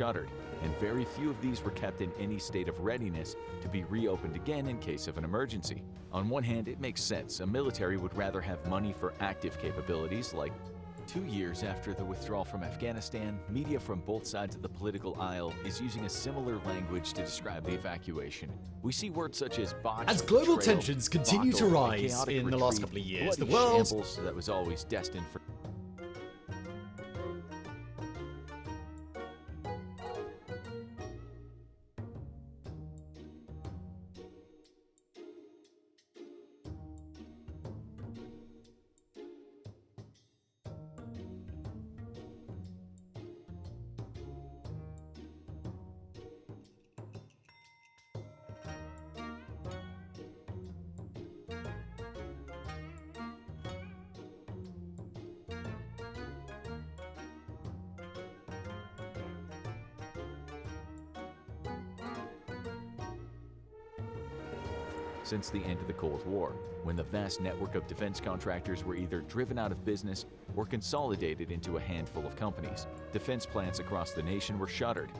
shuttered, and very few of these were kept in any state of readiness to be reopened again in case of an emergency. On one hand, it makes sense. A military would rather have money for active capabilities like 2 years after the withdrawal from Afghanistan, media from both sides of the political aisle is using a similar language to describe the evacuation. We see words such as botch, as global betrayal, tensions continue to debacle, rise chaotic in the last retreat, couple of years, the bloody world shambles that was always destined for 'Since the end of the Cold War, when the vast network of defense contractors were either driven out of business or consolidated into a handful of companies. Defense plants across the nation were shuttered.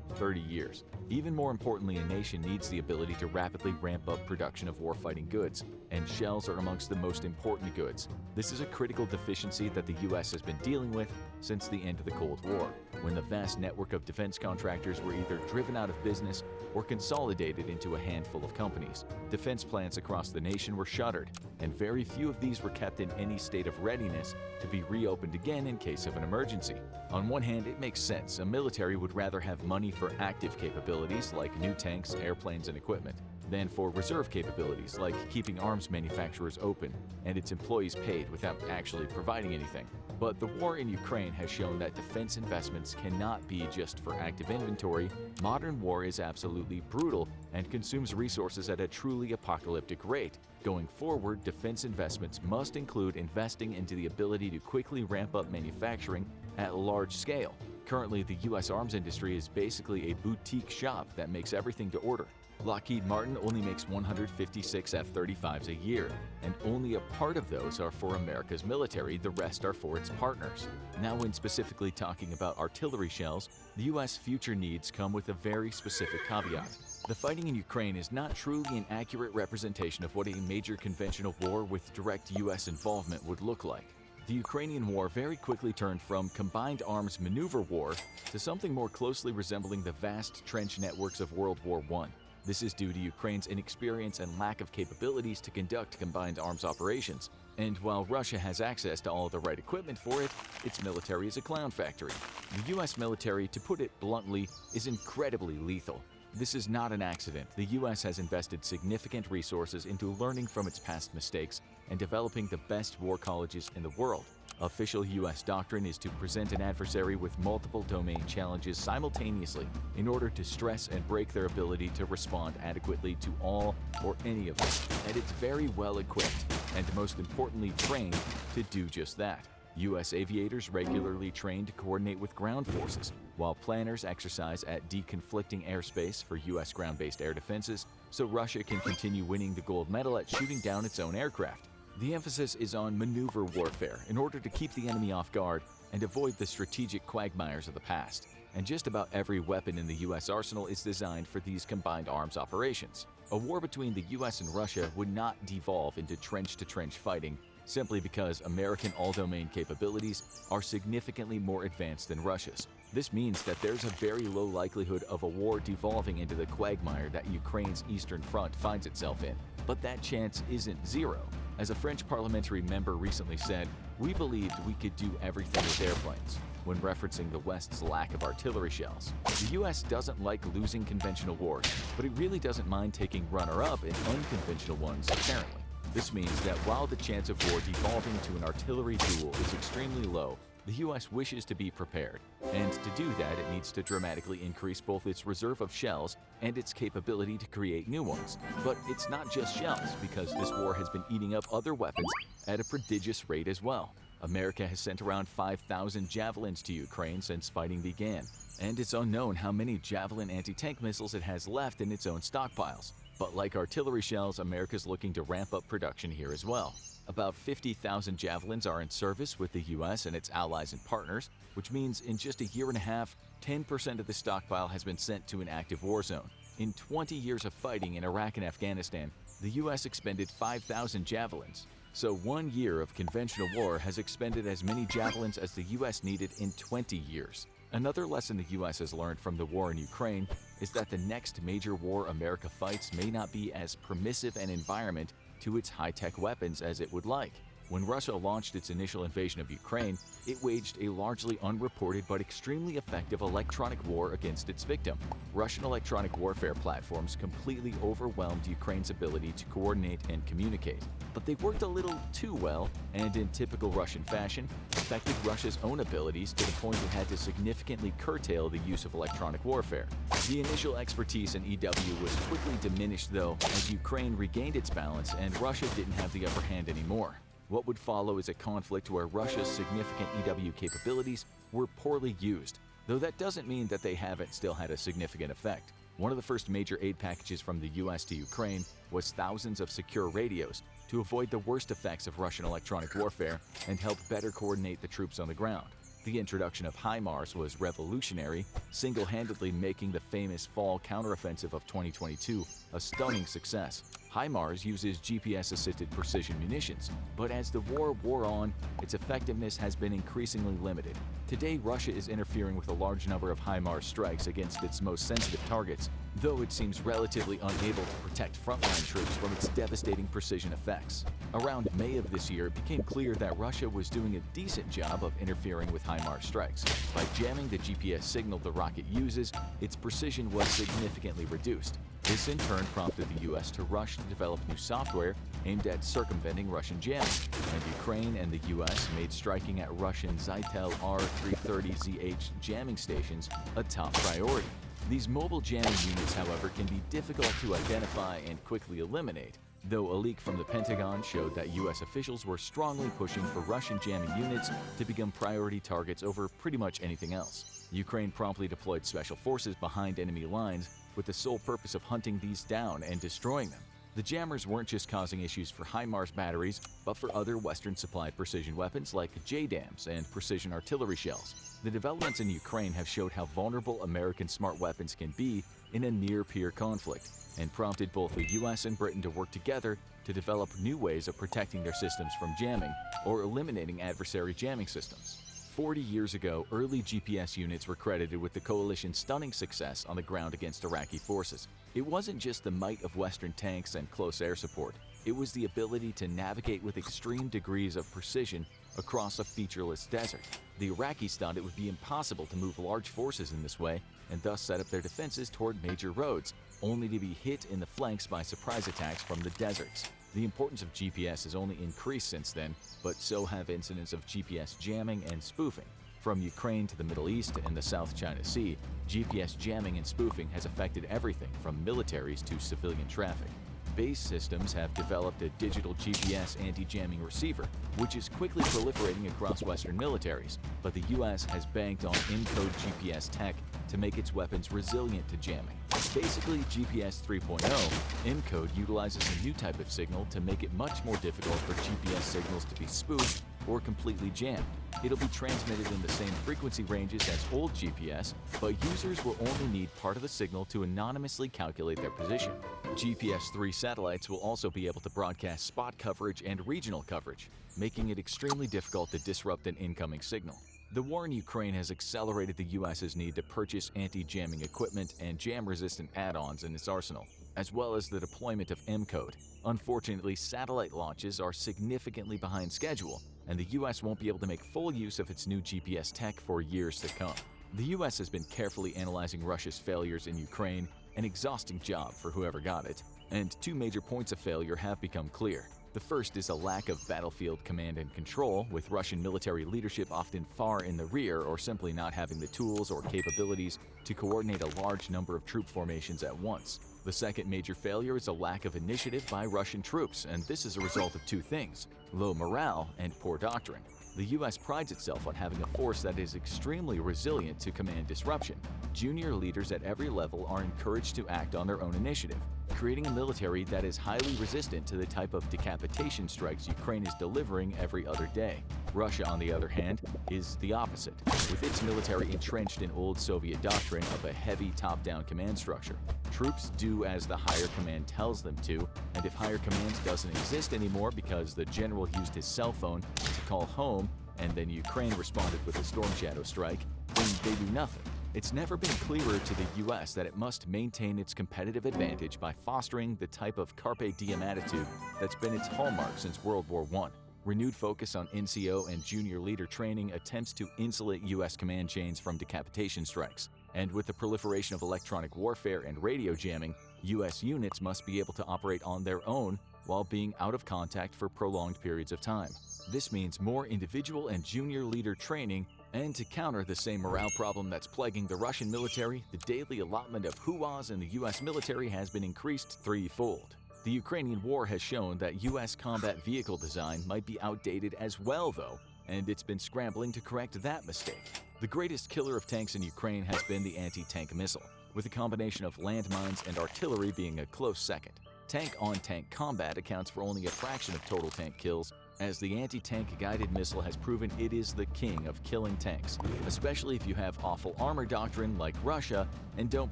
For 30 years. Even more importantly, a nation needs the ability to rapidly ramp up production of warfighting goods, and shells are amongst the most important goods. This is a critical deficiency that the U.S. has been dealing with since the end of the Cold War, when the vast network of defense contractors were either driven out of business or consolidated into a handful of companies. Defense plants across the nation were shuttered, and very few of these were kept in any state of readiness to be reopened again in case of an emergency. On one hand, it makes sense. A military would rather have money for active capabilities like new tanks, airplanes, and equipment than for reserve capabilities like keeping arms manufacturers open and its employees paid without actually providing anything. But the war in Ukraine has shown that defense investments cannot be just for active inventory. Modern war is absolutely brutal and consumes resources at a truly apocalyptic rate. Going forward, defense investments must include investing into the ability to quickly ramp up manufacturing at large scale. Currently, the U.S. arms industry is basically a boutique shop that makes everything to order. Lockheed Martin only makes 156 F-35s a year, and only a part of those are for America's military, the rest are for its partners. Now, when specifically talking about artillery shells, the U.S. future needs come with a very specific caveat. The fighting in Ukraine is not truly an accurate representation of what a major conventional war with direct U.S. involvement would look like. The Ukrainian war very quickly turned from combined arms maneuver war to something more closely resembling the vast trench networks of World War I. This is due to Ukraine's inexperience and lack of capabilities to conduct combined arms operations. And while Russia has access to all the right equipment for it, its military is a clown factory. The U.S. military, to put it bluntly, is incredibly lethal. This is not an accident. The U.S. has invested significant resources into learning from its past mistakes and developing the best war colleges in the world. Official U.S. doctrine is to present an adversary with multiple domain challenges simultaneously in order to stress and break their ability to respond adequately to all or any of them. And it's very well equipped and, most importantly, trained to do just that. U.S. aviators regularly train to coordinate with ground forces, while planners exercise at deconflicting airspace for U.S. ground-based air defenses, so Russia can continue winning the gold medal at shooting down its own aircraft. The emphasis is on maneuver warfare in order to keep the enemy off guard and avoid the strategic quagmires of the past. And just about every weapon in the U.S. arsenal is designed for these combined arms operations. A war between the U.S. and Russia would not devolve into trench-to-trench fighting simply because American all-domain capabilities are significantly more advanced than Russia's. This means that there's a very low likelihood of a war devolving into the quagmire that Ukraine's Eastern Front finds itself in. But that chance isn't zero. As a French parliamentary member recently said, "We believed we could do everything with airplanes," when referencing the West's lack of artillery shells. The U.S. doesn't like losing conventional wars, but it really doesn't mind taking runner-up in unconventional ones, apparently. This means that while the chance of war devolving to an artillery duel is extremely low, the U.S. wishes to be prepared, and to do that it needs to dramatically increase both its reserve of shells and its capability to create new ones. But it's not just shells, because this war has been eating up other weapons at a prodigious rate as well. America has sent around 5,000 javelins to Ukraine since fighting began, and it's unknown how many Javelin anti-tank missiles it has left in its own stockpiles. But like artillery shells, America's looking to ramp up production here as well. About 50,000 Javelins are in service with the U.S. and its allies and partners, which means in just a year and a half, 10% of the stockpile has been sent to an active war zone. In 20 years of fighting in Iraq and Afghanistan, the U.S. expended 5,000 Javelins. So 1 year of conventional war has expended as many Javelins as the U.S. needed in 20 years. Another lesson the U.S. has learned from the war in Ukraine is that the next major war America fights may not be as permissive an environment to its high-tech weapons as it would like. When Russia launched its initial invasion of Ukraine, it waged a largely unreported but extremely effective electronic war against its victim. Russian electronic warfare platforms completely overwhelmed Ukraine's ability to coordinate and communicate. But they worked a little too well, and in typical Russian fashion, affected Russia's own abilities to the point it had to significantly curtail the use of electronic warfare. The initial expertise in EW was quickly diminished, though, as Ukraine regained its balance and Russia didn't have the upper hand anymore. What would follow is a conflict where Russia's significant EW capabilities were poorly used, though that doesn't mean that they haven't still had a significant effect. One of the first major aid packages from the U.S. to Ukraine was thousands of secure radios to avoid the worst effects of Russian electronic warfare and help better coordinate the troops on the ground. The introduction of HIMARS was revolutionary, single-handedly making the famous fall counteroffensive of 2022 a stunning success. HIMARS uses GPS-assisted precision munitions, but as the war wore on, its effectiveness has been increasingly limited. Today, Russia is interfering with a large number of HIMARS strikes against its most sensitive targets, though it seems relatively unable to protect frontline troops from its devastating precision effects. Around May of this year, it became clear that Russia was doing a decent job of interfering with HIMARS strikes. By jamming the GPS signal the rocket uses, its precision was significantly reduced. This in turn prompted the U.S. to rush to develop new software aimed at circumventing Russian jamming, and Ukraine and the U.S. made striking at Russian Zytel R330ZH jamming stations a top priority. These mobile jamming units, however, can be difficult to identify and quickly eliminate, though a leak from the Pentagon showed that U.S. officials were strongly pushing for Russian jamming units to become priority targets over pretty much anything else. Ukraine promptly deployed special forces behind enemy lines with the sole purpose of hunting these down and destroying them. The jammers weren't just causing issues for HIMARS batteries, but for other Western-supplied precision weapons like JDAMs and precision artillery shells. The developments in Ukraine have showed how vulnerable American smart weapons can be in a near-peer conflict, and prompted both the U.S. and Britain to work together to develop new ways of protecting their systems from jamming or eliminating adversary jamming systems. 40 years ago, early GPS units were credited with the coalition's stunning success on the ground against Iraqi forces. It wasn't just the might of Western tanks and close air support. It was the ability to navigate with extreme degrees of precision across a featureless desert. The Iraqis thought it would be impossible to move large forces in this way, and thus set up their defenses toward major roads, only to be hit in the flanks by surprise attacks from the deserts. The importance of GPS has only increased since then, but so have incidents of GPS jamming and spoofing. From Ukraine to the Middle East and the South China Sea, GPS jamming and spoofing has affected everything from militaries to civilian traffic. Base systems have developed a digital GPS anti-jamming receiver, which is quickly proliferating across Western militaries, but the U.S. has banked on in-code GPS tech to make its weapons resilient to jamming. Basically, GPS 3.0, in-code utilizes a new type of signal to make it much more difficult for GPS signals to be spoofed or completely jammed. It'll be transmitted in the same frequency ranges as old GPS, but users will only need part of the signal to anonymously calculate their position. GPS 3 satellites will also be able to broadcast spot coverage and regional coverage, making it extremely difficult to disrupt an incoming signal. The war in Ukraine has accelerated the U.S.'s need to purchase anti-jamming equipment and jam-resistant add-ons in its arsenal, as well as the deployment of M-code. Unfortunately, satellite launches are significantly behind schedule, and the U.S. won't be able to make full use of its new GPS tech for years to come. The U.S. has been carefully analyzing Russia's failures in Ukraine, an exhausting job for whoever got it, and two major points of failure have become clear. The first is a lack of battlefield command and control, with Russian military leadership often far in the rear or simply not having the tools or capabilities to coordinate a large number of troop formations at once. The second major failure is a lack of initiative by Russian troops, and this is a result of two things: low morale and poor doctrine. The U.S. prides itself on having a force that is extremely resilient to command disruption. Junior leaders at every level are encouraged to act on their own initiative, creating a military that is highly resistant to the type of decapitation strikes Ukraine is delivering every other day. Russia, on the other hand, is the opposite, with its military entrenched in old Soviet doctrine of a heavy top-down command structure. Troops do as the higher command tells them to, and if higher command doesn't exist anymore because the general used his cell phone to call home and then Ukraine responded with a Storm Shadow strike, then they do nothing. It's never been clearer to the U.S. that it must maintain its competitive advantage by fostering the type of carpe diem attitude that's been its hallmark since World War I. Renewed focus on NCO and junior leader training attempts to insulate U.S. command chains from decapitation strikes. And with the proliferation of electronic warfare and radio jamming, U.S. units must be able to operate on their own while being out of contact for prolonged periods of time. This means more individual and junior leader training, and to counter the same morale problem that's plaguing the Russian military, the daily allotment of HOLLiiWOOds in the U.S. military has been increased threefold. The Ukrainian war has shown that U.S. combat vehicle design might be outdated as well, though, and it's been scrambling to correct that mistake. The greatest killer of tanks in Ukraine has been the anti-tank missile, with a combination of landmines and artillery being a close second. Tank-on-tank combat accounts for only a fraction of total tank kills, as the anti-tank guided missile has proven it is the king of killing tanks, especially if you have awful armor doctrine like Russia and don't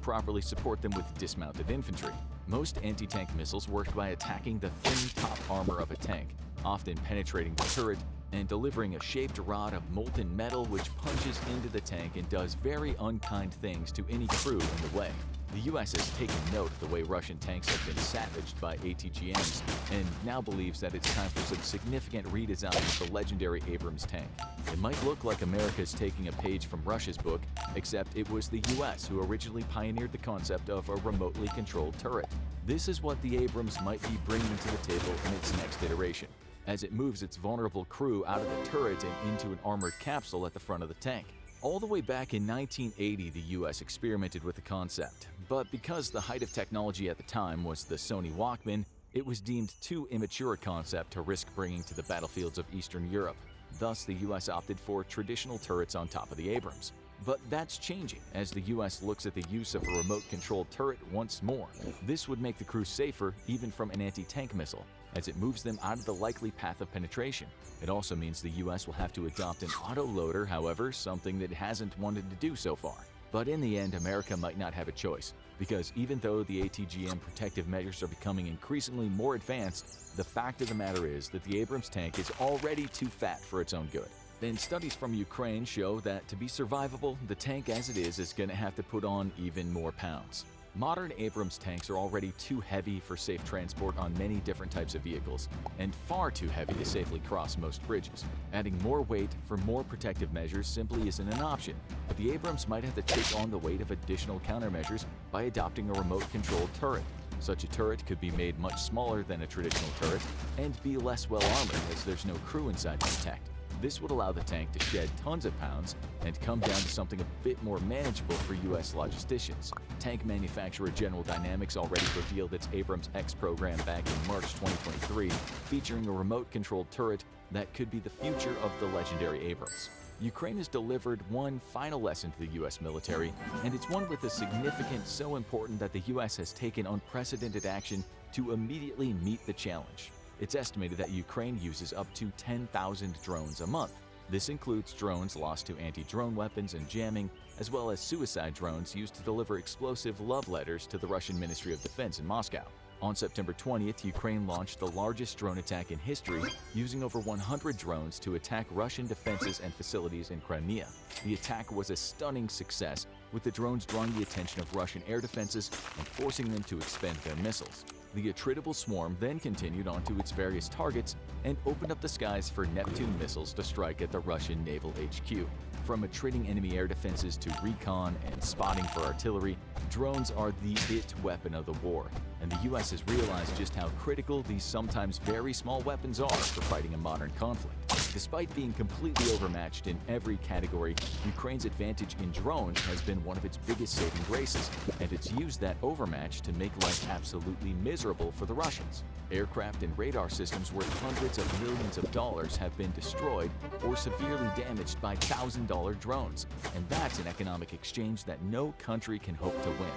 properly support them with dismounted infantry. Most anti-tank missiles work by attacking the thin top armor of a tank, often penetrating the turret and delivering a shaped rod of molten metal which punches into the tank and does very unkind things to any crew in the way. The U.S. has taken note of the way Russian tanks have been savaged by ATGMs and now believes that it's time for some significant redesign of the legendary Abrams tank. It might look like America's taking a page from Russia's book, except it was the U.S. who originally pioneered the concept of a remotely controlled turret. This is what the Abrams might be bringing to the table in its next iteration, as it moves its vulnerable crew out of the turret and into an armored capsule at the front of the tank. All the way back in 1980, the U.S. experimented with the concept, but because the height of technology at the time was the Sony Walkman, it was deemed too immature a concept to risk bringing to the battlefields of Eastern Europe. Thus, the U.S. opted for traditional turrets on top of the Abrams. But that's changing as the U.S. looks at the use of a remote-controlled turret once more. This would make the crew safer even from an anti-tank missile, as it moves them out of the likely path of penetration. It also means the U.S. will have to adopt an autoloader, however, something that it hasn't wanted to do so far. But in the end, America might not have a choice, because even though the ATGM protective measures are becoming increasingly more advanced, the fact of the matter is that the Abrams tank is already too fat for its own good. Then studies from Ukraine show that to be survivable, the tank as it is going to have to put on even more pounds. Modern Abrams tanks are already too heavy for safe transport on many different types of vehicles, and far too heavy to safely cross most bridges. Adding more weight for more protective measures simply isn't an option, but the Abrams might have to take on the weight of additional countermeasures by adopting a remote-controlled turret. Such a turret could be made much smaller than a traditional turret and be less well-armored as there's no crew inside to protect. This would allow the tank to shed tons of pounds and come down to something a bit more manageable for U.S. logisticians. Tank manufacturer General Dynamics already revealed its Abrams X program back in March 2023, featuring a remote-controlled turret that could be the future of the legendary Abrams. Ukraine has delivered one final lesson to the U.S. military, and it's one with a significance so important that the U.S. has taken unprecedented action to immediately meet the challenge. It's estimated that Ukraine uses up to 10,000 drones a month. This includes drones lost to anti-drone weapons and jamming, as well as suicide drones used to deliver explosive love letters to the Russian Ministry of Defense in Moscow. On September 20th, Ukraine launched the largest drone attack in history, using over 100 drones to attack Russian defenses and facilities in Crimea. The attack was a stunning success, with the drones drawing the attention of Russian air defenses and forcing them to expend their missiles. The attritable swarm then continued onto its various targets and opened up the skies for Neptune missiles to strike at the Russian naval HQ. From attriting enemy air defenses to recon and spotting for artillery, drones are the it weapon of the war, and the US has realized just how critical these sometimes very small weapons are for fighting a modern conflict. Despite being completely overmatched in every category, Ukraine's advantage in drones has been one of its biggest saving graces, and it's used that overmatch to make life absolutely miserable for the Russians. Aircraft and radar systems worth hundreds of millions of dollars have been destroyed or severely damaged by $1,000 drones, and that's an economic exchange that no country can hope to win.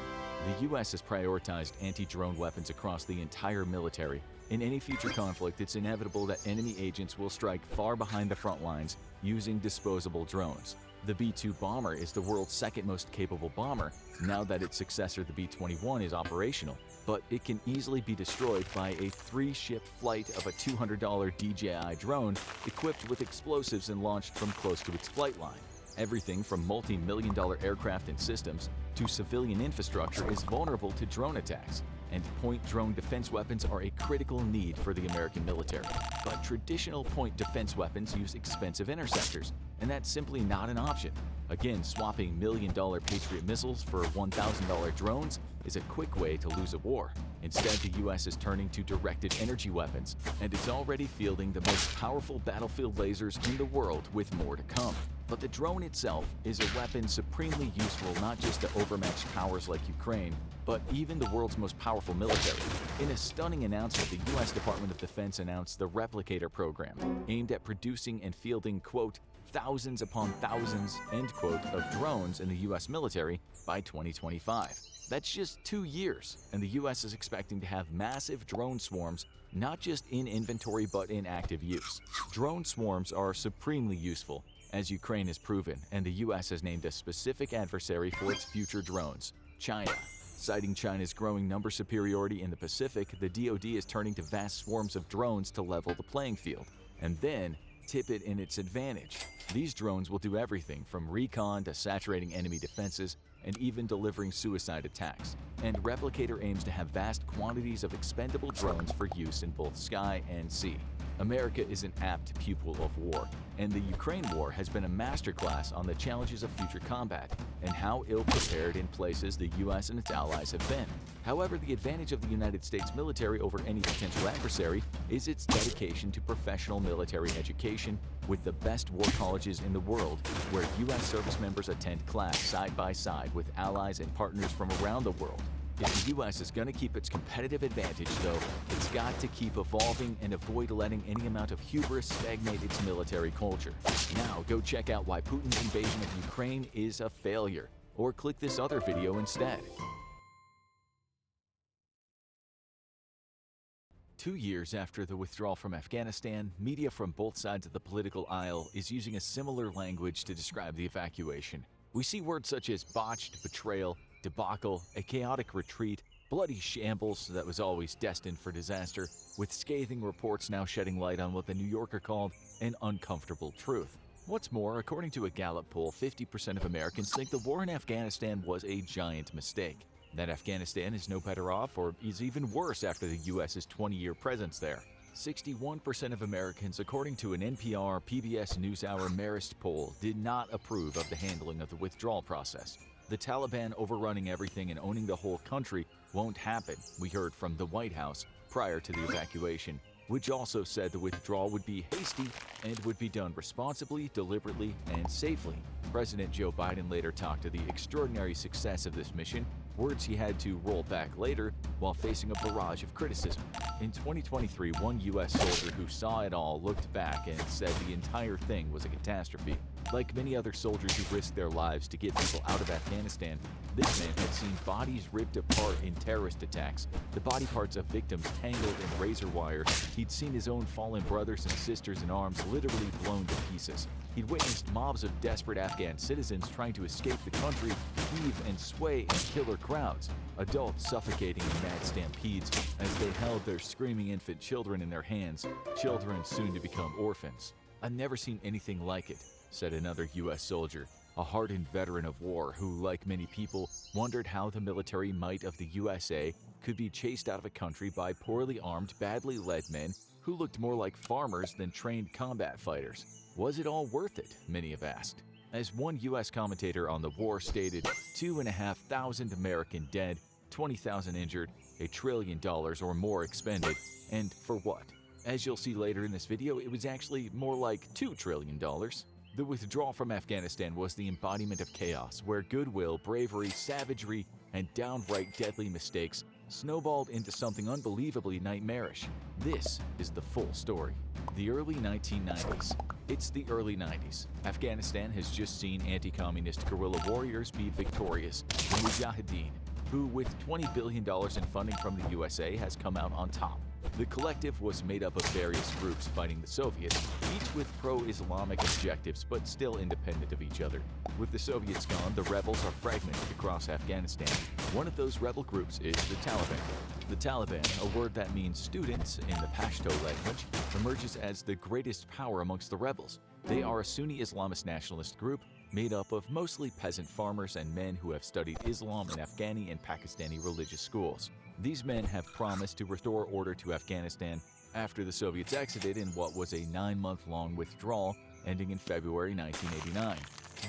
The US has prioritized anti-drone weapons across the entire military. In any future conflict, it's inevitable that enemy agents will strike far behind the front lines using disposable drones. The B-2 bomber is the world's second most capable bomber now that its successor, the B-21, is operational, but it can easily be destroyed by a 3-ship flight of a $200 DJI drone equipped with explosives and launched from close to its flight line. Everything from multi-million-dollar aircraft and systems to civilian infrastructure is vulnerable to drone attacks, and point drone defense weapons are a critical need for the American military. But traditional point defense weapons use expensive interceptors, and that's simply not an option. Again, swapping million-dollar Patriot missiles for $1,000 drones is a quick way to lose a war. Instead, the US is turning to directed energy weapons, and it's already fielding the most powerful battlefield lasers in the world with more to come. But the drone itself is a weapon supremely useful not just to overmatch powers like Ukraine, but even the world's most powerful military. In a stunning announcement, the US Department of Defense announced the Replicator program, aimed at producing and fielding, quote, thousands upon thousands, end quote, of drones in the US military by 2025. That's just 2 years, and the US is expecting to have massive drone swarms not just in inventory but in active use. Drone swarms are supremely useful, as Ukraine has proven, and the US has named a specific adversary for its future drones: China. Citing China's growing number superiority in the Pacific, the DoD is turning to vast swarms of drones to level the playing field, and then tip it in its advantage. These drones will do everything from recon to saturating enemy defenses and even delivering suicide attacks. And Replicator aims to have vast quantities of expendable drones for use in both sky and sea. America is an apt pupil of war, and the Ukraine war has been a masterclass on the challenges of future combat and how ill-prepared in places the US and its allies have been. However, the advantage of the United States military over any potential adversary is its dedication to professional military education, with the best war colleges in the world, where US service members attend class side by side with allies and partners from around the world. If the US is going to keep its competitive advantage, though, it's got to keep evolving and avoid letting any amount of hubris stagnate its military culture. Now, go check out why Putin's invasion of Ukraine is a failure, or click this other video instead. 2 years after the withdrawal from Afghanistan, media from both sides of the political aisle is using a similar language to describe the evacuation. We see words such as botched, betrayal, debacle, a chaotic retreat, bloody shambles that was always destined for disaster, with scathing reports now shedding light on what the New Yorker called an uncomfortable truth. What's more, according to a Gallup poll, 50% of Americans think the war in Afghanistan was a giant mistake, that Afghanistan is no better off or is even worse after the US's 20-year presence there. 61% of Americans, according to an NPR PBS NewsHour Marist poll, did not approve of the handling of the withdrawal process. The Taliban overrunning everything and owning the whole country won't happen, we heard from the White House prior to the evacuation, which also said the withdrawal would be hasty and would be done responsibly, deliberately, and safely. President Joe Biden later talked to the extraordinary success of this mission, words he had to roll back later while facing a barrage of criticism. In 2023, one U.S. soldier who saw it all looked back and said the entire thing was a catastrophe. Like many other soldiers who risked their lives to get people out of Afghanistan, this man had seen bodies ripped apart in terrorist attacks, the body parts of victims tangled in razor wire. He'd seen his own fallen brothers and sisters in arms literally blown to pieces. He'd witnessed mobs of desperate Afghan citizens trying to escape the country heave and sway in killer crowds, adults suffocating in mad stampedes as they held their screaming infant children in their hands, children soon to become orphans. "I've never seen anything like it," said another U.S. soldier, a hardened veteran of war who, like many people, wondered how the military might of the USA could be chased out of a country by poorly armed, badly led men who looked more like farmers than trained combat fighters. Was it all worth it? Many have asked. As one U.S. commentator on the war stated, 2,500 American dead, 20,000 injured, $1 trillion or more expended, and for what? As you'll see later in this video, it was actually more like $2 trillion. The withdrawal from Afghanistan was the embodiment of chaos, where goodwill, bravery, savagery, and downright deadly mistakes snowballed into something unbelievably nightmarish. This is the full story. The early 1990s. It's the early 90s. Afghanistan has just seen anti-communist guerrilla warriors be victorious, the Mujahideen, who with $20 billion in funding from the USA has come out on top. The collective was made up of various groups fighting the Soviets, each with pro-Islamic objectives but still independent of each other. With the Soviets gone, the rebels are fragmented across Afghanistan. One of those rebel groups is the Taliban. The Taliban, a word that means students in the Pashto language, emerges as the greatest power amongst the rebels. They are a Sunni Islamist nationalist group made up of mostly peasant farmers and men who have studied Islam in Afghani and Pakistani religious schools. These men have promised to restore order to Afghanistan after the Soviets exited in what was a 9-month-long withdrawal ending in February 1989.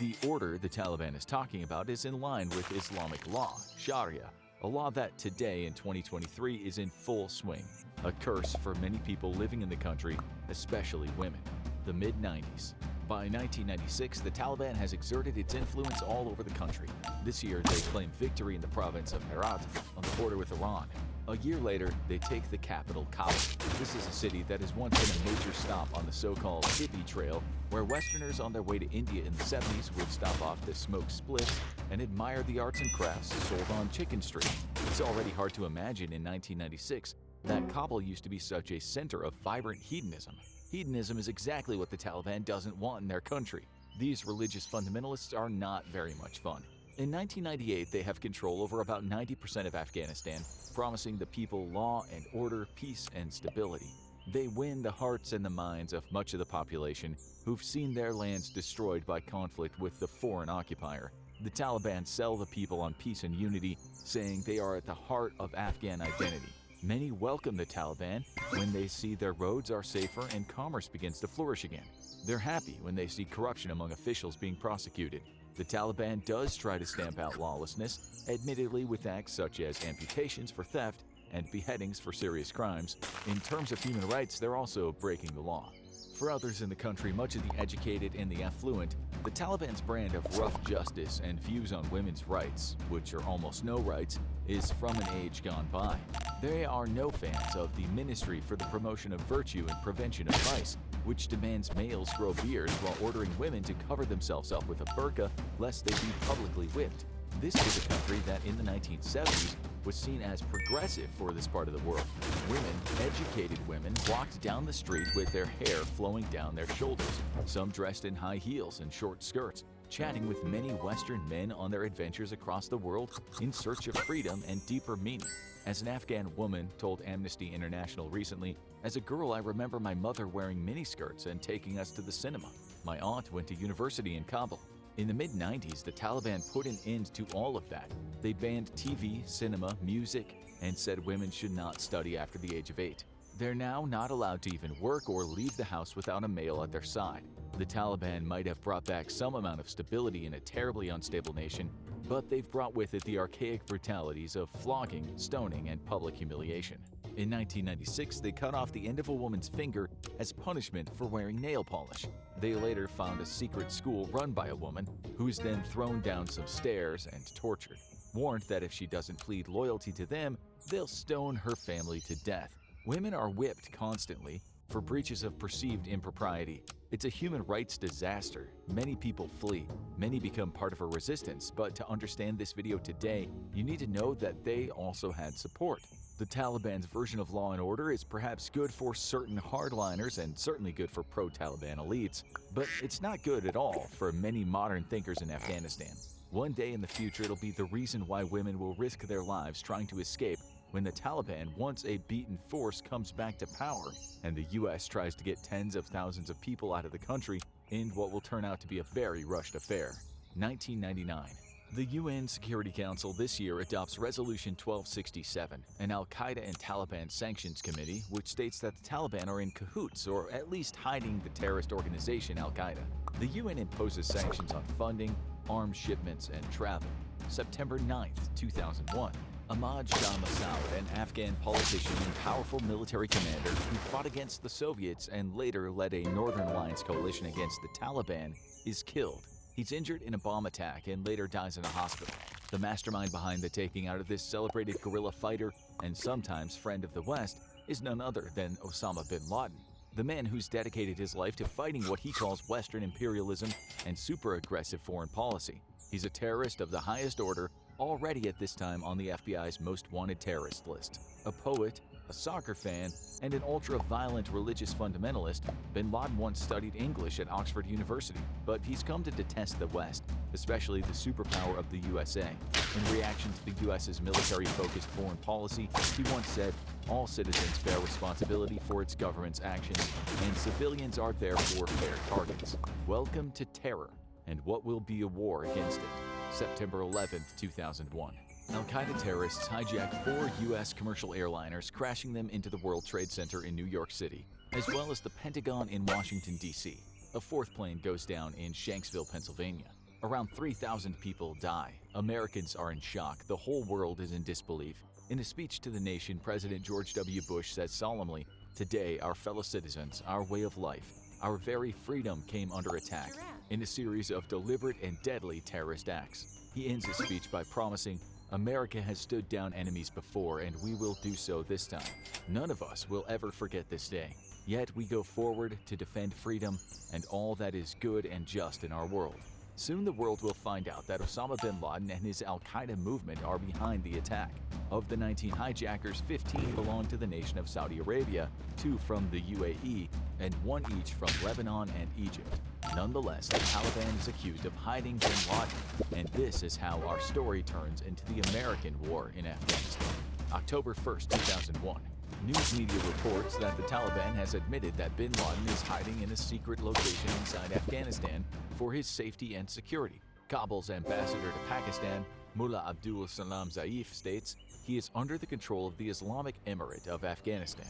The order the Taliban is talking about is in line with Islamic law, Sharia, a law that today in 2023 is in full swing, a curse for many people living in the country, especially women. The mid-90s. By 1996, the Taliban has exerted its influence all over the country. This year, they claim victory in the province of Herat on the border with Iran. A year later, they take the capital, Kabul. This is a city that has once been a major stop on the so-called hippie trail, where Westerners on their way to India in the 70s would stop off to smoke spliffs and admire the arts and crafts sold on Chicken Street. It's already hard to imagine in 1996 that Kabul used to be such a center of vibrant hedonism. Hedonism is exactly what the Taliban doesn't want in their country. These religious fundamentalists are not very much fun. In 1998, they have control over about 90% of Afghanistan, promising the people law and order, peace and stability. They win the hearts and the minds of much of the population who've seen their lands destroyed by conflict with the foreign occupier. The Taliban sell the people on peace and unity, saying they are at the heart of Afghan identity. Many welcome the Taliban when they see their roads are safer and commerce begins to flourish again. They're happy when they see corruption among officials being prosecuted. The Taliban does try to stamp out lawlessness, admittedly with acts such as amputations for theft and beheadings for serious crimes. In terms of human rights, they're also breaking the law. For others in the country, much of the educated and the affluent, the Taliban's brand of rough justice and views on women's rights, which are almost no rights, is from an age gone by. They are no fans of the Ministry for the Promotion of Virtue and Prevention of Vice, which demands males grow beards while ordering women to cover themselves up with a burqa lest they be publicly whipped. This is a country that in the 1970s was seen as progressive for this part of the world. Women, educated women, walked down the street with their hair flowing down their shoulders, some dressed in high heels and short skirts, chatting with many Western men on their adventures across the world in search of freedom and deeper meaning. As an Afghan woman told Amnesty International recently, "As a girl, I remember my mother wearing miniskirts and taking us to the cinema. My aunt went to university in Kabul." In the mid-90s, the Taliban put an end to all of that. They banned TV, cinema, music, and said women should not study after the age of 8. They're now not allowed to even work or leave the house without a male at their side. The Taliban might have brought back some amount of stability in a terribly unstable nation, but they've brought with it the archaic brutalities of flogging, stoning, and public humiliation. In 1996, they cut off the end of a woman's finger as punishment for wearing nail polish. They later found a secret school run by a woman, who's then thrown down some stairs and tortured, warned that if she doesn't plead loyalty to them, they'll stone her family to death. Women are whipped constantly for breaches of perceived impropriety. It's a human rights disaster. Many people flee. Many become part of a resistance, but to understand this video today, you need to know that they also had support. The Taliban's version of law and order is perhaps good for certain hardliners and certainly good for pro-Taliban elites, but it's not good at all for many modern thinkers in Afghanistan. One day in the future, it'll be the reason why women will risk their lives trying to escape when the Taliban, once a beaten force, comes back to power, and the US tries to get tens of thousands of people out of the country in what will turn out to be a very rushed affair. 1999. The UN Security Council this year adopts Resolution 1267, an al-Qaeda and Taliban sanctions committee, which states that the Taliban are in cahoots or at least hiding the terrorist organization al-Qaeda. The UN imposes sanctions on funding, arms shipments, and travel. September 9, 2001. Ahmad Shah Massoud, an Afghan politician and powerful military commander who fought against the Soviets and later led a Northern Alliance coalition against the Taliban, is killed. He's injured in a bomb attack and later dies in a hospital. The mastermind behind the taking out of this celebrated guerrilla fighter and sometimes friend of the West is none other than Osama bin Laden, the man who's dedicated his life to fighting what he calls Western imperialism and super aggressive foreign policy. He's a terrorist of the highest order, already at this time on the FBI's most wanted terrorist list. A poet, a soccer fan, and an ultra-violent religious fundamentalist, bin Laden once studied English at Oxford University, but he's come to detest the West, especially the superpower of the USA. In reaction to the US's military-focused foreign policy, he once said, "All citizens bear responsibility for its government's actions, and civilians are therefore fair targets. Welcome to terror, and what will be a war against it." September 11, 2001. Al-Qaeda terrorists hijacked 4 U.S. commercial airliners, crashing them into the World Trade Center in New York City, as well as the Pentagon in Washington, D.C. A 4th plane goes down in Shanksville, Pennsylvania. Around 3,000 people die. Americans are in shock. The whole world is in disbelief. In a speech to the nation, President George W. Bush says solemnly, "Today, our fellow citizens, our way of life, our very freedom came under attack in a series of deliberate and deadly terrorist acts." He ends his speech by promising, "America has stood down enemies before, and we will do so this time. None of us will ever forget this day. Yet we go forward to defend freedom and all that is good and just in our world." Soon the world will find out that Osama bin Laden and his al-Qaeda movement are behind the attack. Of the 19 hijackers, 15 belong to the nation of Saudi Arabia, 2 from the UAE, and 1 each from Lebanon and Egypt. Nonetheless, the Taliban is accused of hiding bin Laden, and this is how our story turns into the American war in Afghanistan. October 1st, 2001. News media reports that the Taliban has admitted that bin Laden is hiding in a secret location inside Afghanistan for his safety and security. Kabul's ambassador to Pakistan, Mullah Abdul Salam Zaif, states he is under the control of the Islamic Emirate of Afghanistan.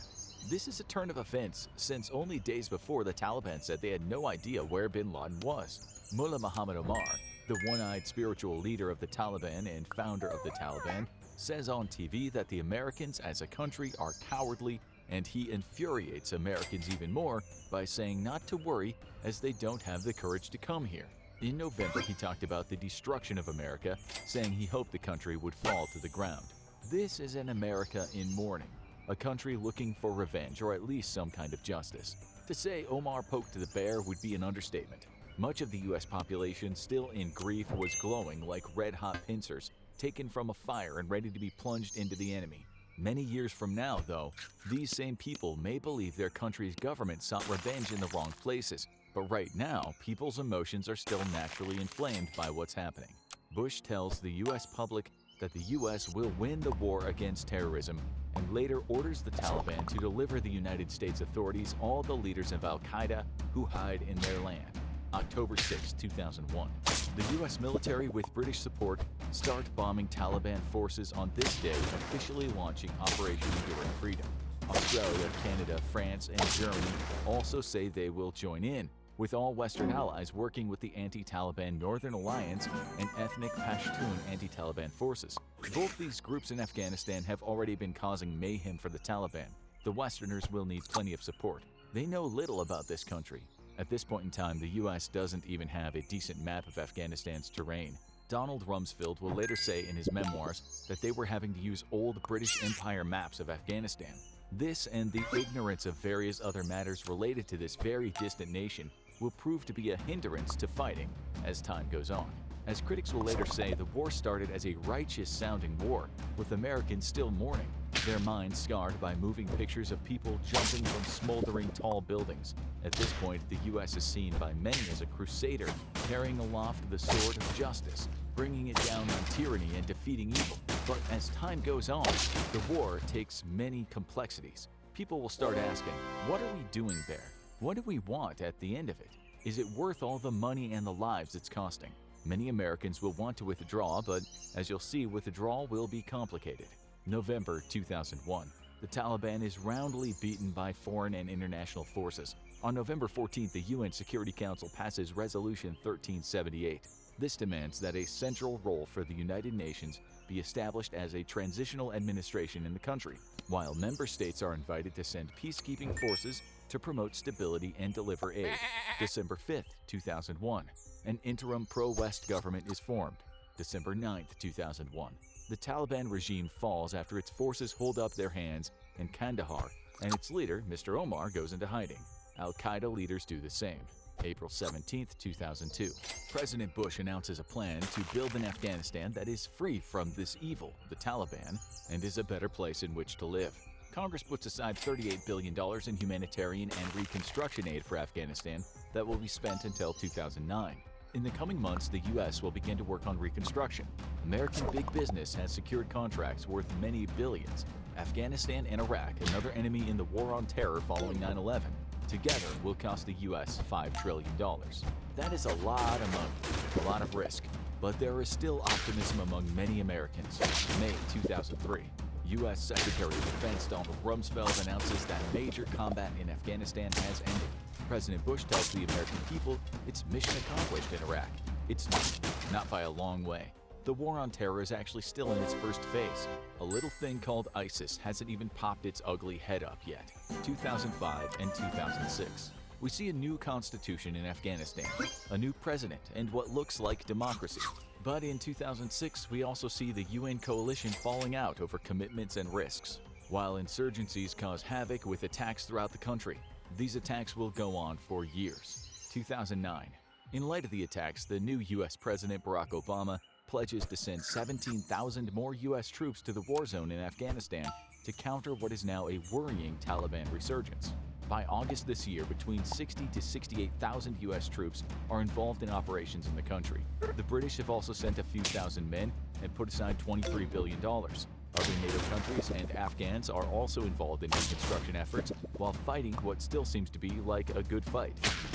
This is a turn of events, since only days before the Taliban said they had no idea where bin Laden was. Mullah Muhammad Omar, the one-eyed spiritual leader of the Taliban and founder of the Taliban, says on TV that the Americans as a country are cowardly, and he infuriates Americans even more by saying not to worry as they don't have the courage to come here. In November, he talked about the destruction of America, saying he hoped the country would fall to the ground. This is an America in mourning, a country looking for revenge or at least some kind of justice. To say Omar poked the bear would be an understatement. Much of the U.S. population, still in grief, was glowing like red-hot pincers taken from a fire and ready to be plunged into the enemy. Many years from now, though, these same people may believe their country's government sought revenge in the wrong places, but right now, people's emotions are still naturally inflamed by what's happening. Bush tells the U.S. public that the U.S. will win the war against terrorism, and later orders the Taliban to deliver the United States authorities all the leaders of al-Qaeda who hide in their land. October 6, 2001. The U.S. military, with British support, start bombing Taliban forces on this day, officially launching Operation Enduring Freedom. Australia, Canada, France, and Germany also say they will join in, with all Western allies working with the anti-Taliban Northern Alliance and ethnic Pashtun anti-Taliban forces. Both these groups in Afghanistan have already been causing mayhem for the Taliban. The Westerners will need plenty of support. They know little about this country. At this point in time, the U.S. doesn't even have a decent map of Afghanistan's terrain. Donald Rumsfeld will later say in his memoirs that they were having to use old British Empire maps of Afghanistan. This and the ignorance of various other matters related to this very distant nation will prove to be a hindrance to fighting as time goes on. As critics will later say, the war started as a righteous-sounding war, with Americans still mourning, their minds scarred by moving pictures of people jumping from smoldering tall buildings. At this point, the U.S. is seen by many as a crusader, carrying aloft the sword of justice, bringing it down on tyranny and defeating evil. But as time goes on, the war takes many complexities. People will start asking, what are we doing there? What do we want at the end of it? Is it worth all the money and the lives it's costing? Many Americans will want to withdraw, but as you'll see, withdrawal will be complicated. November 2001. The Taliban is roundly beaten by foreign and international forces. On November 14th, the UN Security Council passes Resolution 1378. This demands that a central role for the United Nations be established as a transitional administration in the country, while member states are invited to send peacekeeping forces to promote stability and deliver aid. December 5th, 2001. An interim pro-West government is formed. December 9th, 2001. The Taliban regime falls after its forces hold up their hands in Kandahar, and its leader, Mr. Omar, goes into hiding. Al-Qaeda leaders do the same. April 17, 2002. President Bush announces a plan to build an Afghanistan that is free from this evil, the Taliban, and is a better place in which to live. Congress puts aside $38 billion in humanitarian and reconstruction aid for Afghanistan that will be spent until 2009. In the coming months, the U.S. will begin to work on reconstruction. American big business has secured contracts worth many billions. Afghanistan and Iraq, another enemy in the war on terror following 9/11, together will cost the U.S. $5 trillion. That is a lot of money, a lot of risk, but there is still optimism among many Americans. May 2003. U.S. Secretary of Defense Donald Rumsfeld announces that major combat in Afghanistan has ended. President Bush tells the American people it's mission accomplished in Iraq. It's not by a long way. The war on terror is actually still in its first phase. A little thing called ISIS hasn't even popped its ugly head up yet. 2005 and 2006. We see a new constitution in Afghanistan, a new president, and what looks like democracy. But in 2006, we also see the UN coalition falling out over commitments and risks. While insurgencies cause havoc with attacks throughout the country, these attacks will go on for years. 2009. In light of the attacks, the new U.S. President Barack Obama pledges to send 17,000 more U.S. troops to the war zone in Afghanistan to counter what is now a worrying Taliban resurgence. By August this year, between 60 to 68,000 U.S. troops are involved in operations in the country. The British have also sent a few thousand men and put aside $23 billion. Other NATO countries and Afghans are also involved in reconstruction efforts while fighting what still seems to be like a good fight.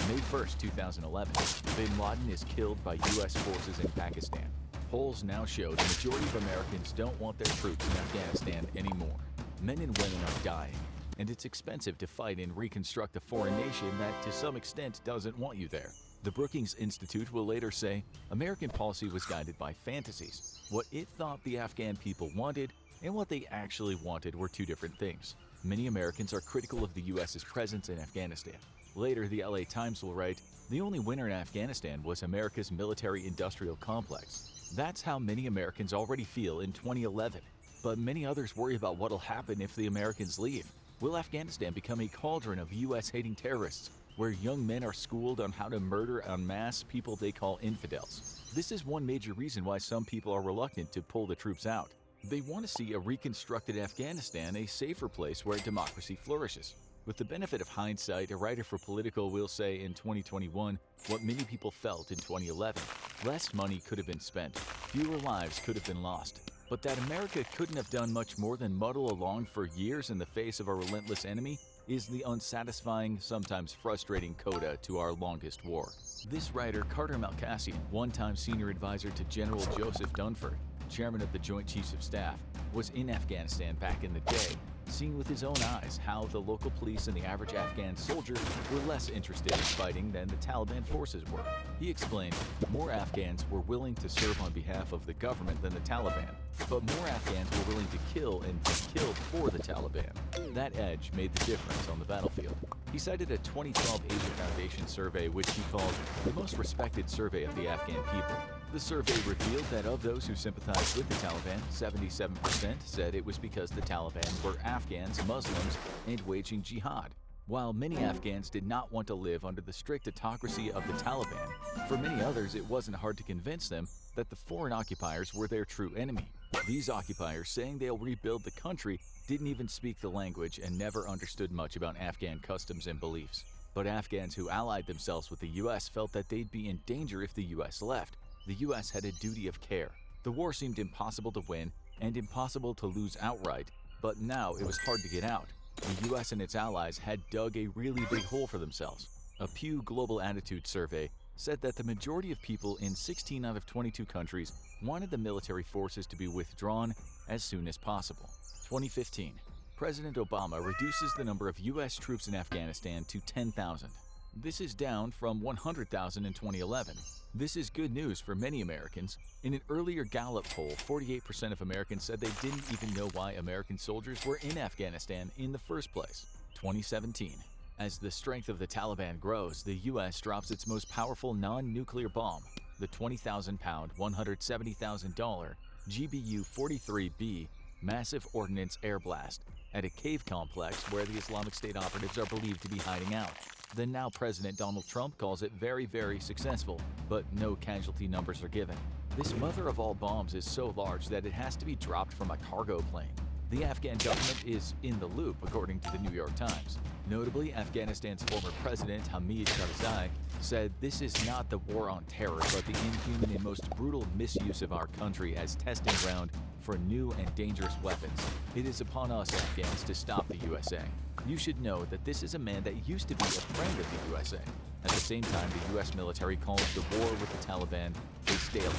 May 1st, 2011, bin Laden is killed by U.S. forces in Pakistan. Polls now show the majority of Americans don't want their troops in Afghanistan anymore. Men and women are dying, and it's expensive to fight and reconstruct a foreign nation that to some extent doesn't want you there. The Brookings Institute will later say American policy was guided by fantasies. What it thought the Afghan people wanted and what they actually wanted were two different things. Many Americans are critical of the U.S.'s presence in Afghanistan. Later, the LA Times will write, "The only winner in Afghanistan was America's military-industrial complex." That's how many Americans already feel in 2011. But many others worry about what'll happen if the Americans leave. Will Afghanistan become a cauldron of U.S.-hating terrorists, where young men are schooled on how to murder en masse people they call infidels? This is one major reason why some people are reluctant to pull the troops out. They want to see a reconstructed Afghanistan a safer place where democracy flourishes. With the benefit of hindsight, a writer for Politico will say in 2021 what many people felt in 2011. Less money could have been spent, fewer lives could have been lost, but that America couldn't have done much more than muddle along for years in the face of a relentless enemy is the unsatisfying, sometimes frustrating coda to our longest war. This writer, Carter Malkassian, one-time senior advisor to General Joseph Dunford, chairman of the Joint Chiefs of Staff, was in Afghanistan back in the day, seeing with his own eyes how the local police and the average Afghan soldier were less interested in fighting than the Taliban forces were. He explained, more Afghans were willing to serve on behalf of the government than the Taliban, but more Afghans were willing to kill and be killed for the Taliban. That edge made the difference on the battlefield. He cited a 2012 Asia Foundation survey which he called the most respected survey of the Afghan people. The survey revealed that of those who sympathized with the Taliban, 77% said it was because the Taliban were Afghans, Muslims, and waging jihad. While many Afghans did not want to live under the strict autocracy of the Taliban, for many others it wasn't hard to convince them that the foreign occupiers were their true enemy. These occupiers, saying they'll rebuild the country, didn't even speak the language and never understood much about Afghan customs and beliefs. But Afghans who allied themselves with the U.S. felt that they'd be in danger if the U.S. left. The U.S. had a duty of care. The war seemed impossible to win and impossible to lose outright, but now it was hard to get out. The U.S. and its allies had dug a really big hole for themselves. A Pew Global Attitude survey said that the majority of people in 16 out of 22 countries wanted the military forces to be withdrawn as soon as possible. 2015. President Obama reduces the number of U.S. troops in Afghanistan to 10,000. This is down from 100,000 in 2011. This is good news for many Americans. In an earlier Gallup poll, 48% of Americans said they didn't even know why American soldiers were in Afghanistan in the first place. 2017. As the strength of the Taliban grows, the U.S. drops its most powerful non-nuclear bomb, the 20,000-pound, $170,000 GBU-43B massive ordnance air blast, at a cave complex where the Islamic State operatives are believed to be hiding out. The now President Donald Trump calls it very, very successful, but no casualty numbers are given. This mother of all bombs is so large that it has to be dropped from a cargo plane. The Afghan government is in the loop, according to the New York Times. Notably, Afghanistan's former president, Hamid Karzai, said this is not the war on terror, but the inhuman and most brutal misuse of our country as testing ground for new and dangerous weapons. It is upon us, Afghans, to stop the USA. You should know that this is a man that used to be a friend of the USA. At the same time, the U.S. military calls the war with the Taliban a stalemate.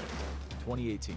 2018.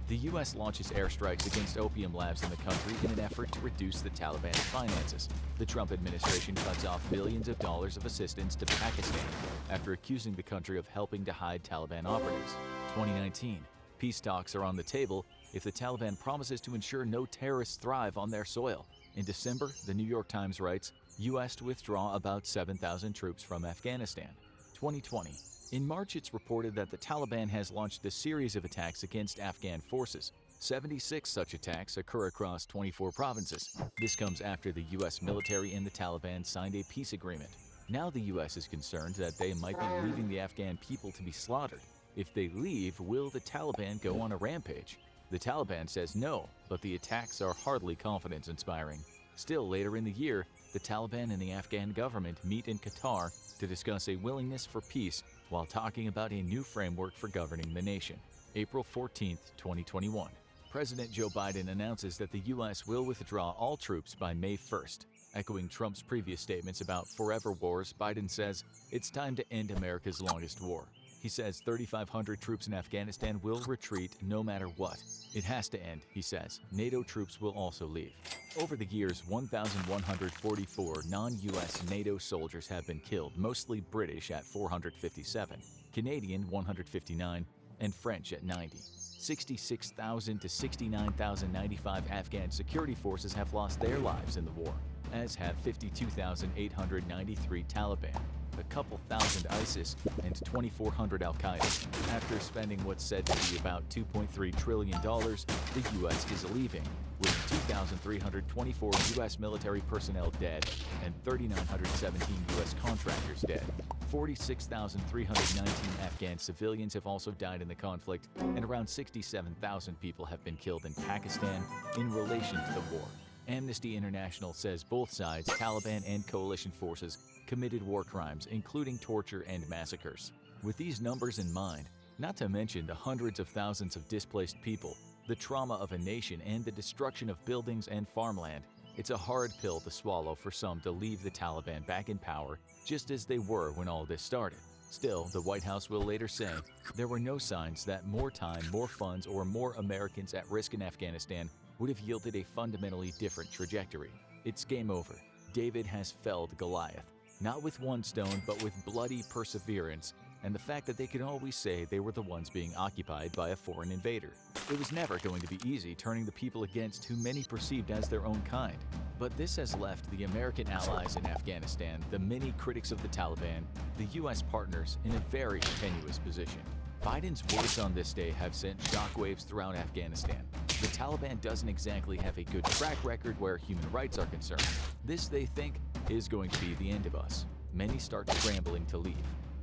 The U.S. launches airstrikes against opium labs in the country in an effort to reduce the Taliban's finances. The Trump administration cuts off billions of dollars of assistance to Pakistan after accusing the country of helping to hide Taliban operatives. 2019. Peace talks are on the table if the Taliban promises to ensure no terrorists thrive on their soil. In December, the New York Times writes, U.S. to withdraw about 7,000 troops from Afghanistan. 2020. In March, it's reported that the Taliban has launched a series of attacks against Afghan forces. 76 such attacks occur across 24 provinces. This comes after the U.S. military and the Taliban signed a peace agreement. Now the U.S. is concerned that they might be leaving the Afghan people to be slaughtered. If they leave, will the Taliban go on a rampage? The Taliban says no, but the attacks are hardly confidence-inspiring. Still, later in the year, the Taliban and the Afghan government meet in Qatar to discuss a willingness for peace while talking about a new framework for governing the nation. April 14, 2021. President Joe Biden announces that the U.S. will withdraw all troops by May 1st. Echoing Trump's previous statements about forever wars, Biden says it's time to end America's longest war. He says 3,500 troops in Afghanistan will retreat no matter what. It has to end, he says. NATO troops will also leave. Over the years, 1,144 non-U.S. NATO soldiers have been killed, mostly British at 457, Canadian 159, and French at 90. 66,000 to 69,095 Afghan security forces have lost their lives in the war, as have 52,893 Taliban, a couple thousand ISIS, and 2,400 Al-Qaeda. After spending what's said to be about $2.3 trillion, the U.S. is leaving, with 2,324 U.S. military personnel dead and 3,917 U.S. contractors dead. 46,319 Afghan civilians have also died in the conflict, and around 67,000 people have been killed in Pakistan in relation to the war. Amnesty International says both sides, Taliban and coalition forces, committed war crimes, including torture and massacres. With these numbers in mind, not to mention the hundreds of thousands of displaced people, the trauma of a nation, and the destruction of buildings and farmland, it's a hard pill to swallow for some to leave the Taliban back in power just as they were when all this started. Still, the White House will later say there were no signs that more time, more funds, or more Americans at risk in Afghanistan would have yielded a fundamentally different trajectory. It's game over. David has felled Goliath. Not with one stone, but with bloody perseverance, and the fact that they could always say they were the ones being occupied by a foreign invader. It was never going to be easy turning the people against who many perceived as their own kind. But this has left the American allies in Afghanistan, the many critics of the Taliban, the U.S. partners, in a very tenuous position. Biden's words on this day have sent shockwaves throughout Afghanistan. The Taliban doesn't exactly have a good track record where human rights are concerned. This, they think, is going to be the end of us. Many start scrambling to leave.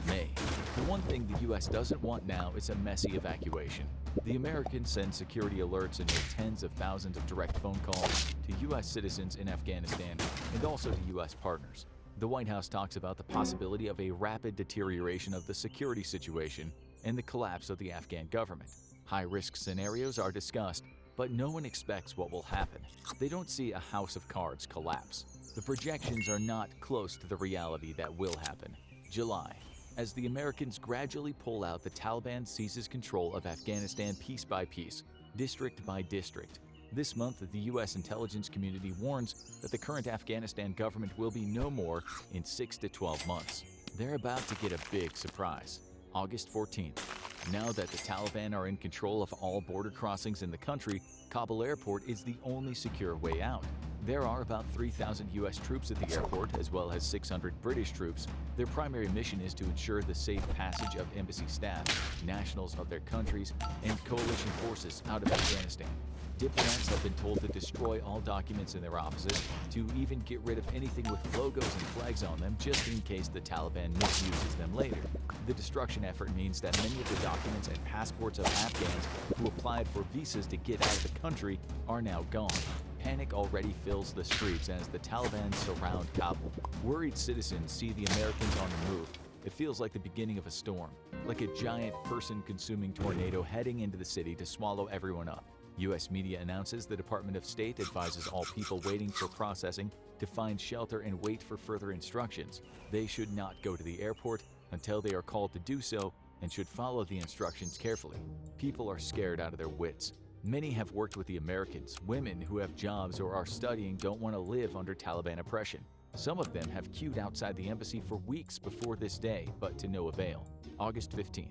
May. The one thing the U.S. doesn't want now is a messy evacuation. The Americans send security alerts and make tens of thousands of direct phone calls to U.S. citizens in Afghanistan and also to U.S. partners. The White House talks about the possibility of a rapid deterioration of the security situation and the collapse of the Afghan government. High-risk scenarios are discussed, but no one expects what will happen. They don't see a house of cards collapse. The projections are not close to the reality that will happen. July. As the Americans gradually pull out, the Taliban seizes control of Afghanistan piece by piece, district by district. This month, the U.S. intelligence community warns that the current Afghanistan government will be no more in 6 to 12 months. They're about to get a big surprise. August 14th. Now that the Taliban are in control of all border crossings in the country, Kabul airport is the only secure way out. There are about 3,000 U.S. troops at the airport, as well as 600 British troops. Their primary mission is to ensure the safe passage of embassy staff, nationals of their countries, and coalition forces out of Afghanistan. Diplomats have been told to destroy all documents in their offices, to even get rid of anything with logos and flags on them just in case the Taliban misuses them later. The destruction effort means that many of the documents and passports of Afghans who applied for visas to get out of the country are now gone. Panic already fills the streets as the Taliban surround Kabul. Worried citizens see the Americans on the move. It feels like the beginning of a storm, like a giant person-consuming tornado heading into the city to swallow everyone up. U.S. media announces the Department of State advises all people waiting for processing to find shelter and wait for further instructions. They should not go to the airport until they are called to do so and should follow the instructions carefully. People are scared out of their wits. Many have worked with the Americans. Women who have jobs or are studying don't want to live under Taliban oppression. Some of them have queued outside the embassy for weeks before this day, but to no avail. August 15th.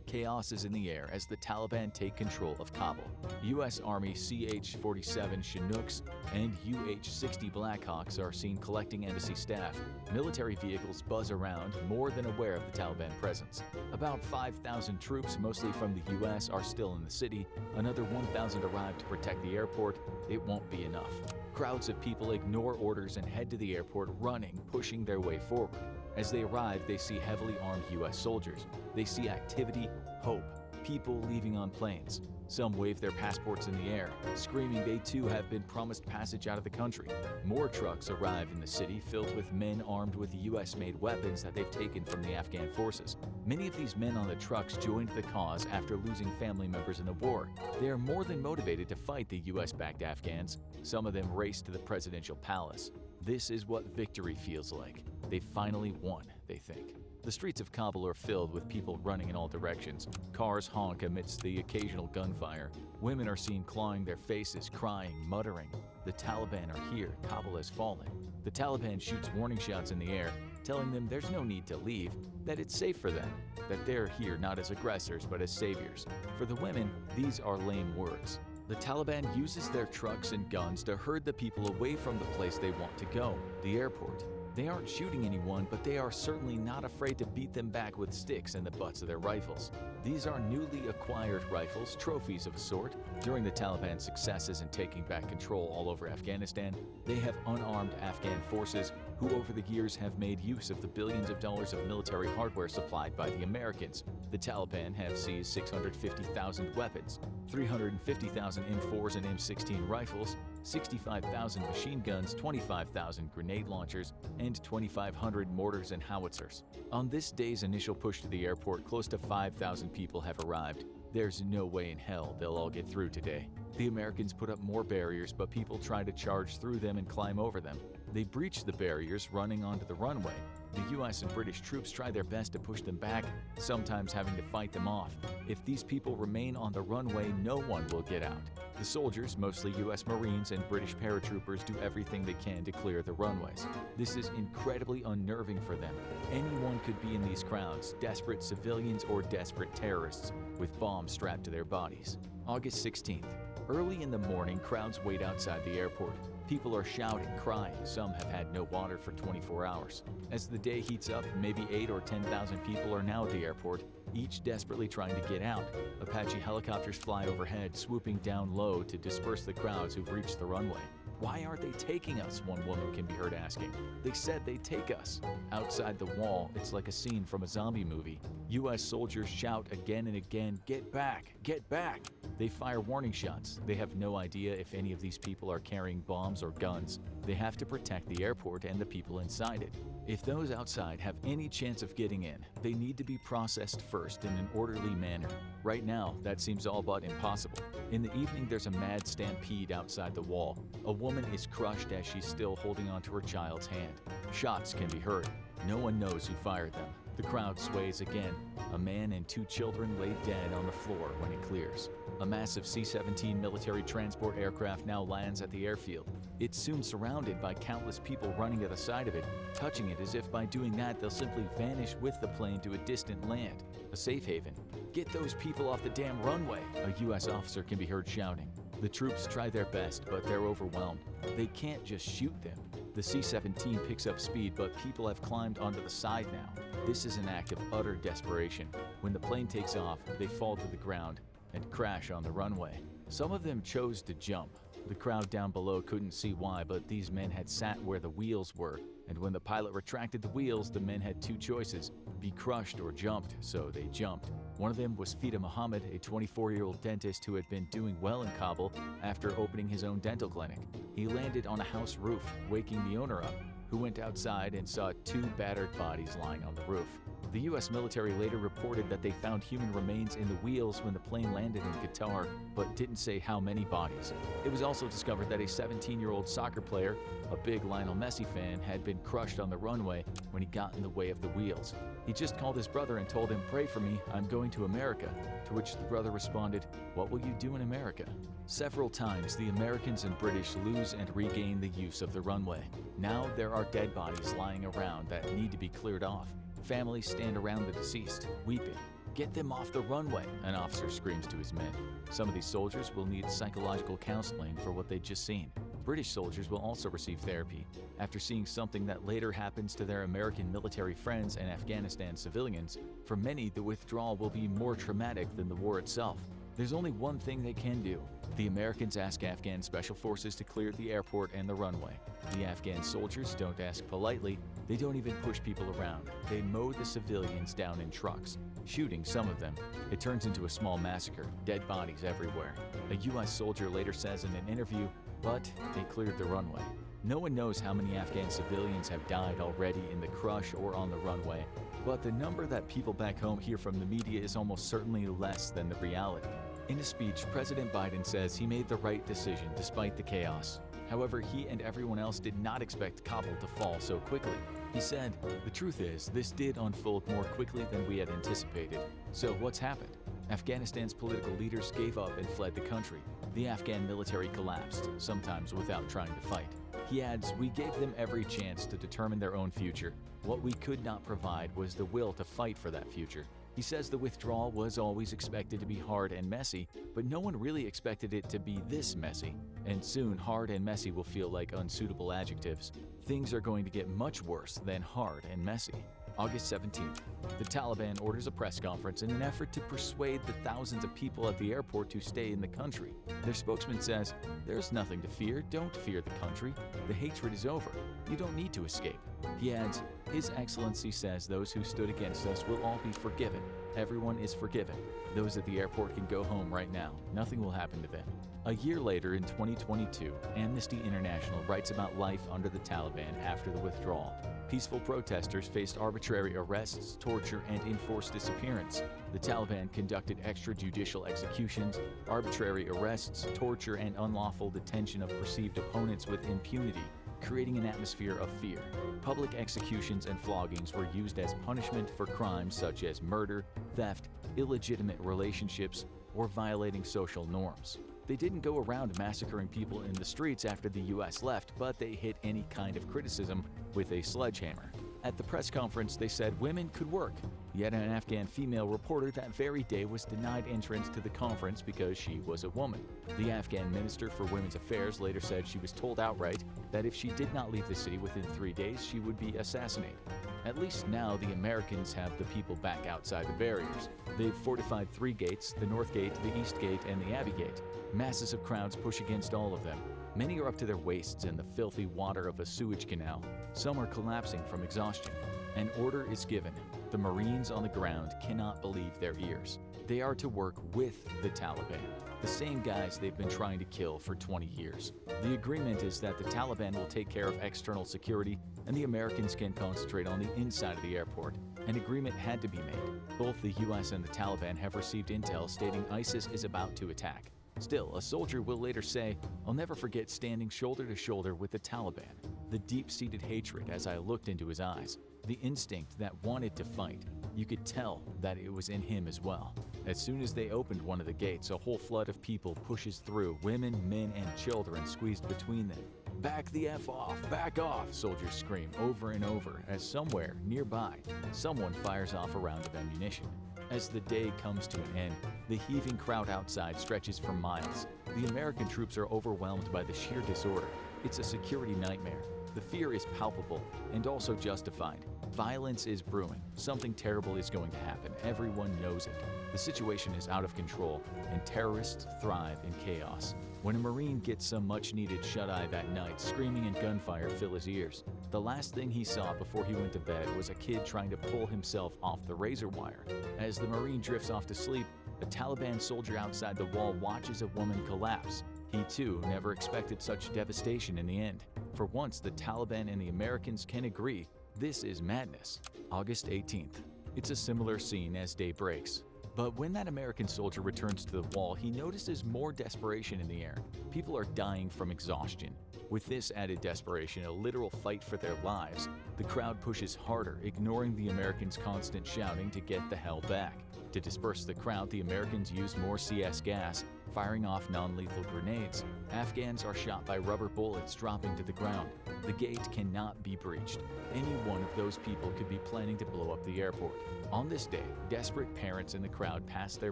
Chaos is in the air as the Taliban take control of Kabul. U.S. Army CH-47 Chinooks and UH-60 Blackhawks are seen collecting embassy staff. Military vehicles buzz around, more than aware of the Taliban presence. About 5,000 troops, mostly from the U.S., are still in the city. Another 1,000 arrived to protect the airport. It won't be enough. Crowds of people ignore orders and head to the airport running, pushing their way forward. As they arrive, they see heavily armed U.S. soldiers. They see activity, hope, people leaving on planes. Some wave their passports in the air, screaming they too have been promised passage out of the country. More trucks arrive in the city filled with men armed with U.S.-made weapons that they've taken from the Afghan forces. Many of these men on the trucks joined the cause after losing family members in the war. They are more than motivated to fight the U.S.-backed Afghans. Some of them race to the presidential palace. This is what victory feels like. They finally won, they think. The streets of Kabul are filled with people running in all directions. Cars honk amidst the occasional gunfire. Women are seen clawing their faces, crying, muttering. The Taliban are here. Kabul has fallen. The Taliban shoots warning shots in the air, telling them there's no need to leave, that it's safe for them, that they're here not as aggressors but as saviors. For the women, these are lame words. The Taliban uses their trucks and guns to herd the people away from the place they want to go, the airport. They aren't shooting anyone, but they are certainly not afraid to beat them back with sticks and the butts of their rifles. These are newly acquired rifles, trophies of a sort. During the Taliban's successes in taking back control all over Afghanistan, they have unarmed Afghan forces who over the years have made use of the billions of dollars of military hardware supplied by the Americans. The Taliban have seized 650,000 weapons, 350,000 M4s and M16 rifles, 65,000 machine guns, 25,000 grenade launchers, and 2,500 mortars and howitzers. On this day's initial push to the airport, close to 5,000 people have arrived. There's no way in hell they'll all get through today. The Americans put up more barriers, but people try to charge through them and climb over them. They breach the barriers, running onto the runway. The U.S. and British troops try their best to push them back, sometimes having to fight them off. If these people remain on the runway, no one will get out. The soldiers, mostly U.S. Marines and British paratroopers, do everything they can to clear the runways. This is incredibly unnerving for them. Anyone could be in these crowds, desperate civilians or desperate terrorists, with bombs strapped to their bodies. August 16th. Early in the morning, crowds wait outside the airport. People are shouting, crying. Some have had no water for 24 hours. As the day heats up, maybe 8,000 or 10,000 people are now at the airport, each desperately trying to get out. Apache helicopters fly overhead, swooping down low to disperse the crowds who've reached the runway. Why aren't they taking us? One woman can be heard asking. They said they'd take us. Outside the wall, it's like a scene from a zombie movie. U.S. soldiers shout again and again, "Get back! Get back!" They fire warning shots. They have no idea if any of these people are carrying bombs or guns. They have to protect the airport and the people inside it. If those outside have any chance of getting in, they need to be processed first in an orderly manner. Right now, that seems all but impossible. In the evening, there's a mad stampede outside the wall. A woman is crushed as she's still holding onto her child's hand. Shots can be heard. No one knows who fired them. The crowd sways again. A man and 2 children lay dead on the floor when it clears. A massive C-17 military transport aircraft now lands at the airfield. It's soon surrounded by countless people running to the side of it, touching it as if by doing that they'll simply vanish with the plane to a distant land, a safe haven. "Get those people off the damn runway," a U.S. officer can be heard shouting. The troops try their best, but they're overwhelmed. They can't just shoot them. The C-17 picks up speed, but people have climbed onto the side now. This is an act of utter desperation. When the plane takes off, they fall to the ground and crash on the runway. Some of them chose to jump. The crowd down below couldn't see why, but these men had sat where the wheels were, and when the pilot retracted the wheels, the men had 2 choices: be crushed or jumped, so they jumped. One of them was Fida Muhammad, a 24-year-old dentist who had been doing well in Kabul after opening his own dental clinic. He landed on a house roof, waking the owner up, who went outside and saw 2 battered bodies lying on the roof. The U.S. military later reported that they found human remains in the wheels when the plane landed in Qatar, but didn't say how many bodies. It was also discovered that a 17-year-old soccer player, a big Lionel Messi fan, had been crushed on the runway when he got in the way of the wheels. He just called his brother and told him, "Pray for me, I'm going to America," to which the brother responded, "What will you do in America?" Several times, the Americans and British lose and regain the use of the runway. Now there are dead bodies lying around that need to be cleared off. Families stand around the deceased, weeping. "Get them off the runway," an officer screams to his men. Some of these soldiers will need psychological counseling for what they'd just seen. British soldiers will also receive therapy after seeing something that later happens to their American military friends and Afghanistan civilians. For many, the withdrawal will be more traumatic than the war itself. There's only one thing they can do. The Americans ask Afghan special forces to clear the airport and the runway. The Afghan soldiers don't ask politely, they don't even push people around. They mow the civilians down in trucks, shooting some of them. It turns into a small massacre, dead bodies everywhere. A U.S. soldier later says in an interview, "But they cleared the runway." No one knows how many Afghan civilians have died already in the crush or on the runway, but the number that people back home hear from the media is almost certainly less than the reality. In a speech, President Biden says he made the right decision despite the chaos. However, he and everyone else did not expect Kabul to fall so quickly. He said, "The truth is, this did unfold more quickly than we had anticipated. So what's happened? Afghanistan's political leaders gave up and fled the country. The Afghan military collapsed, sometimes without trying to fight." He adds, "We gave them every chance to determine their own future. What we could not provide was the will to fight for that future." He says the withdrawal was always expected to be hard and messy, but no one really expected it to be this messy. And soon, hard and messy will feel like unsuitable adjectives. Things are going to get much worse than hard and messy. August 17th, the Taliban orders a press conference in an effort to persuade the thousands of people at the airport to stay in the country. Their spokesman says, "There's nothing to fear. Don't fear the country. The hatred is over. You don't need to escape." He adds, "His Excellency says those who stood against us will all be forgiven. Everyone is forgiven. Those at the airport can go home right now. Nothing will happen to them." A year later, in 2022, Amnesty International writes about life under the Taliban after the withdrawal. Peaceful protesters faced arbitrary arrests, torture, and enforced disappearance. The Taliban conducted extrajudicial executions, arbitrary arrests, torture, and unlawful detention of perceived opponents with impunity, creating an atmosphere of fear. Public executions and floggings were used as punishment for crimes such as murder, theft, illegitimate relationships, or violating social norms. They didn't go around massacring people in the streets after the U.S. left, but they hit any kind of criticism with a sledgehammer. At the press conference, they said women could work. Yet an Afghan female reporter that very day was denied entrance to the conference because she was a woman. The Afghan Minister for Women's Affairs later said she was told outright that if she did not leave the city within 3 days, she would be assassinated. At least now the Americans have the people back outside the barriers. They've fortified 3 gates, the North Gate, the East Gate, and the Abbey Gate. Masses of crowds push against all of them. Many are up to their waists in the filthy water of a sewage canal. Some are collapsing from exhaustion. An order is given. The Marines on the ground cannot believe their ears. They are to work with the Taliban, the same guys they've been trying to kill for 20 years. The agreement is that the Taliban will take care of external security and the Americans can concentrate on the inside of the airport. An agreement had to be made. Both the US and the Taliban have received intel stating ISIS is about to attack. Still, a soldier will later say, "I'll never forget standing shoulder to shoulder with the Taliban. The deep-seated hatred as I looked into his eyes. the instinct that wanted to fight. You could tell that it was in him as well. As soon as they opened one of the gates, a whole flood of people pushes through, women, men, and children squeezed between them. "Back the F off! Back off!" soldiers scream over and over as somewhere nearby, someone fires off a round of ammunition. As the day comes to an end, the heaving crowd outside stretches for miles. The American troops are overwhelmed by the sheer disorder. It's a security nightmare. The fear is palpable and also justified. Violence is brewing. Something terrible is going to happen. Everyone knows it. The situation is out of control, and terrorists thrive in chaos. When a Marine gets some much-needed shut-eye that night, screaming and gunfire fill his ears. The last thing he saw before he went to bed was a kid trying to pull himself off the razor wire. As the Marine drifts off to sleep, a Taliban soldier outside the wall watches a woman collapse. He too never expected such devastation in the end. For once, the Taliban and the Americans can agree this is madness. August 18th. It's a similar scene as day breaks. But when that American soldier returns to the wall, he notices more desperation in the air. People are dying from exhaustion. With this added desperation, a literal fight for their lives, the crowd pushes harder, ignoring the Americans' constant shouting to get the hell back. To disperse the crowd, the Americans use more CS gas, firing off non-lethal grenades. Afghans are shot by rubber bullets dropping to the ground. The gate cannot be breached. Any one of those people could be planning to blow up the airport. On this day, desperate parents in the crowd pass their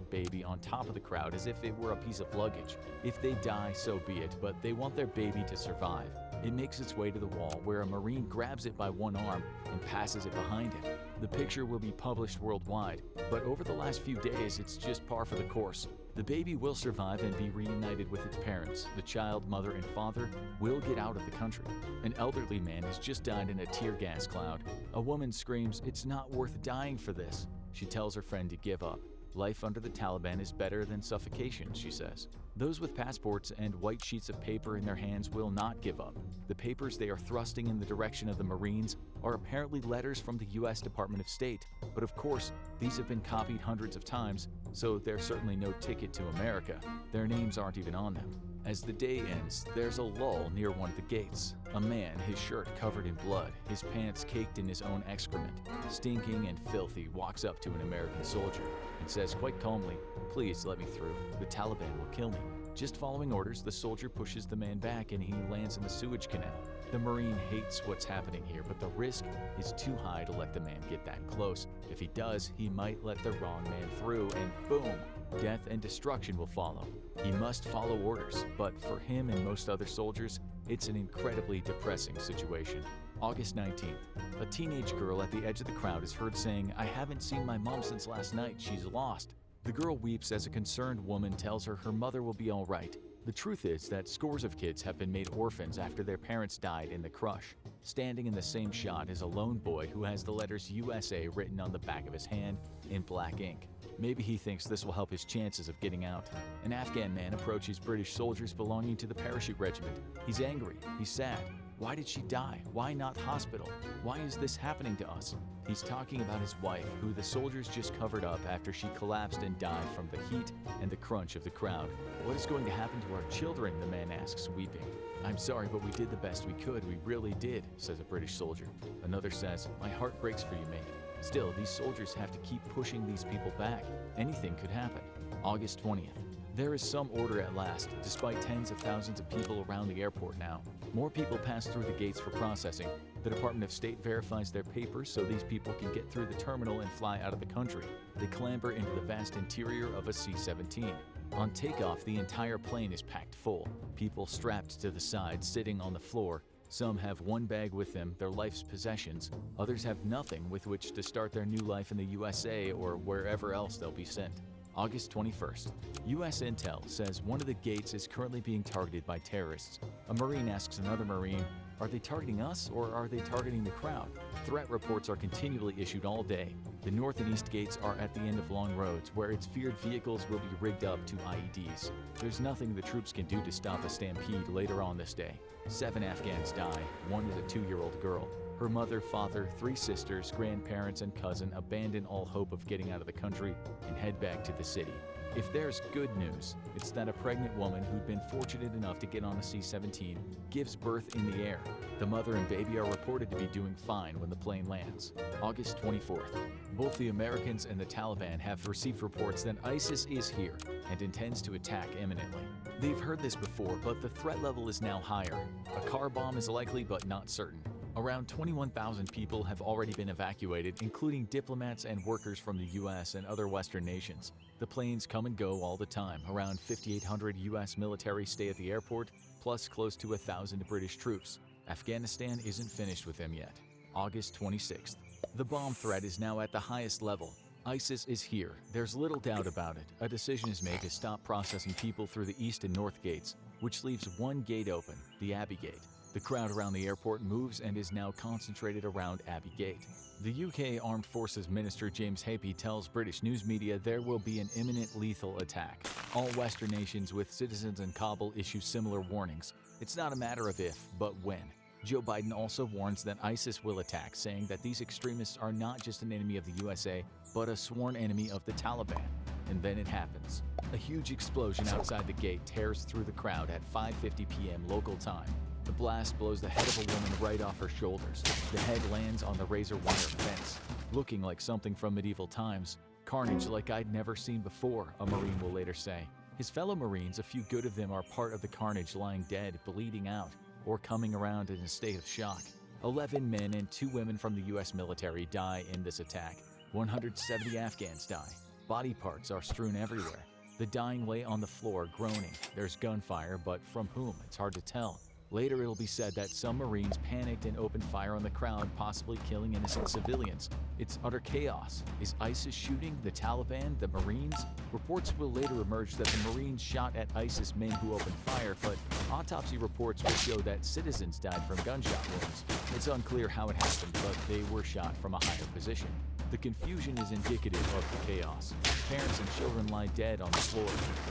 baby on top of the crowd as if it were a piece of luggage. If they die, so be it, but they want their baby to survive. It makes its way to the wall, where a Marine grabs it by one arm and passes it behind him. The picture will be published worldwide, but over the last few days, it's just par for the course. The baby will survive and be reunited with its parents. The child, mother, and father will get out of the country. An elderly man has just died in a tear gas cloud. A woman screams, "It's not worth dying for this." She tells her friend to give up. Life under the Taliban is better than suffocation, she says. Those with passports and white sheets of paper in their hands will not give up. The papers they are thrusting in the direction of the Marines are apparently letters from the U.S. Department of State. But of course, these have been copied hundreds of times, so there's certainly no ticket to America. Their names aren't even on them. As the day ends, there's a lull near one of the gates. A man, his shirt covered in blood, his pants caked in his own excrement, stinking and filthy, walks up to an American soldier and says quite calmly, "Please let me through. The Taliban will kill me." Just following orders, the soldier pushes the man back and he lands in the sewage canal. The Marine hates what's happening here, but the risk is too high to let the man get that close. If he does, he might let the wrong man through, and boom, death and destruction will follow. He must follow orders, but for him and most other soldiers, it's an incredibly depressing situation. August 19th. A teenage girl at the edge of the crowd is heard saying, "I haven't seen my mom since last night. She's lost." The girl weeps as a concerned woman tells her her mother will be all right. The truth is that scores of kids have been made orphans after their parents died in the crush. Standing in the same shot is a lone boy who has the letters USA written on the back of his hand in black ink. Maybe he thinks this will help his chances of getting out. An Afghan man approaches British soldiers belonging to the parachute regiment. He's angry. He's sad. Why did she die? Why not hospital? Why is this happening to us? He's talking about his wife, who the soldiers just covered up after she collapsed and died from the heat and the crunch of the crowd. "What is going to happen to our children?" the man asks, weeping. "I'm sorry, but we did the best we could. We really did," says a British soldier. Another says, "My heart breaks for you, mate. Still, these soldiers have to keep pushing these people back. Anything could happen." August 20th. There is some order at last, despite tens of thousands of people around the airport now. More people pass through the gates for processing. The Department of State verifies their papers so these people can get through the terminal and fly out of the country. They clamber into the vast interior of a C-17. On takeoff, the entire plane is packed full. People strapped to the side, sitting on the floor. Some have one bag with them, their life's possessions. Others have nothing with which to start their new life in the USA or wherever else they'll be sent. August 21st. U.S. intel says one of the gates is currently being targeted by terrorists. A Marine asks another Marine, "Are they targeting us or are they targeting the crowd?" Threat reports are continually issued all day. The north and east gates are at the end of long roads where it's feared vehicles will be rigged up to IEDs. There's nothing the troops can do to stop a stampede later on this day. 7 Afghans die. One is a 2-year-old girl. Her mother, father, 3 sisters, grandparents, and cousin abandon all hope of getting out of the country and head back to the city. If there's good news, it's that a pregnant woman who'd been fortunate enough to get on a C-17 gives birth in the air. The mother and baby are reported to be doing fine when the plane lands. August 24th. Both the Americans and the Taliban have received reports that ISIS is here and intends to attack imminently. They've heard this before, but the threat level is now higher. A car bomb is likely but not certain. Around 21,000 people have already been evacuated, including diplomats and workers from the US and other Western nations. The planes come and go all the time. Around 5,800 US military stay at the airport, plus close to 1,000 British troops. Afghanistan isn't finished with them yet. August 26th. The bomb threat is now at the highest level. ISIS is here. There's little doubt about it. A decision is made to stop processing people through the east and north gates, which leaves one gate open, the Abbey Gate. The crowd around the airport moves and is now concentrated around Abbey Gate. The UK Armed Forces Minister James Happy tells British news media there will be an imminent lethal attack. All Western nations with citizens in Kabul issue similar warnings. It's not a matter of if, but when. Joe Biden also warns that ISIS will attack, saying that these extremists are not just an enemy of the USA, but a sworn enemy of the Taliban. And then it happens. A huge explosion outside the gate tears through the crowd at 5:50 p.m. local time. The blast blows the head of a woman right off her shoulders. The head lands on the razor wire fence. Looking like something from medieval times. Carnage like I'd never seen before, a Marine will later say. His fellow Marines, a few good of them, are part of the carnage, lying dead, bleeding out, or coming around in a state of shock. 11 men and 2 women from the US military die in this attack. 170 Afghans die. Body parts are strewn everywhere. The dying lay on the floor, groaning. There's gunfire, but from whom? It's hard to tell. Later, it'll be said that some Marines panicked and opened fire on the crowd, possibly killing innocent civilians. It's utter chaos. Is ISIS shooting the Taliban, the Marines? Reports will later emerge that the Marines shot at ISIS men who opened fire, but autopsy reports will show that citizens died from gunshot wounds. It's unclear how it happened, but they were shot from a higher position. The confusion is indicative of the chaos. Parents and children lie dead on the floor.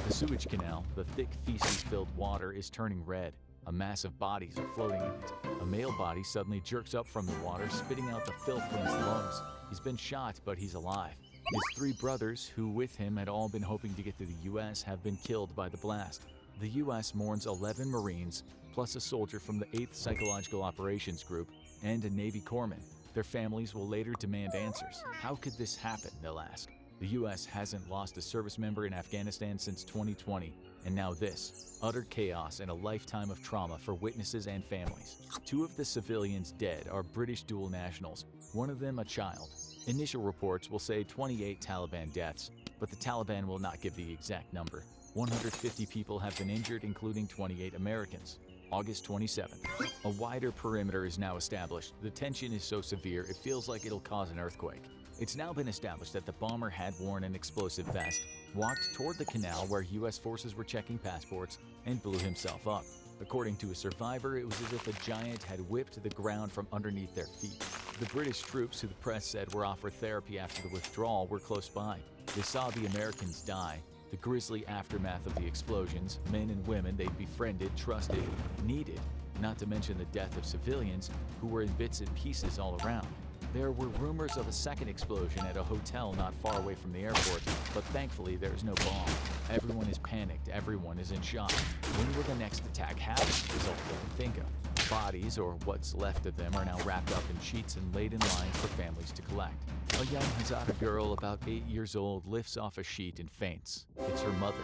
The sewage canal, the thick feces-filled water, is turning red. A mass of bodies are floating in it. A male body suddenly jerks up from the water, spitting out the filth from his lungs. He's been shot, but he's alive. His 3 brothers, who with him had all been hoping to get to the U.S., have been killed by the blast. The U.S. mourns 11 Marines, plus a soldier from the 8th Psychological Operations Group, and a Navy corpsman. Their families will later demand answers. How could this happen, they'll ask. The U.S. hasn't lost a service member in Afghanistan since 2020, and now this. Utter chaos and a lifetime of trauma for witnesses and families. 2 of the civilians dead are British dual nationals, one of them a child. Initial reports will say 28 Taliban deaths, but the Taliban will not give the exact number. 150 people have been injured, including 28 Americans. August 27th. A wider perimeter is now established. The tension is so severe it feels like it'll cause an earthquake. It's now been established that the bomber had worn an explosive vest, walked toward the canal where U.S. forces were checking passports, and blew himself up. According to a survivor, it was as if a giant had whipped the ground from underneath their feet. The British troops, who the press said were offered therapy after the withdrawal, were close by. They saw the Americans die. The grisly aftermath of the explosions, men and women they'd befriended, trusted, needed, not to mention the death of civilians who were in bits and pieces all around. There were rumors of a second explosion at a hotel not far away from the airport, but thankfully there's no bomb. Everyone is panicked, everyone is in shock. When will the next attack happen is all they can think of. Bodies, or what's left of them, are now wrapped up in sheets and laid in lines for families to collect. A young Hazara girl about 8 years old lifts off a sheet and faints. It's her mother.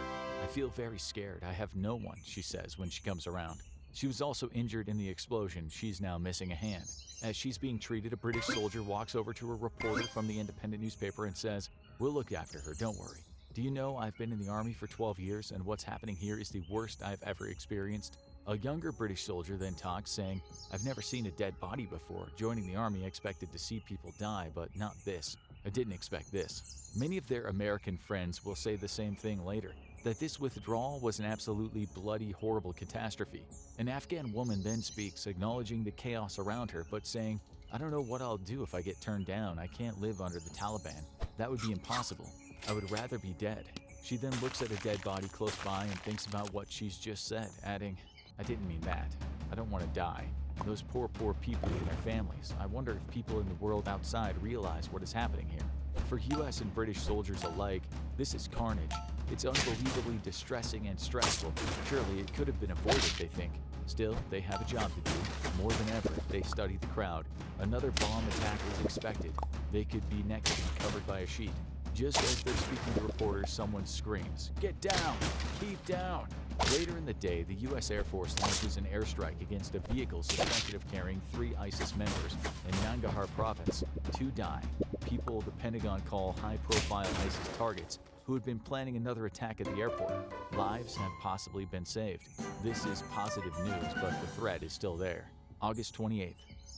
I feel very scared. I have no one, she says when she comes around. She was also injured in the explosion. She's now missing a hand. As she's being treated, a British soldier walks over to a reporter from the independent newspaper and says, "We'll look after her, don't worry. Do you know I've been in the army for 12 years and what's happening here is the worst I've ever experienced?" A younger British soldier then talks, saying, "I've never seen a dead body before. Joining the army, I expected to see people die, but not this. I didn't expect this." Many of their American friends will say the same thing later, that this withdrawal was an absolutely bloody, horrible catastrophe. An Afghan woman then speaks, acknowledging the chaos around her, but saying, "I don't know what I'll do if I get turned down. I can't live under the Taliban. That would be impossible. I would rather be dead." She then looks at a dead body close by and thinks about what she's just said, adding, "I didn't mean that. I don't want to die. Those poor people and their families. I wonder if people in the world outside realize what is happening here." For US and British soldiers alike, this is carnage. It's unbelievably distressing and stressful. Surely it could have been avoided, they think. Still, they have a job to do. More than ever, they study the crowd. Another bomb attack is expected. They could be next to be covered by a sheet. Just as they're speaking to reporters, someone screams, "Get down! Keep down!" Later in the day, the U.S. Air Force launches an airstrike against a vehicle suspected of carrying 3 ISIS members in Nangarhar province. 2 die. People the Pentagon call high-profile ISIS targets who had been planning another attack at the airport. Lives have possibly been saved. This is positive news, but the threat is still there. August 28th.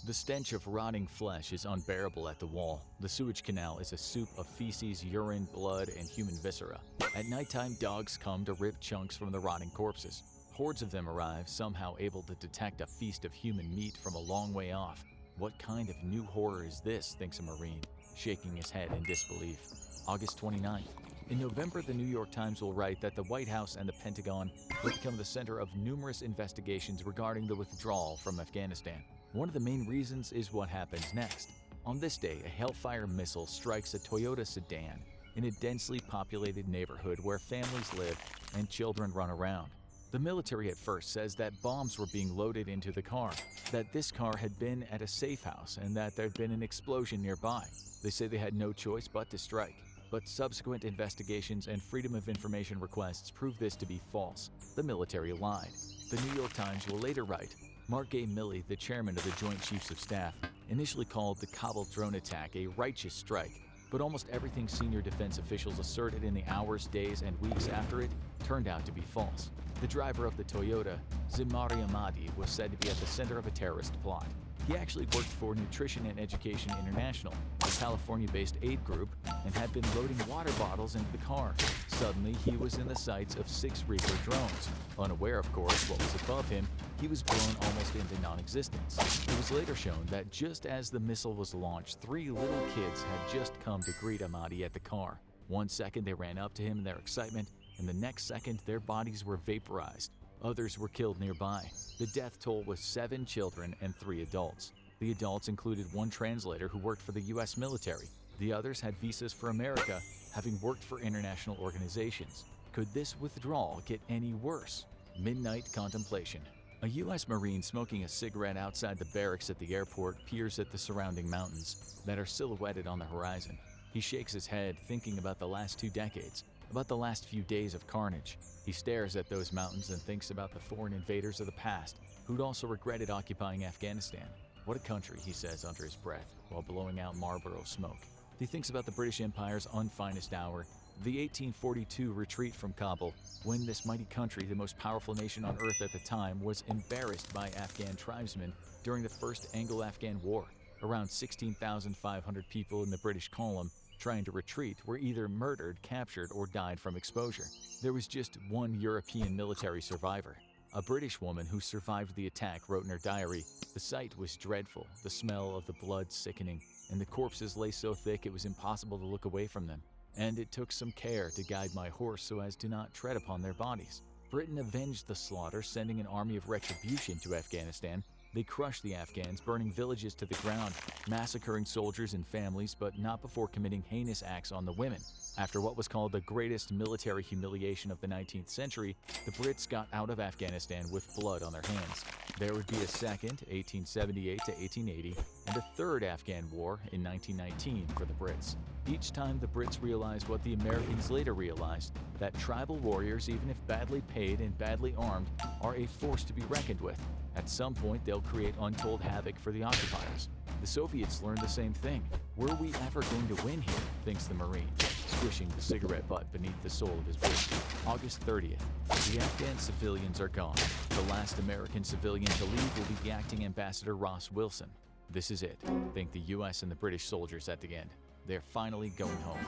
The stench of rotting flesh is unbearable at the wall. The sewage canal is a soup of feces, urine, blood, and human viscera. At nighttime, dogs come to rip chunks from the rotting corpses. Hordes of them arrive, somehow able to detect a feast of human meat from a long way off. What kind of new horror is this, thinks a Marine, shaking his head in disbelief. August 29th. In November, the New York Times will write that the White House and the Pentagon will become the center of numerous investigations regarding the withdrawal from Afghanistan. One of the main reasons is what happens next. On this day, a Hellfire missile strikes a Toyota sedan in a densely populated neighborhood where families live and children run around. The military at first says that bombs were being loaded into the car, that this car had been at a safe house, and that there'd been an explosion nearby. They say they had no choice but to strike. But subsequent investigations and Freedom of Information requests prove this to be false. The military lied. The New York Times will later write, Mark A. Milley, the chairman of the Joint Chiefs of Staff, initially called the Kabul drone attack a righteous strike, but almost everything senior defense officials asserted in the hours, days, and weeks after it turned out to be false. The driver of the Toyota, Zimari Ahmadi, was said to be at the center of a terrorist plot. He actually worked for Nutrition and Education International, a California-based aid group, and had been loading water bottles into the car. Suddenly, he was in the sights of 6 Reaper drones. Unaware, of course, what was above him, he was blown almost into non-existence. It was later shown that just as the missile was launched, 3 little kids had just come to greet Ahmadi at the car. One second, they ran up to him in their excitement, and the next second, their bodies were vaporized. Others were killed nearby. The death toll was 7 children and 3 adults. The adults included 1 translator who worked for the U.S. military. The others had visas for America, having worked for international organizations. Could this withdrawal get any worse? Midnight contemplation. A U.S. Marine smoking a cigarette outside the barracks at the airport peers at the surrounding mountains that are silhouetted on the horizon. He shakes his head, thinking about the last 2 decades, about the last few days of carnage. He stares at those mountains and thinks about the foreign invaders of the past, who'd also regretted occupying Afghanistan. What a country, he says under his breath, while blowing out Marlboro smoke. He thinks about the British Empire's unfinest hour, the 1842 retreat from Kabul, when this mighty country, the most powerful nation on earth at the time, was embarrassed by Afghan tribesmen during the First Anglo-Afghan War. Around 16,500 people in the British column trying to retreat were either murdered, captured, or died from exposure. There was just one European military survivor. A British woman who survived the attack wrote in her diary, "The sight was dreadful, the smell of the blood sickening, and the corpses lay so thick it was impossible to look away from them. And it took some care to guide my horse so as to not tread upon their bodies." Britain avenged the slaughter, sending an army of retribution to Afghanistan. They crushed the Afghans, burning villages to the ground, massacring soldiers and families, but not before committing heinous acts on the women. After what was called the greatest military humiliation of the 19th century, the Brits got out of Afghanistan with blood on their hands. There would be a second, 1878 to 1880, and a third Afghan war in 1919 for the Brits. Each time the Brits realized what the Americans later realized, that tribal warriors, even if badly paid and badly armed, are a force to be reckoned with. At some point, they'll create untold havoc for the occupiers. The Soviets learned the same thing. Were we ever going to win here, thinks the Marine, squishing the cigarette butt beneath the sole of his boot. August 30th. The Afghan civilians are gone. The last American civilian to leave will be the acting ambassador Ross Wilson. This is it, think the U.S. and the British soldiers at the end. They're finally going home.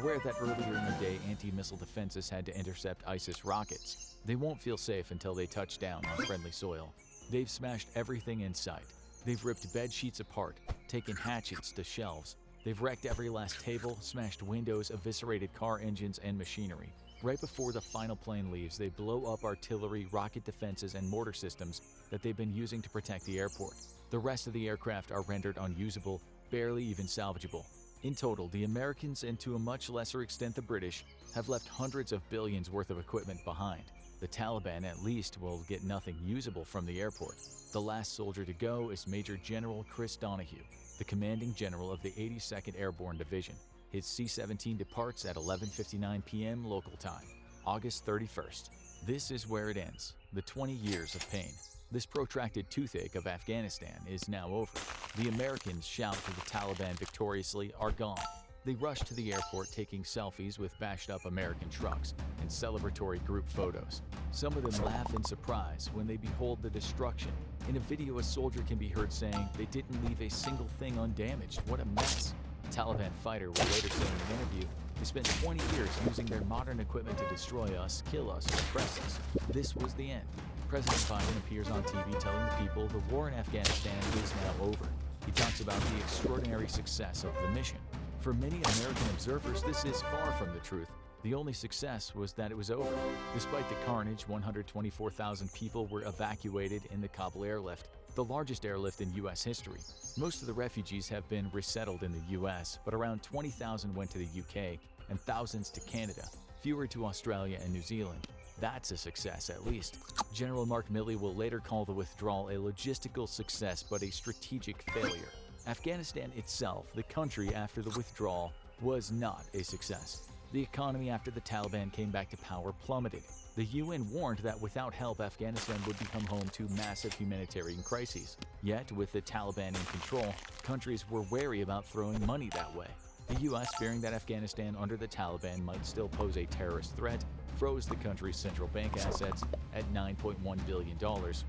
Aware that earlier in the day anti-missile defenses had to intercept ISIS rockets, they won't feel safe until they touch down on friendly soil. They've smashed everything in sight. They've ripped bed sheets apart, taken hatchets to shelves. They've wrecked every last table, smashed windows, eviscerated car engines and machinery. Right before the final plane leaves, they blow up artillery, rocket defenses, and mortar systems that they've been using to protect the airport. The rest of the aircraft are rendered unusable, barely even salvageable. In total, the Americans, and to a much lesser extent the British, have left hundreds of billions worth of equipment behind. The Taliban at least will get nothing usable from the airport. The last soldier to go is Major General Chris Donahue, the commanding general of the 82nd Airborne Division. His C-17 departs at 11:59 p.m. local time, August 31st. This is where it ends, the 20 years of pain. This protracted toothache of Afghanistan is now over. The Americans shout to the Taliban victoriously are gone. They rush to the airport taking selfies with bashed-up American trucks and celebratory group photos. Some of them laugh in surprise when they behold the destruction. In a video, a soldier can be heard saying, "They didn't leave a single thing undamaged. What a mess." A Taliban fighter will later say in an interview, "They spent 20 years using their modern equipment to destroy us, kill us, oppress us. This was the end." President Biden appears on TV telling the people the war in Afghanistan is now over. He talks about the extraordinary success of the mission. For many American observers, this is far from the truth. The only success was that it was over. Despite the carnage, 124,000 people were evacuated in the Kabul airlift, the largest airlift in U.S. history. Most of the refugees have been resettled in the U.S., but around 20,000 went to the U.K. and thousands to Canada, fewer to Australia and New Zealand. That's a success, at least. General Mark Milley will later call the withdrawal a logistical success but a strategic failure. Afghanistan itself, the country after the withdrawal, was not a success. The economy after the Taliban came back to power plummeted. The UN warned that without help, Afghanistan would become home to massive humanitarian crises. Yet, with the Taliban in control, countries were wary about throwing money that way. The US, fearing that Afghanistan under the Taliban might still pose a terrorist threat, froze the country's central bank assets at $9.1 billion,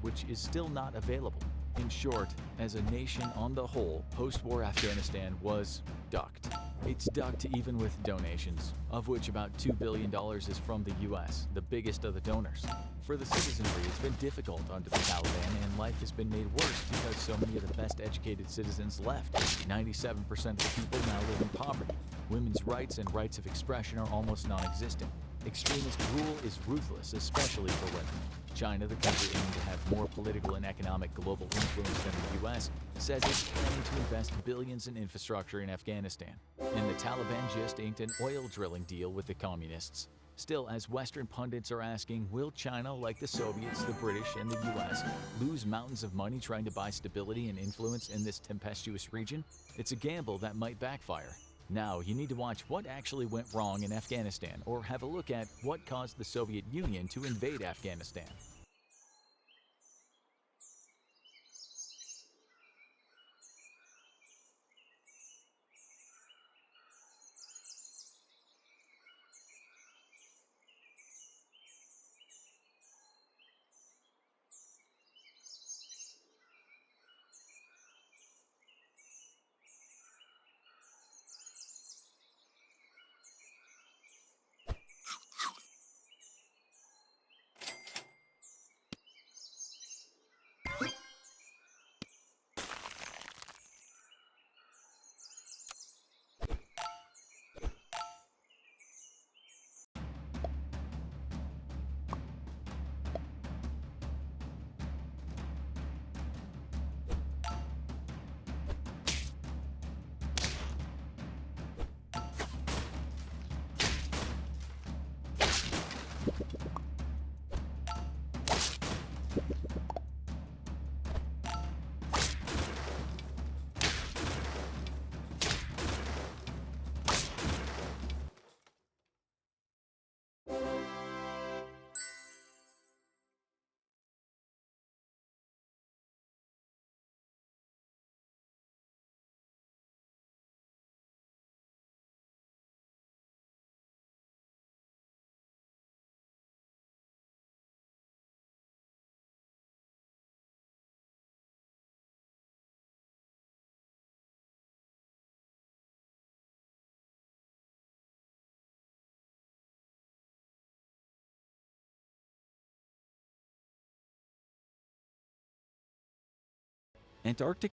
which is still not available. In short, as a nation on the whole, post-war Afghanistan was ducked. It's ducked even with donations, of which about $2 billion is from the US, the biggest of the donors. For the citizenry, it's been difficult under the Taliban, and life has been made worse because so many of the best educated citizens left. 97% of the people now live in poverty. Women's rights and rights of expression are almost non-existent. Extremist rule is ruthless, especially for women. China, the country aiming to have more political and economic global influence than the U.S., says it's planning to invest billions in infrastructure in Afghanistan. And the Taliban just inked an oil drilling deal with the communists. Still, as Western pundits are asking, will China, like the Soviets, the British, and the U.S., lose mountains of money trying to buy stability and influence in this tempestuous region? It's a gamble that might backfire. Now, you need to watch what actually went wrong in Afghanistan, or have a look at what caused the Soviet Union to invade Afghanistan. Antarctica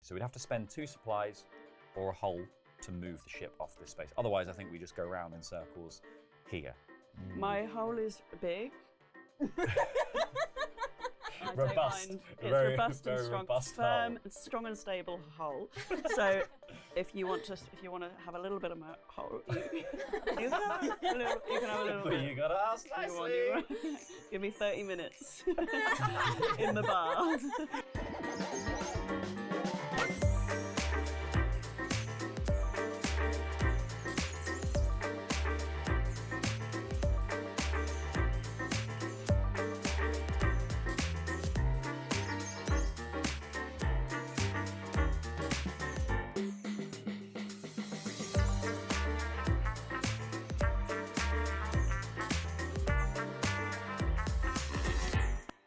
So we'd have to spend 2 supplies or a hull to move the ship off this space. Otherwise, I think we just go around in circles here. My hull is big. Robust. It's robust and strong, robust firm, hull. and strong and stable hull. So if you want to have a little bit of my hull, you can have a little But bit. you gotta ask nicely. Give me 30 minutes in the bar.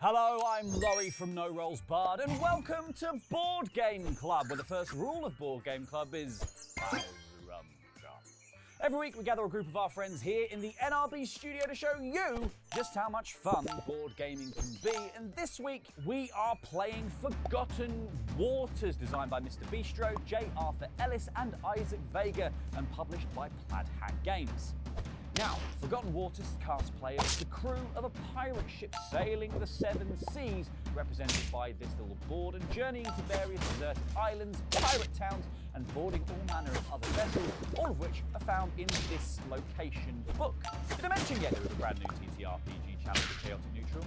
Hello, I'm Laurie from No Rolls Barred, and welcome to Board Game Club, where the first rule of Board Game Club is every week we gather a group of our friends here in the NRB studio to show you just how much fun board gaming can be. And this week we are playing Forgotten Waters, designed by Mr. Bistro, J. Arthur Ellis and Isaac Vega, and published by Plaid Hat Games. Now, Forgotten Waters casts players as the crew of a pirate ship sailing the 7 seas, represented by this little board, and journeying to various deserted islands, pirate towns, and boarding all manner of other vessels, all of which are found in this location book. Did I mention yet there was a brand new TTRPG challenge for Chaotic Neutral?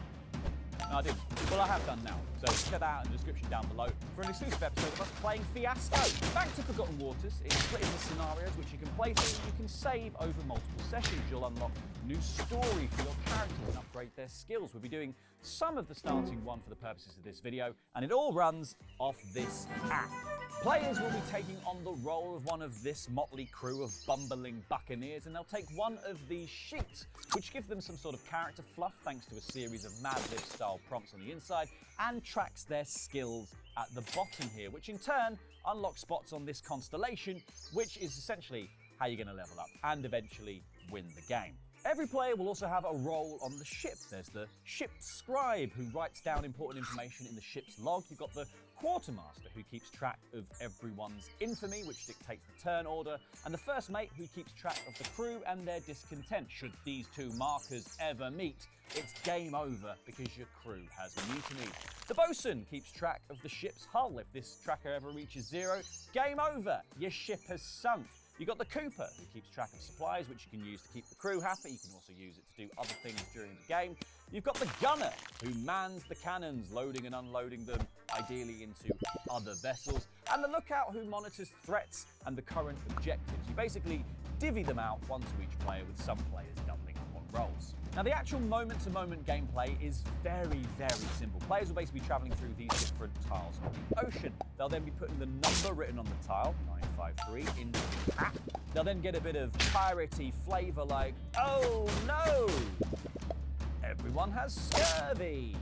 No, I didn't. Well, I have done now. So check that out in the description down below for an exclusive episode of us playing Fiasco. Back to Forgotten Waters. It's split into scenarios which you can play through and you can save over multiple sessions. You'll unlock new story for your characters and upgrade their skills. We'll be doing some of the starting one for the purposes of this video, and it all runs off this app. Players will be taking on the role of one of this motley crew of bumbling buccaneers, and they'll take one of these sheets, which give them some sort of character fluff thanks to a series of Mad Lib style prompts on the inside, and tracks their skills at the bottom here, which in turn unlocks spots on this constellation, which is essentially how you're going to level up and eventually win the game. Every player will also have a role on the ship. There's the ship scribe, who writes down important information in the ship's log. You've got the quartermaster, who keeps track of everyone's infamy, which dictates the turn order, and the first mate, who keeps track of the crew and their discontent. Should these two markers ever meet, it's game over because your crew has mutinied. The bosun keeps track of the ship's hull. If this tracker ever reaches 0, game over, your ship has sunk. You've got the Cooper, who keeps track of supplies, which you can use to keep the crew happy. You can also use it to do other things during the game. You've got the Gunner, who mans the cannons, loading and unloading them, ideally into other vessels. And the Lookout, who monitors threats and the current objectives. You basically divvy them out, one to each player, with some players doubling up on roles. Now, the actual moment-to-moment gameplay is very, very simple. Players will basically be traveling through these different tiles of the ocean. They'll then be putting the number written on the tile, 953, into the app. They'll then get a bit of piratey flavor like, oh no, everyone has scurvy,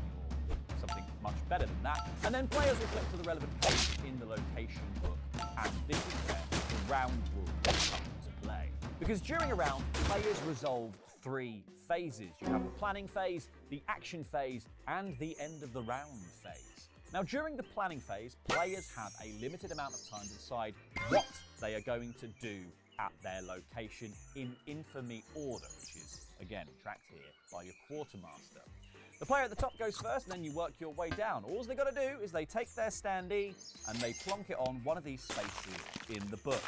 or something much better than that. And then players will flip to the relevant page in the location book, and this is where the round rules come into play. Because during a round, players resolve 3 phases. You have the planning phase, the action phase, and the end of the round phase. Now, during the planning phase, players have a limited amount of time to decide what they are going to do at their location in infamy order, which is, again, tracked here by your quartermaster. The player at the top goes first, and then you work your way down. All they got to do is they take their standee and they plonk it on one of these spaces in the book.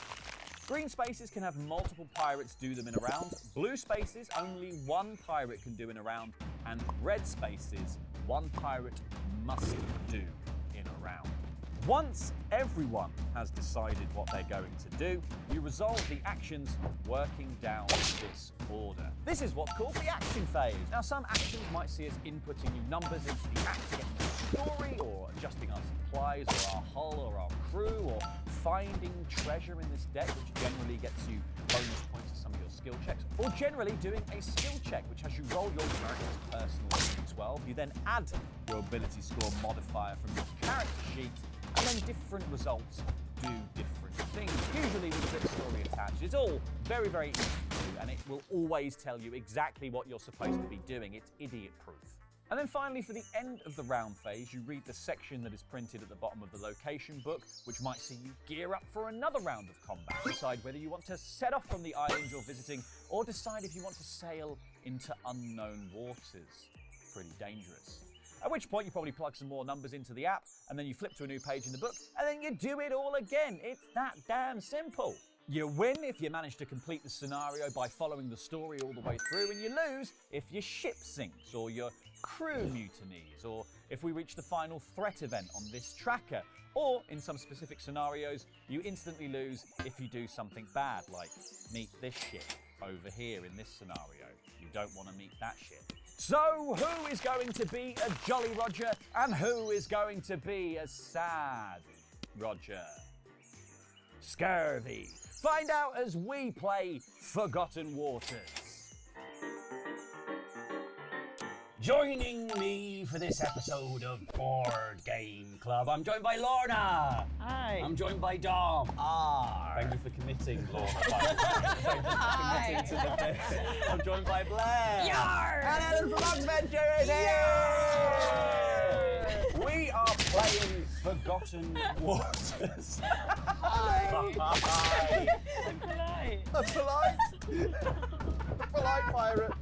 Green spaces can have multiple pirates do them in a round. Blue spaces, only one pirate can do in a round. And red spaces, one pirate must do in a round. Once everyone has decided what they're going to do, you resolve the actions working down this order. This is what's called the action phase. Now, some actions might see us inputting new numbers into the app to get the story, or adjusting our supplies, or our hull, or our crew, or finding treasure in this deck, which generally gets you bonus points to some of your skill checks, or generally doing a skill check, which has you roll your character's personal D12. You then add your ability score modifier from your character sheet, and then different results do different things, usually with a bit of story attached. It's all very, very easy to do, and it will always tell you exactly what you're supposed to be doing. It's idiot-proof. And then finally, for the end of the round phase, you read the section that is printed at the bottom of the location book, which might see you gear up for another round of combat. Decide whether you want to set off from the island you're visiting, or decide if you want to sail into unknown waters. Pretty dangerous. At which point you probably plug some more numbers into the app, and then you flip to a new page in the book, and then you do it all again. It's that damn simple. You win if you manage to complete the scenario by following the story all the way through, and you lose if your ship sinks, or your crew mutinies, or if we reach the final threat event on this tracker, or in some specific scenarios, you instantly lose if you do something bad, like meet this ship over here in this scenario. You don't want to meet that ship. So who is going to be a Jolly Roger, and who is going to be a sad Roger? Scurvy. Find out as we play Forgotten Waters. Joining me for this episode of Board Game Club, I'm joined by Lorna. Hi. I'm joined by Dom. Thank you for committing, Lorna. Hi. Committing to the bit. I'm joined by Blair. Yar. And Ellen from Adventure is here. We are playing Forgotten Waters. Hi. I'm polite. A polite pirate.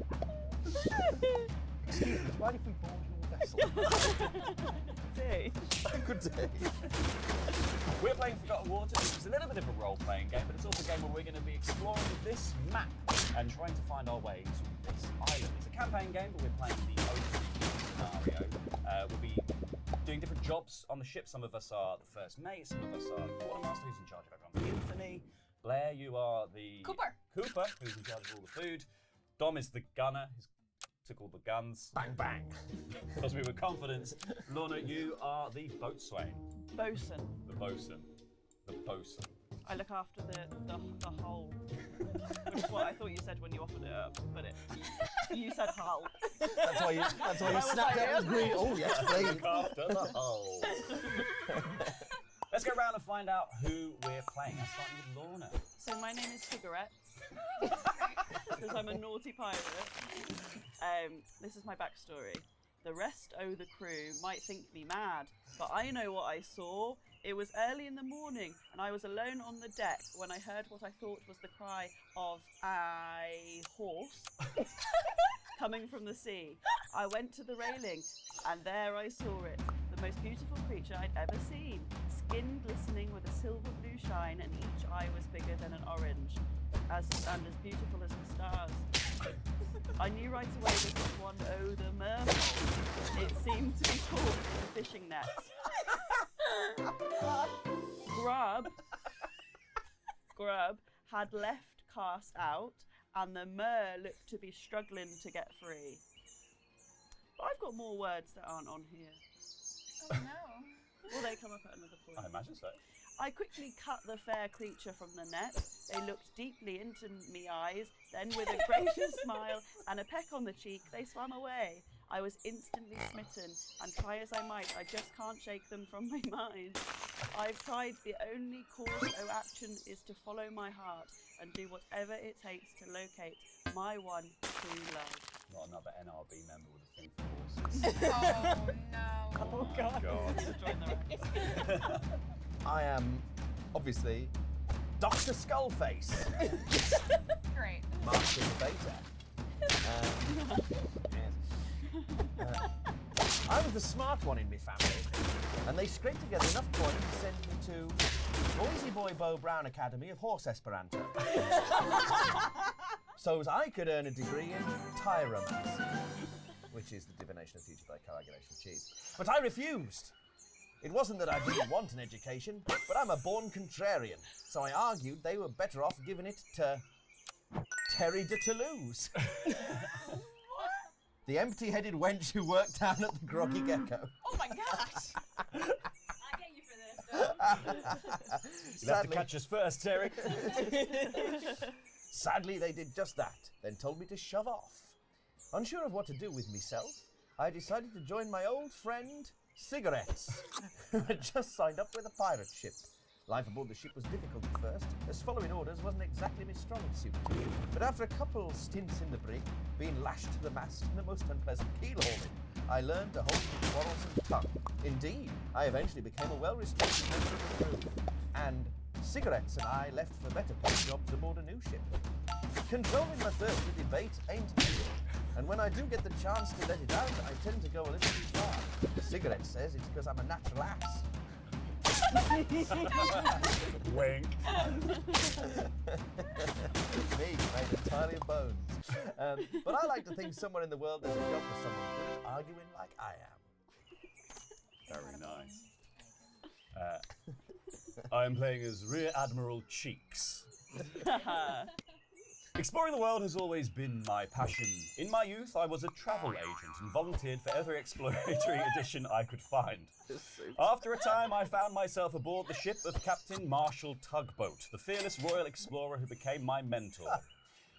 Excuse me, do you mind if we board your vessel? See? Good day. We're playing Forgotten Waters, which is a little bit of a role-playing game, but it's also a game where we're going to be exploring this map and trying to find our way to this island. It's a campaign game, but we're playing the opening scenario. We'll be doing different jobs on the ship. Some of us are the first mate, some of us are the quartermaster who's in charge of everyone's infamy. Blair, you are the... Cooper, who's in charge of all the food. Dom is the gunner, who took all the guns. Bang, bang. Because we were confident. Lorna, you are the boatswain. Bosun. The bosun. The bosun. I look after the hull, which is what I thought you said when you offered it up, but you said hull. That's why you was snapped like, out as green. Oh, yes, please. Look after the hull. Let's go around and find out who we're playing. I'm starting with Lorna. So my name is Cigarettes, because I'm a naughty pirate. This is my backstory. The rest o' the crew might think me mad, but I know what I saw. It was early in the morning, and I was alone on the deck when I heard what I thought was the cry of a horse coming from the sea. I went to the railing, and there I saw it, the most beautiful creature I'd ever seen. Skin glistening with a silver blue shine, and each eye was bigger than an orange, and as beautiful as the stars. I knew right away this was one o' the mermaids. It seemed to be caught in a fishing net. Grub had left cast out, and the mer looked to be struggling to get free. But I've got more words that aren't on here. Oh no. Will they come up at another point? I imagine so. I quickly cut the fair creature from the net. They looked deeply into me eyes, then with a gracious smile and a peck on the cheek, they swam away. I was instantly smitten, and try as I might, I just can't shake them from my mind. I've tried. The only course of action is to follow my heart and do whatever it takes to locate my one true love. Not another NRB member with a thing for horses. Oh no. Oh God! Join the ranks. I am, obviously, Dr. Skullface, Great. Master Debater. I was the smart one in my family, and they scraped together enough coin to send me to Boise Boy Bo Brown Academy of Horse Esperanto, so as I could earn a degree in tyromancy, which is the divination of future by coagulation of cheese. But I refused. It wasn't that I didn't want an education, but I'm a born contrarian, so I argued they were better off giving it to Terry de Toulouse. The empty-headed wench who worked down at the Groggy Gecko. Oh my gosh. I get you for this. You'll have to catch us first, Terry. Sadly, they did just that, then told me to shove off. Unsure of what to do with myself, I decided to join my old friend, Cigarettes, who had just signed up with a pirate ship. Life aboard the ship was difficult at first, as following orders wasn't exactly my strong suit. But after a couple stints in the brig, being lashed to the mast and the most unpleasant keel hauling, I learned to hold a quarrelsome tongue. Indeed, I eventually became a well-respected member of the crew. And cigarettes and I left for better paying jobs aboard a new ship. Controlling my thirst for debate ain't easy. And when I do get the chance to let it out, I tend to go a little too far. Cigarette says it's because I'm a natural ass. Wink. Me, made entirely of bones. But I like to think somewhere in the world there's a job for someone good at arguing like I am. Very nice. I am playing as Rear Admiral Cheeks. Exploring the world has always been my passion. In my youth, I was a travel agent and volunteered for every exploratory edition I could find. After a time, I found myself aboard the ship of Captain Marshall Tugboat, the fearless royal explorer who became my mentor.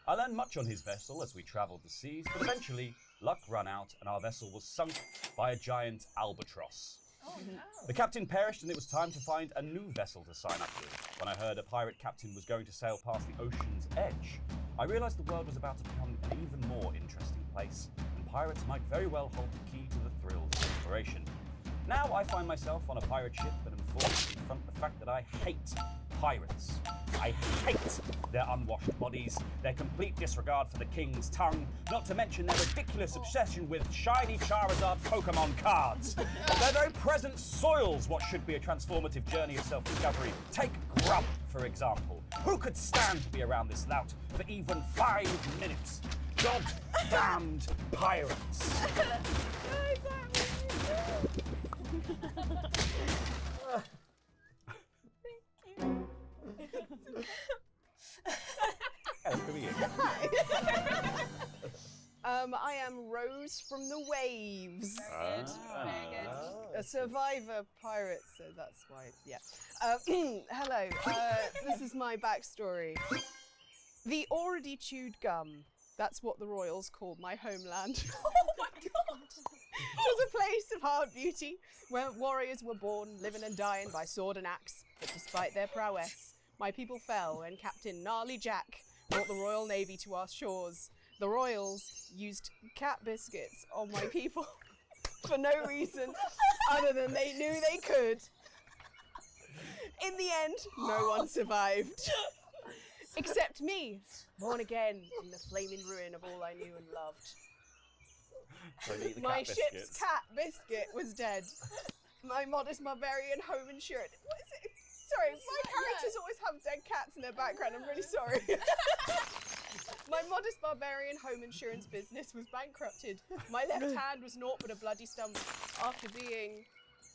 I learned much on his vessel as we travelled the seas, but eventually, luck ran out and our vessel was sunk by a giant albatross. Oh no. The captain perished and it was time to find a new vessel to sign up with. When I heard a pirate captain was going to sail past the ocean's edge, I realised the world was about to become an even more interesting place, and pirates might very well hold the key to the thrills of exploration. Now I find myself on a pirate ship and am forced to confront the fact that I hate pirates. I hate their unwashed bodies, their complete disregard for the king's tongue, not to mention their ridiculous obsession with shiny Charizard Pokemon cards. Their very presence soils what should be a transformative journey of self-discovery. Take Grub, for example. Who could stand to be around this lout for even 5 minutes? God-damned pirates. I am Rose from the Waves. Very good. Very good. A survivor pirate, so that's why, yeah. Hello, this is my backstory. The already chewed gum. That's what the royals called my homeland. Oh my god! It was a place of hard beauty, where warriors were born, living and dying by sword and axe. But despite their prowess, my people fell when Captain Gnarly Jack brought the Royal Navy to our shores. The royals used cat biscuits on my people for no reason other than they knew they could. In the end, no one survived. Except me, born again in the flaming ruin of all I knew and loved. So eat the My cat ship's biscuits. cat biscuit was dead. My modest barbarian home insurance. What is it? Sorry, my characters always have dead cats in their background. I'm really sorry. My modest barbarian home insurance business was bankrupted. My left hand was naught but a bloody stump after being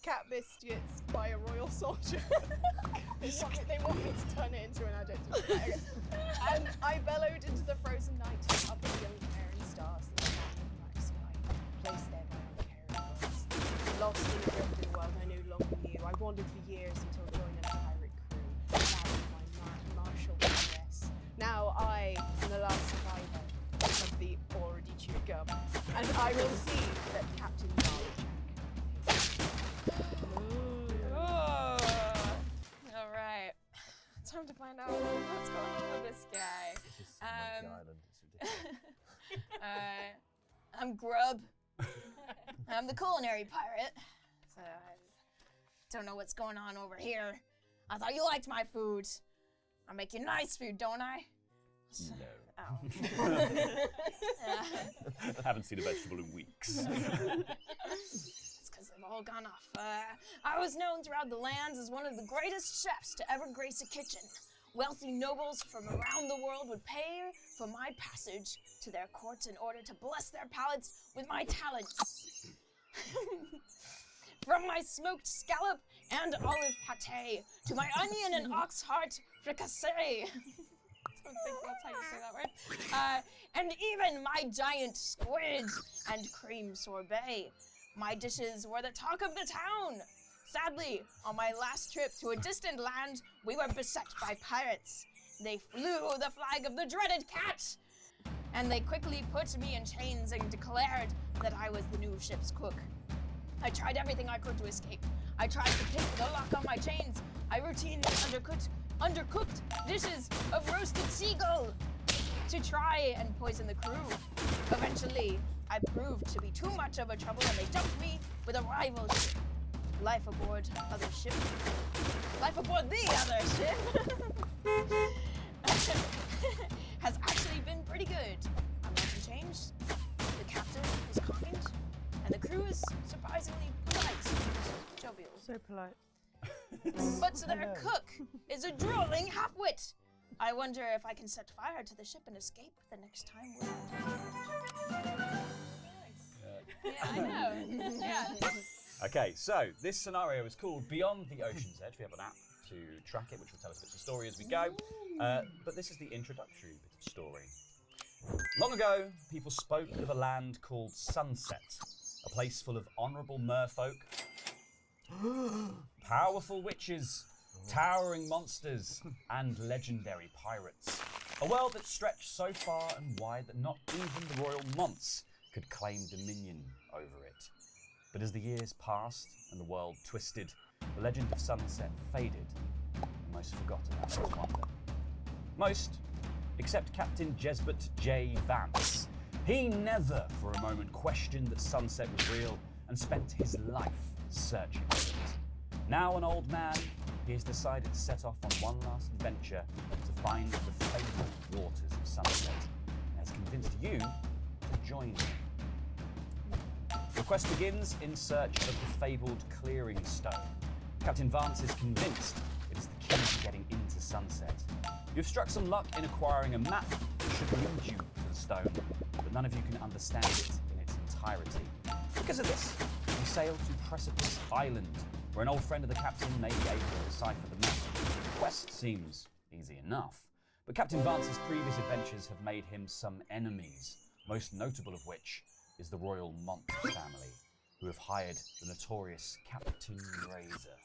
cat biscuits by a royal soldier. They want me to turn it into an adjective. And I bellowed into the frozen night up at the uncaring stars that shine in the black sky, placed there by uncaring gods. Lost in a drifting world I no longer knew, I wandered for years until joining a pirate crew, married my martial prowess. Now I am the last survivor of the already chewed gum, and I will see that Captain All right. Time to find out what's going on with this guy. Monkey Island, it's ridiculous. I'm Grub. I'm the culinary pirate. So I don't know what's going on over here. I thought you liked my food. I make you nice food, don't I? No. Oh. Haven't seen a vegetable in weeks. It's because they've all gone off. I was known throughout the lands as one of the greatest chefs to ever grace a kitchen. Wealthy nobles from around the world would pay for my passage to their courts in order to bless their palates with my talents. From my smoked scallop and olive pate to my onion and ox heart fricassee. I don't think that's how you say that word. And even my giant squid and cream sorbet. My dishes were the talk of the town. Sadly, on my last trip to a distant land, we were beset by pirates. They flew the flag of the dreaded cat, and they quickly put me in chains and declared that I was the new ship's cook. I tried everything I could to escape. I tried to pick the lock on my chains. I routinely undercooked dishes of roasted seagull to try and poison the crew. Eventually, I proved to be too much of a trouble and they dumped me with a rival ship. Life aboard other ship. Life aboard the other ship has actually been pretty good. I'm not changed. The captain is kind, and the crew is surprisingly polite and jovial. So polite. But their cook is a drooling half-wit. I wonder if I can set fire to the ship and escape the next time we're out. Yeah, I know. Yeah. Okay, so this scenario is called Beyond the Ocean's Edge. We have an app to track it, which will tell us bits of story as we go. But this is the introductory bit of story. Long ago, people spoke of a land called Sunset, a place full of honourable merfolk, powerful witches, towering monsters, and legendary pirates. A world that stretched so far and wide that not even the royal monks could claim dominion over it. But as the years passed and the world twisted, the legend of Sunset faded, and most forgot about its wonder. Most, except Captain Jesbert J. Vance. He never for a moment questioned that Sunset was real and spent his life searching for it. Now an old man, he has decided to set off on one last adventure to find the fabled waters of Sunset, and has convinced you to join him. The quest begins in search of the fabled clearing stone. Captain Vance is convinced it is the key to getting into Sunset. You've struck some luck in acquiring a map that should lead you to the stone, but none of you can understand it in its entirety. Because of this, you sail to Precipice Island, where an old friend of the captain may be able to decipher the map. The quest seems easy enough, but Captain Vance's previous adventures have made him some enemies, most notable of which is the royal Monk family, who have hired the notorious Captain Razor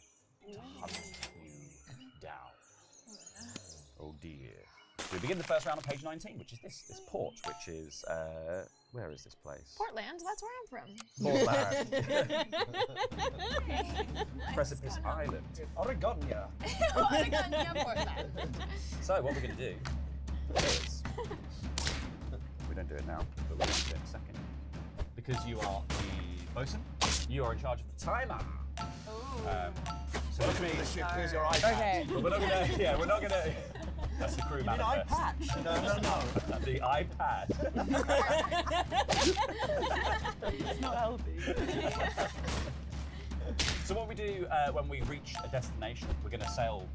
to hunt you down. Oh dear. We begin the first round on page 19, which is this port, which is, where is this place? Portland, that's where I'm from. Portland. Precipice Island. Oregonia. Portland. So what we're going to do is, we don't do it now, but we're going to do it in a second. Because you are the bosun, you are in charge of the timer. So look at me. Here's your iPad. Okay. But we're not going to, we're not going to, that's the crew manifest. iPad? No. The iPad. It's not healthy. So what we do when we reach a destination, we're going to sail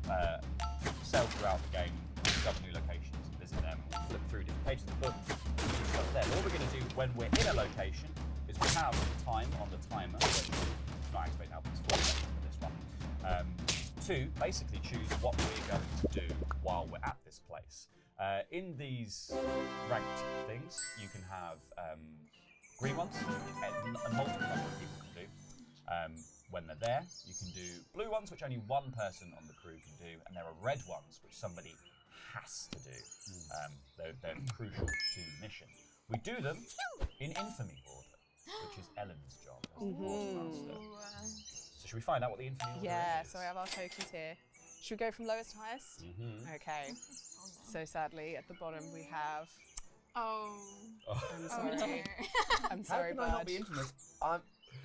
throughout the game, discover new locations, visit them, flip through different pages of the book, and do stuff there. What we're going to do when we're in a location is we have time on the timer, which is not activated now, but it's 4 seconds for this one, to basically choose what we're going to do while we're at this place. In these ranked things, you can have green ones, which a multiple number of people can do. When they're there, you can do blue ones, which only one person on the crew can do, and there are red ones, which somebody has to do. They're crucial to the mission. We do them in infamy order, which is Ellen's job as the quartermaster. So should we find out what the infamy order Yeah, is? so we have our tokens here. Should we go from lowest to highest? Okay. So sadly, at the bottom we have. Oh. I'm sorry. I'm How sorry, can I not Bud. be infamous?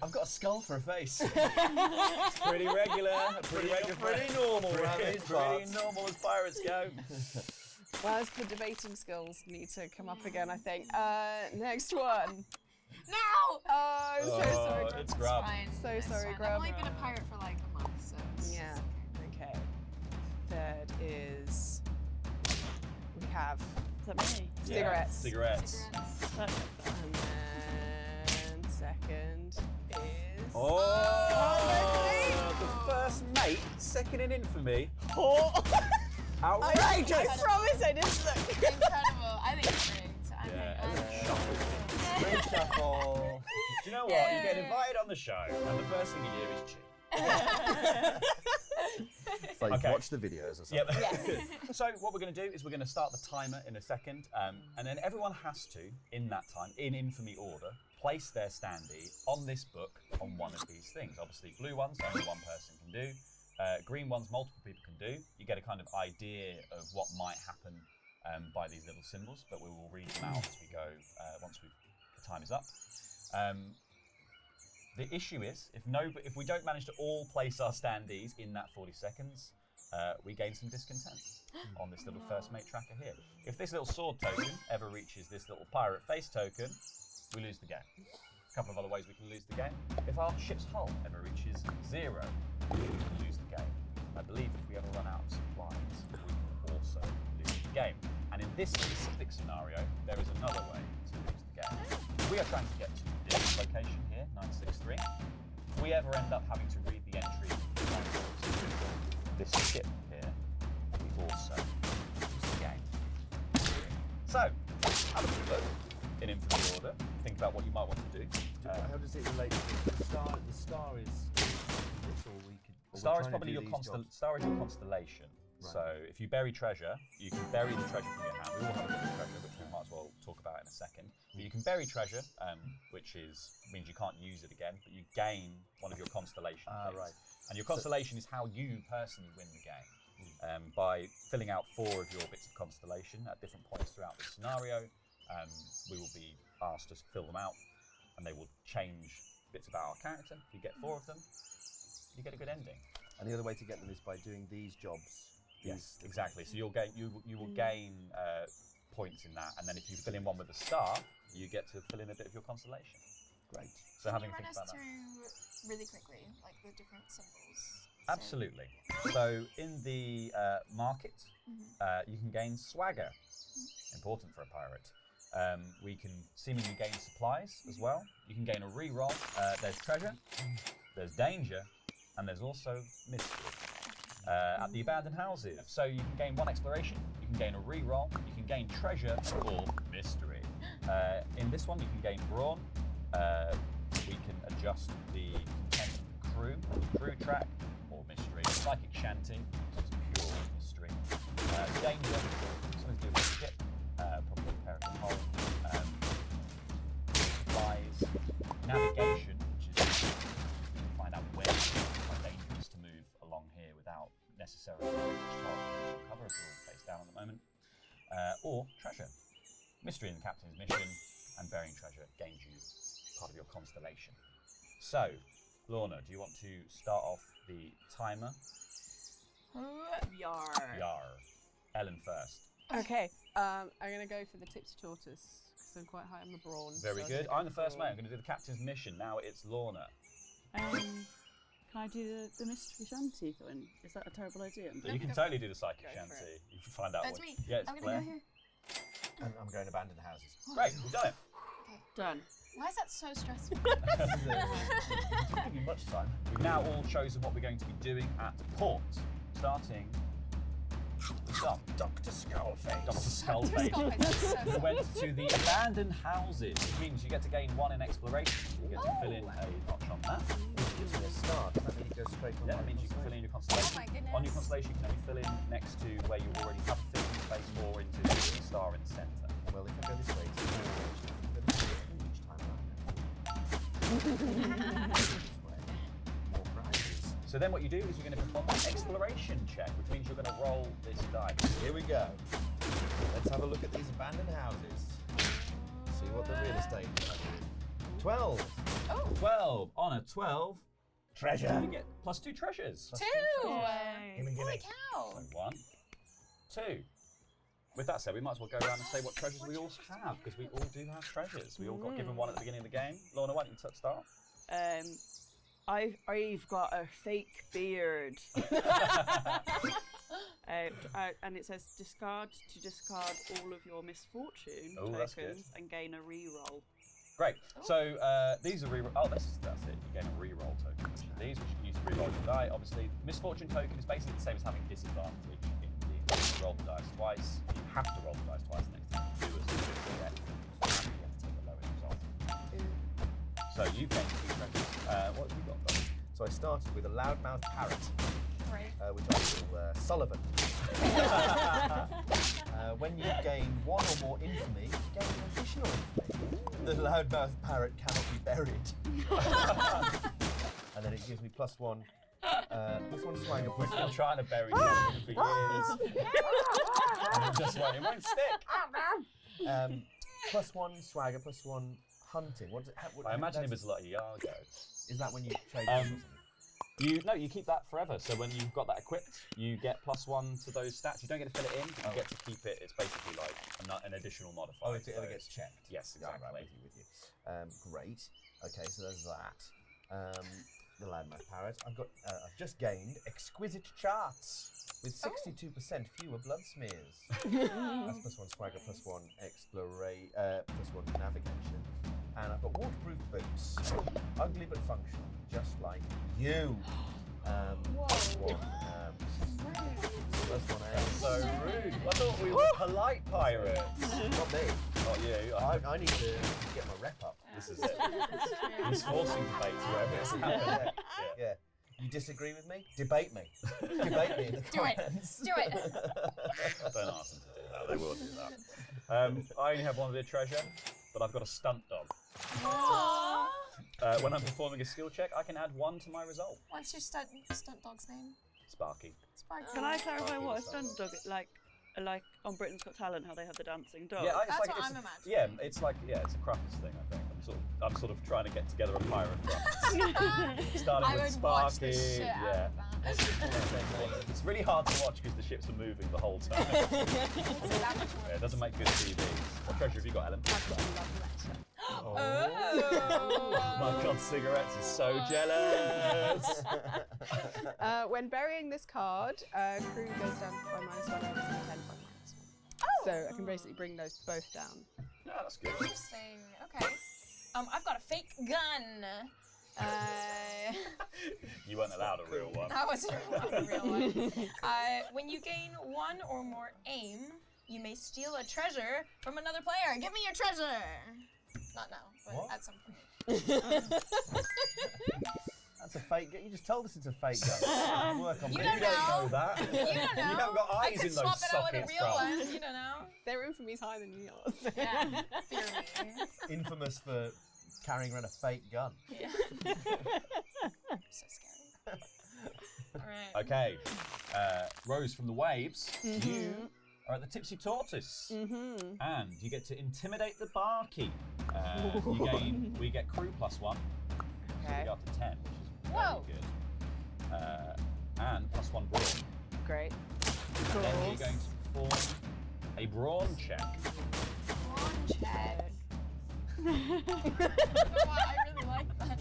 I've got a skull for a face. It's pretty regular, pretty normal around these pretty parts. normal as pirates go. Well, as the debating skills need to come up again, I think. Next one. No! Oh, I'm so sorry. It's Grub. So sorry, I've Grub. only been a pirate for like a month, so. Yeah. Okay. Third is. We have Is that me? cigarettes. Cigarettes. And then second is. Oh, the first mate, second in infamy. Outrageous! I promise I didn't look. Incredible. I think it's great. Yeah, Ellen shuffled it. Great shuffle. Do you know what? You get invited on the show, and the first thing you do is cheat. It's like, Okay. watch the videos or something. Yep. So what we're going to do is we're going to start the timer in a second, and then everyone has to, in that time, in infamy order, place their standee on this book on one of these things. Obviously, blue ones only one person can do. Green ones multiple people can do. You get a kind of idea of what might happen by these little symbols, but we will read them out as we go once we've The time is up. The issue is, if we don't manage to all place our standees in that 40 seconds, we gain some discontent on this little first mate tracker here. If this little sword token ever reaches this little pirate face token, we lose the game. A couple of other ways we can lose the game. If our ship's hull ever reaches 0, we can lose the game. I believe if we ever run out of supplies, we can also lose the game. And in this specific scenario, there is another way to lose the game. We are trying to get to this location here, 963. If we ever end up having to read the entry to this ship here, we also lose the game. So, have a quick look in infantry order. Think about what you might want to do. How does it relate to the star? The star is this, or we could. Star is probably your constellation. Right. So if you bury treasure, you can bury the treasure from your hand. We all have a bit of treasure, which we might as well talk about in a second. But you can bury treasure, which means you can't use it again, but you gain one of your constellation things. Right. And your constellation is how you personally win the game. By filling out 4 of your bits of constellation at different points throughout the scenario, we will be asked to fill them out, and they will change bits about our character. If you get 4 of them, you get a good ending. And the other way to get them is by doing these jobs. Yes, exactly. So you'll gain, you will gain points in that, and then if you fill in one with a star, you get to fill in a bit of your constellation. Great. So Can having you a run think us about that. through really quickly, like the different symbols? Absolutely. So in the market, you can gain swagger. Important for a pirate. We can seemingly gain supplies as well. You can gain a reroll. There's treasure, there's danger, and there's also mystery. At the abandoned houses, so you can gain 1 exploration, you can gain a reroll, you can gain treasure or mystery. In this one, you can gain brawn. We can adjust the content of the crew track or mystery. Psychic shanty, so it's pure mystery. Danger, something to do with the ship, probably a paraffin hull. Supplies, navigation, which is you can find out where it's quite dangerous to move along here without necessarily cover, as we're all face down at the moment. Or treasure. Mystery in the captain's mission, and burying treasure gains you part of your constellation. So, Lorna, do you want to start off the timer? Yar. Yar. Ellen first. Okay, I'm gonna go for the tipsy tortoise because I'm quite high on the brawn. Very so good. I'm I'm the first mate. I'm going to do the captain's mission. Now it's Lorna. Can I do the mystery shanty thing? Is that a terrible idea? So you can totally do the psychic Go for shanty. it. You can find out That's what. me. Yeah, it's I'm gonna Blair. go here. And I'm going to abandoned houses. Great, we've done it. Done. Why is that so stressful? This doesn't give you much time. We've now all chosen what we're going to be doing at port, starting with Dr. Skullface. Dr. Skullface. Skullface, that's so We cool. went to the abandoned houses, which means you get to gain 1 in exploration. You get to fill in a notch on that. Which gives me a star. Does that mean it goes straight on Yeah, my that means you can fill in your constellation. Oh my goodness. On your constellation, you can only fill in next to where you already have a filling space or into the star in the centre. Well, if I go this way, it's 4 each time around. This way. More prizes. So then what you do is you're going to perform an exploration check, which means you're going to roll this die. Here we go. Let's have a look at these abandoned houses. See what the real estate is like. 12. 12. On a 12, Treasure. you get +2 treasures. 2! Gimme, Holy gimme. cow! So 1, 2. With that said, we might as well go around and say what treasures we all have, because we all do have treasures. We all got given 1 at the beginning of the game. Lorna, why don't you start? I've got a fake beard. And it says discard all of your misfortune Oh, that's good. tokens and gain a reroll. Great. So these are reroll. Oh, that's it. You gain a reroll token. Which are these, which you can use to reroll your die. Obviously, misfortune token is basically the same as having disadvantage in the you roll the dice twice. You have to roll the dice twice next time you do as you get. You have to take the lowest result. So you gained 2 treasures. What have you got, though? So I started with a loudmouth parrot, Right. which I call Sullivan. When you gain 1 or more infamy, you gain an additional infamy. The loudmouth parrot cannot be buried. And then it gives me +1 swagger, We've been +1. trying to bury something for years. And it just won't stick. +1 swagger, +1 hunting. I imagine him as like a Iago. Is that when you trade? You keep that forever. So when you've got that equipped, you get +1 to those stats. You don't get to fill it in. You get to keep it. It's basically like an additional modifier. Oh, if it ever gets checked. Yes, exactly. Right, with you. Great. Okay, so there's that. The Loudmouth Parrot. I've just gained exquisite charts with 62% fewer blood smears. That's +1 swagger, +1 exploration, +1 navigation. And I've got waterproof boots. Ugly but functional, just like you. +1. So rude. I thought we were polite pirates. Not me. Not you. I need to get my rep up. This is it. He's forcing debates wherever it's happening. Yeah. You disagree with me? Debate me. Debate me in the comments. Do it. Don't ask them to do that. They will do that. I only have one bit of treasure, but I've got a stunt dog. When I'm performing a skill check, I can add 1 to my result. What's your stunt dog's name? Sparky. Sparky. Can I clarify what a stunt dog is like on Britain's Got Talent, how they have the dancing dog? Yeah, That's what I'm imagining. Yeah, it's a crafts thing. I think I'm sort of trying to get together a pirate front. Starting I with would Sparky. watch the shit out of that. It's really hard to watch because the ships are moving the whole time. Yeah, it doesn't make good TV. What treasure have you got, Ellen? I've got a love letter. Oh my God, cigarettes is so jealous. When burying this card, crew goes down by -1 and -10 by -1. So I can basically bring those both down. Yeah, that's good. Interesting. Okay. I've got a fake gun. You weren't allowed a real one. That was a real one. When you gain 1 or more aim, you may steal a treasure from another player. Give me your treasure. Not now, but What? at some point. That's a fake gun. You just told us it's a fake gun. Work on You me. don't know. that. You don't know. You haven't got I eyes could in those swap it out with a sockets, real bruv. one. You don't know. Their infamy's higher than yours. Yeah. Fear me. Infamous for carrying around a fake gun. Yeah. So scary. All right. Okay, Rose from the Waves, you are at the Tipsy Tortoise, and you get to intimidate the barkeep. We get crew +1, so we go up to 10, which is Whoa. very good. And +1 brawn. Great. And then you're going to perform a brawn check. Brawn check. You know what? I really like that.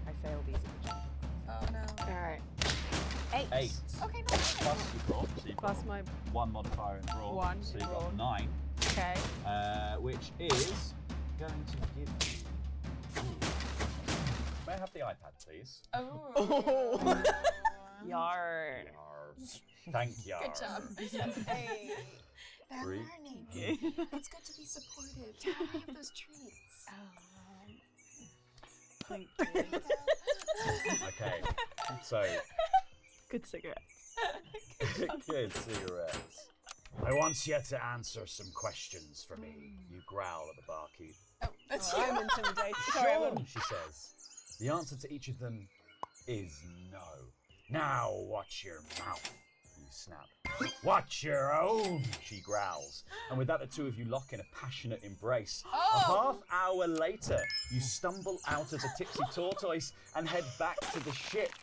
I failed these. Oh no. All right. 8. 8. Okay, no. Plus your brawn, so you've Plus got my 1 modifier in brawn, 1 so in you've got brawn. 9, okay. which is going to give you... Ooh. May I have the iPad, please? Oh. Yar. Yars. Thank you. Good job. Hey. They're 3. learning. It's good to be supportive. To have those treats. Thank you. Okay, so Good cigarette. good cigarettes. I want you to answer some questions for me. You growl at the barkeep. Oh, that's you. I'm intimidated. Sorry, I'm Sure, she says. The answer to each of them is no. Now watch your mouth, you snap. Watch your own, she growls. And with that, the two of you lock in a passionate embrace. A half hour later, you stumble out of the Tipsy Tortoise and head back to the ship.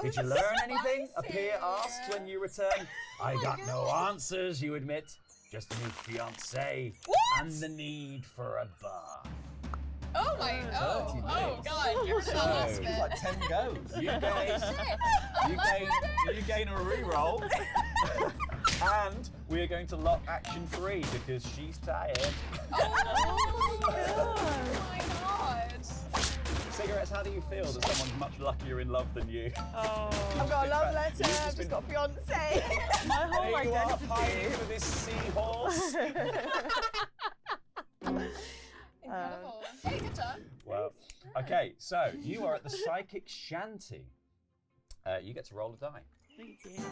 Did you learn anything? A peer asks when you return. I got no answers, you admit. Just a new fiancé and the need for a bar. Oh my. 30 Oh minutes. God. You're So- on this It's bit. like 10 goes. You gain a reroll. And we are going to lock action 3 because she's tired. Oh my God. Cigarettes, how do you feel that someone's much luckier in love than you? Oh. I've got a love You've letter. just I've been- just got a fiance. My whole There you are, identity. pining for this seahorse. Incredible. Hey, good job. Well, okay, so you are at the Psychic Shanty. You get to roll a die. Thank you.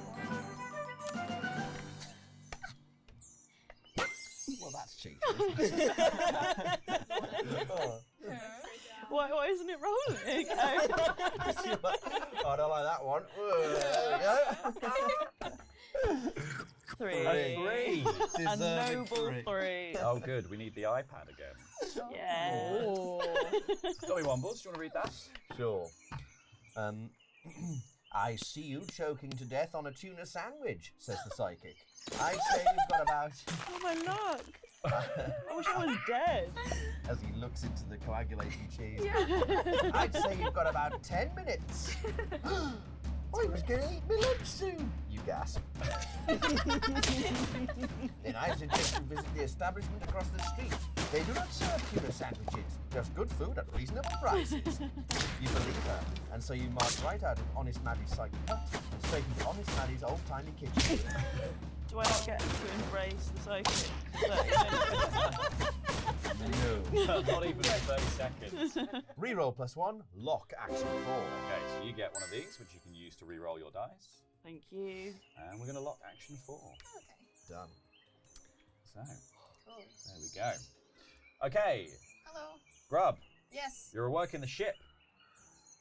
Well, that's cheap. Why isn't it rolling? I don't like that one. There we go. 3. Three. Three. A Deserving noble three. 3. Oh, good. We need the iPad again. Yeah. Got me one, boss. Do you want to read that? Sure. I see you choking to death on a tuna sandwich, says the psychic. I'd say you've got about... Oh my luck. I wish I was dead. As he looks into the coagulating cheese. I'd say you've got about 10 minutes. I was going to eat my lunch soon, you gasp. Then I suggest you visit the establishment across the street. They do not serve tuna sandwiches, just good food at reasonable prices. You believe her, and so you march right out of Honest Maddie's psychic hut and straight into Honest Maddie's old-timey kitchen. Do I not get to embrace the psychic? No. Not even 30 seconds. Reroll +1, lock action 4. Okay, so you get one of these, which you can use to re-roll your dice. Thank you. And we're going to lock action 4. Okay. Done. So, Cool. there we go. Okay, Hello. Grub, Yes. you're working the ship.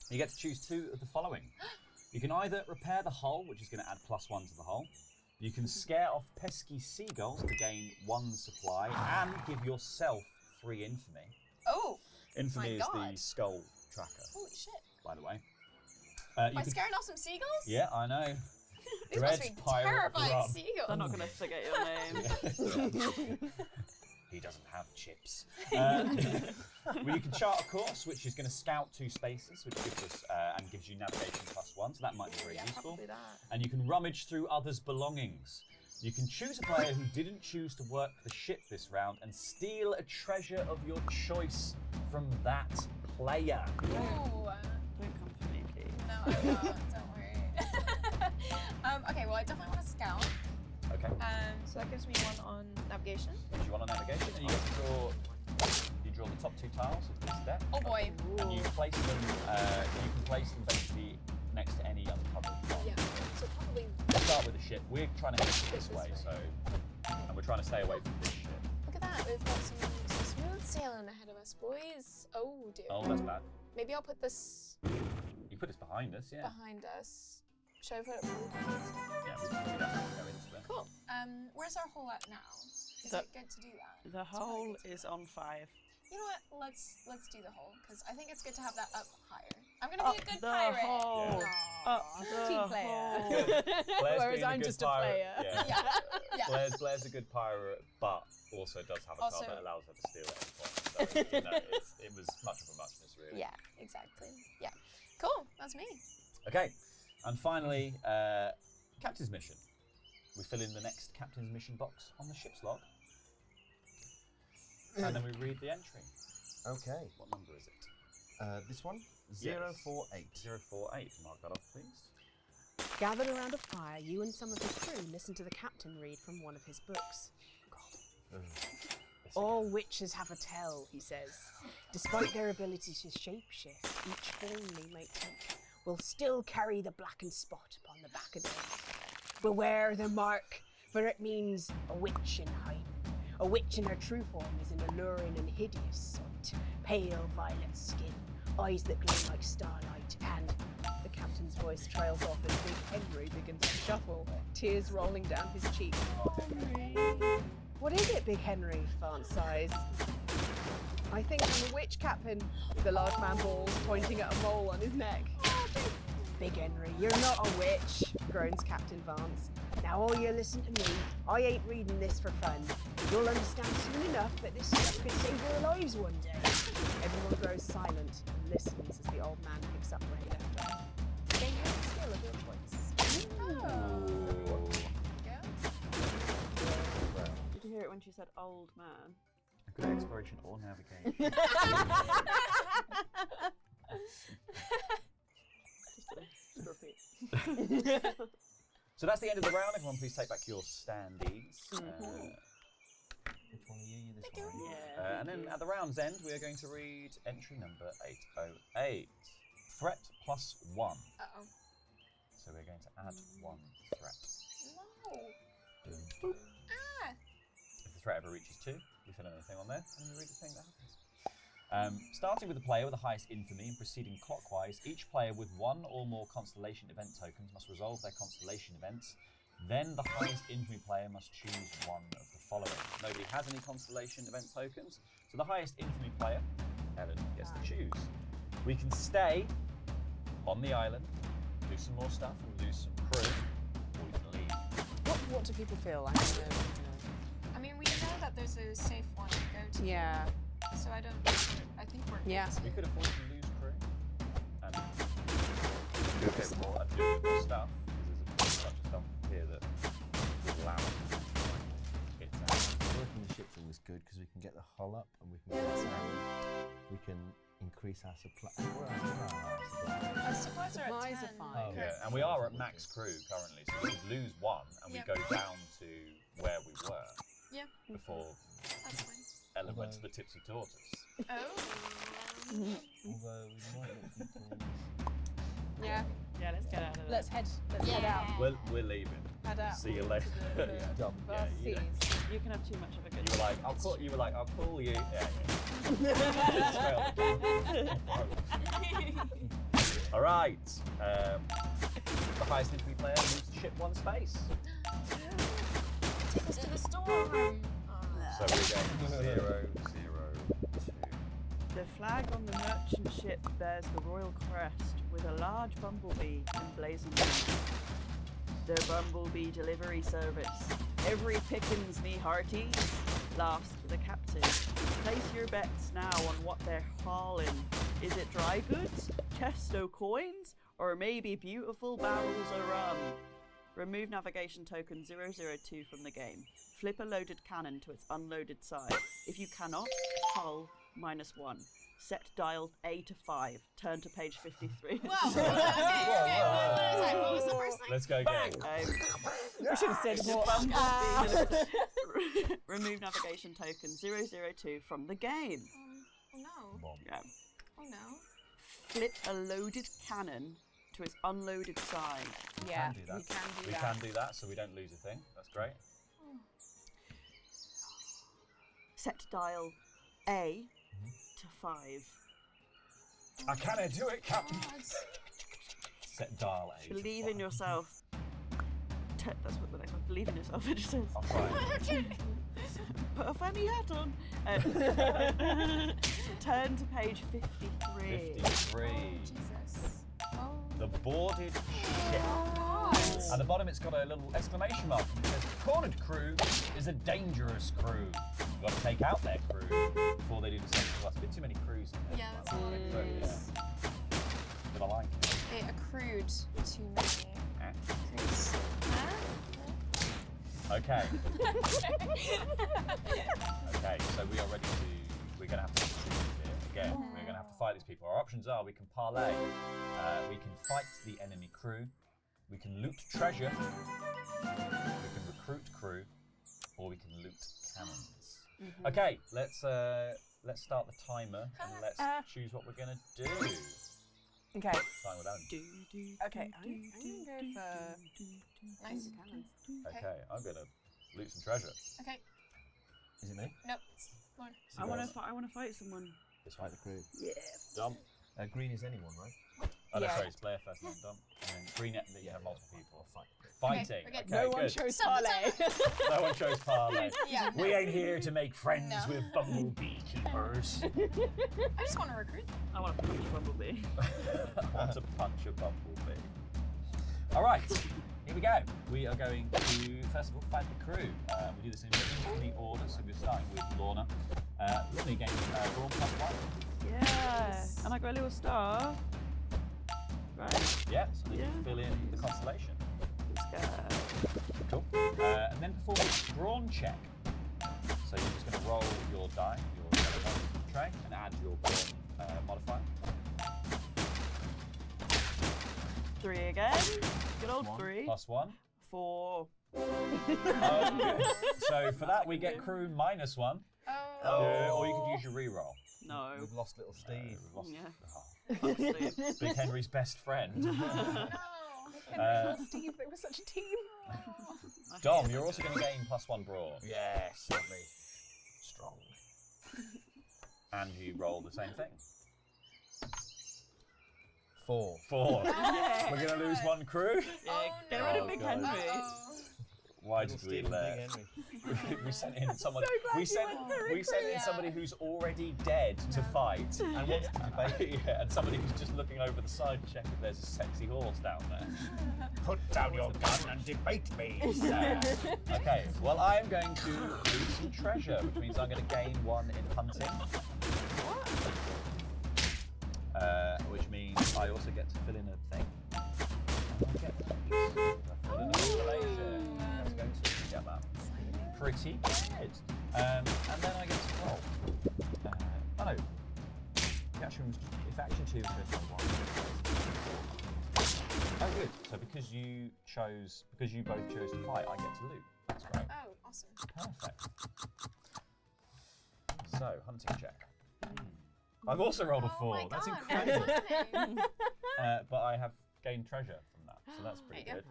You get to choose 2 of the following. You can either repair the hull, which is going to add +1 to the hull. You can scare off pesky seagulls to gain 1 supply and give yourself 3 infamy. Oh. Infamy is God. the skull tracker, Holy shit. by the way. Am I scaring off some seagulls? Yeah, I know. These must be terrifying Grub. seagulls. They're not going to forget your name. He doesn't have chips. Well, you can chart a course, which is going to scout 2 spaces, which gives us and gives you navigation +1, so that might be very useful. Probably that. And you can rummage through others' belongings. You can choose a player who didn't choose to work the ship this round and steal a treasure of your choice from that player. Ooh. Don't come for me, please. No, I won't. Don't worry. Okay, well, I definitely want to scout. Okay. So that gives me 1 on navigation. If you want a navigation, and you get to draw the top 2 tiles of this deck. Oh boy. And you place them. You can place them basically next to any uncovered one. Yeah. So probably. Let's start with the ship. We're trying to head this way, so and we're trying to stay away from this ship. Look at that. We've got some smooth sailing ahead of us, boys. Oh dear. Oh, that's bad. Maybe I'll put this You put this behind us, yeah. behind us. Should I put it? Yeah, we can go into it. Cool. Where's our hole at now? Is it good to do that? The hole is on 5. You know what? Let's do the hole because I think it's good to have that up higher. I'm gonna be a good the pirate. hole. Yeah. Up the Team player. hole. Blair's Whereas being I'm good just a pirate. player. Yeah. Yeah. Blair's a good pirate, but also does have a Also- card that allows her to steal at any point. So, you know, it was much of a muchness, really. Yeah. Exactly. Yeah. Cool. That's me. Okay, and finally, captain's mission. We fill in the next captain's mission box on the ship's log, and then we read the entry. Okay. What number is it? This one? Yes. 048. 048. Mark that off, please. Gathered around a fire, you and some of the crew listen to the captain read from one of his books. All witches have a tell, he says. Despite their ability to shapeshift, each form they may take will still carry the blackened spot upon the back of them. Beware the mark, for it means a witch in hype. A witch in her true form is an alluring and hideous sight. Pale violet skin, eyes that gleam like starlight, and the captain's voice trails off as Big Henry begins to shuffle, tears rolling down his cheek. What is it, Big Henry? Vance sighs. I think I'm a witch, Captain. The large man bawls, pointing at a mole on his neck. Big Henry, you're not a witch, groans Captain Vance. Now all you listen to me, I ain't reading this for fun. You'll understand soon enough that this stuff could save your lives one day. Everyone grows silent and listens as the old man picks up where he left off. They have the skill of your choice. Oh. Yeah. Did you hear it when she said old man? A good exploration or navigation. Just repeat. So that's the end of the round. Everyone, please take back your standees. Which one are you? This one. Yeah. And then at the round's end, we are going to read entry number 808. Threat +1. Uh-oh. So we're going to add 1 threat. No. Ah. If the threat ever reaches 2, you fill anything on there, and you read the thing that happens. Starting with the player with the highest infamy and proceeding clockwise, each player with 1 or more constellation event tokens must resolve their constellation events Then the highest infamy player must choose one of the following. Nobody has any constellation event tokens, so the highest infamy player, Helen, gets to choose. We can stay on the island, do some more stuff and lose some crew, or we can leave. What do people feel like? I mean, we know that there's a safe one to go to. Yeah. So I think we're good. Yeah. We could afford to lose crew and do a bit more and do a bit more stuff, because there's a bunch of stuff here that would allow us to hit that. Working the ship's always good because we can get the hull up and we can we can increase our supply. Our supplies are Supplies at are 10. fine. Yeah, and we are at max crew currently, so we could lose one and we Yeah. go down to where we were Yeah, before that's fine. Ellen went to the tipsy tortoise. Oh. Although we might not be playing. Yeah. Yeah, let's get out of there. Let's head out. We're leaving. Head out. See you later. Dumb. Yeah, you know. You can have too much of a good You were like, I'll call you. Yeah. All right. The highest infantry player moves the ship one space. Take us to the storm. So we're going 0, 0, 2. The flag on the merchant ship bears the royal crest with a large bumblebee emblazoned on it. The bumblebee delivery service. Every pickins me hearties, laughs the captain. Place your bets now on what they're hauling. Is it dry goods, chest o' coins, or maybe beautiful barrels of rum? Remove navigation token 002 from the game. Flip a loaded cannon to its unloaded side. If you cannot, hull -1. Set dial A to 5. Turn to page 53. Whoa. Okay. What was the first thing? Let's go again. We should have said more. Remove navigation token 002 from the game. Oh no. Yeah. Oh no. Flip a loaded cannon to its unloaded side. Yeah, do that. we can do We that. can do that, so we don't lose a thing. That's great. Set dial A to 5. I cannot do it, Captain. God. Set dial A. Believe in yourself. That's what the next one. Believe in yourself. It just says. I'll try. Put a funny hat on. Turn to page 53. 53. Jesus. Oh. The boarded ship. God. At the bottom, it's got a little exclamation mark. It says, "Cornered crew is a dangerous crew. You've got to take out their crew before they do the same to us." A bit too many crews in there. Yeah, that's a lot of But, crews. but I like it. It accrued too many Eh. crews. Okay. Okay, so we are ready to. We're going to have to choose here again. We're going to have to fight these people. Our options are: we can parlay, we can fight the enemy crew, we can loot treasure, we can recruit crew, or we can loot cannons. Okay, let's start the timer and let's choose what we're going to do. Okay. Starting with Ellen. Okay. I'm gonna go for Nice. cannons. Okay, I'm going to loot some treasure. Okay. Is it me? Nope. Lauren. I want to fight someone. This Fight one. the crew. Yeah. Dom. Green is anyone, right? Oh, no, Yeah. sorry, it's Blair first and then Dom. And then green, you have multiple people. Fight. Fighting. Okay, Okay, No one good. chose Stop the parlay. No one chose parlay. Yeah. We ain't here to make friends No. with bumblebee keepers. I just want to recruit. I want to punch Bumblebee. Want to punch a bumblebee. All right, here we go. We are going to, first of all, fight the crew. We do this in infamy order, so we're starting with Lorna. Lovely game, Brawn +1. Yeah. And I got a little star. Right. Yeah, so you Yeah. can fill in the constellation. Let's go. Cool. And then perform a brawn check. So you're just going to roll your die, your yellow tray, and add your brawn modifier. 3 again. Good old 3. +1. 4. Okay. So for that, we get crew -1. Oh. Or you could use your reroll. No. We've lost little Steve. We've lost Yeah. oh, Big Henry's best friend. No. Steve, they were such a team. Dom, you're also going to gain +1 brawn. Yes, lovely. Strong. And you roll the same thing. 4. 4. We're going to lose 1 crew. Yeah, Oh, get no. rid of Big God. Henry. Uh-oh. Why did we we sent in someone. We sent in somebody who's already dead to fight and wants to debate. Yeah, and somebody who's just looking over the side to check if there's a sexy horse down there. Put down your gun and debate me, sir. Okay, well I am going to lose some treasure, which means I'm going to gain 1 in hunting. Which means I also get to fill in a thing. And I get to fill in a population. That's going to get that. Pretty good. And then I get to roll. Oh no. If action 2 is first by 1. Oh good. So because you both chose to fight, I get to loot. That's great. Oh, awesome. Perfect. So, hunting check. I've also rolled a 4. That's incredible. But I have gained treasure from that, so that's pretty good.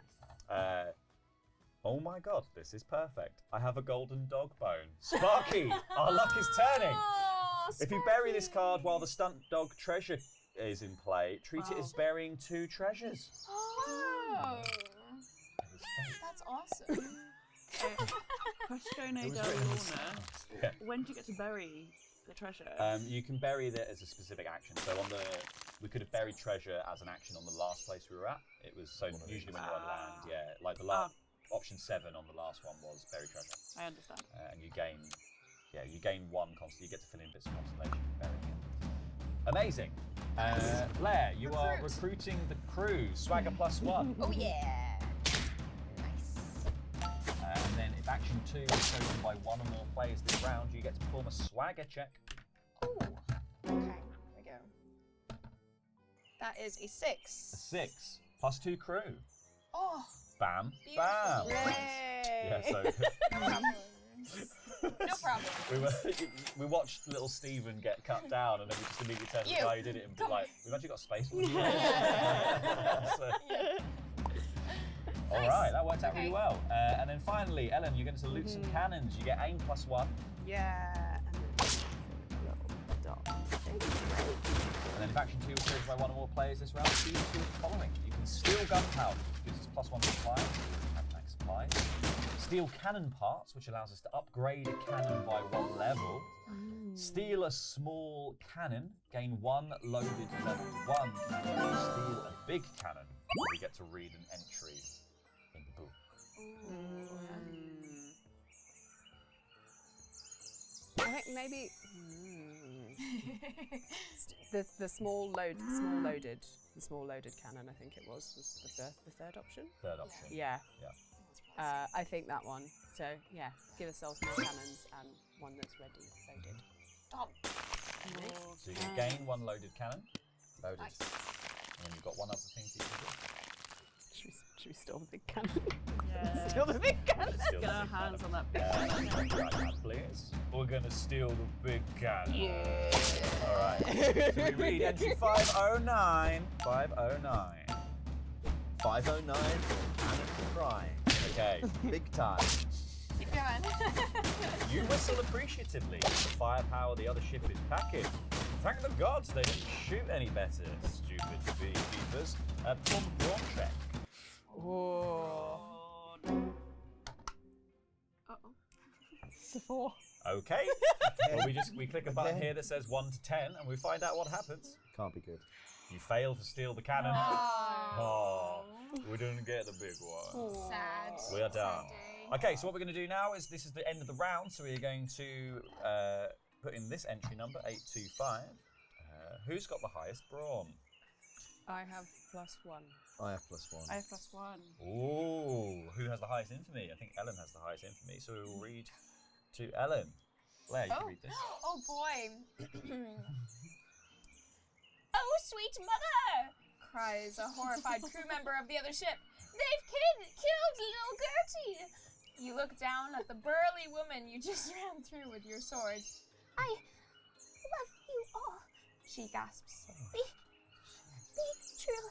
Oh my god, this is perfect. I have a golden dog bone. Sparky, our luck is turning. Oh, If you bury this card while the stunt dog treasure is in play, treat it as burying 2 treasures. Oh, that's awesome. Question Lorna. Yeah. When do you get to bury the treasure? You can bury that as a specific action. So we could have buried treasure as an action on the last place we were at. It was usually when you're on land, yeah. Like the last option 7 on the last one was bury treasure. I understand. And you gain 1 constant. You get to fill in bits of constellation burying it. Amazing. Blair, you are recruiting the crew. Swagger +1. Oh yeah. Nice. And then if action 2 is chosen by 1 or more players this round, you get to perform a swagger check. Oh. Okay, here we go. That is a 6. A 6 +2 crew. Oh. Bam, Beautiful. bam. Yay. Yeah, so No problem. we watched little Stephen get cut down, and then we just immediately turned to the guy who did it and be like, we've actually got space for you. All right, that worked out really well. And then finally, Ellen, you're going to loot some cannons. You get aim +1. Yeah. And then if action 2 is chosen by 1 or more players this round, choose 2 of the following. You can steal gunpowder, which gives us +1 supply. Have supplies. Steal cannon parts, which allows us to upgrade a cannon by 1 level. Steal a small cannon, gain 1 loaded level 1. Steal a big cannon, we get to read an entry in the book. I think maybe the small loaded cannon. I think it was the third option. Third option. Yeah. I think that one. So yeah, give ourselves more cannons and one that's ready loaded. Tom. So you can gain 1 loaded cannon. Loaded. Nice. And then you've got 1 other thing that you can do. Should we steal the big cannon? Yeah. Steal the big cannon. Steal Get the our big hands on that big cannon. cannon. Right, please. We're gonna steal the big cannon. Yeah. All right. So we read entry 509. 509. 509, cannon crying. Okay. Big time. Keep going. You whistle appreciatively at the firepower the other ship is packing. Thank the gods they didn't shoot any better, stupid beekeepers. Perform a brawn check. It's a 4. Okay. Well, we click a button here that says 1 to 10, and we find out what happens. Can't be good. You fail to steal the cannon. Oh, we didn't get the big one. Sad. We are done. Sad day. Okay, so what we're going to do now is this is the end of the round, so we're going to put in this entry number, 825. Who's got the highest brawn? I have +1. I have +1. I have +1. Ooh, who has the highest infamy? I think Ellen has the highest infamy, so we will read to Ellen. Blair, you can read this. Oh boy. Oh, sweet mother! Cries a horrified crew member of the other ship. They've killed little Gertie! You look down at the burly woman you just ran through with your sword. I love you all, she gasps. Be true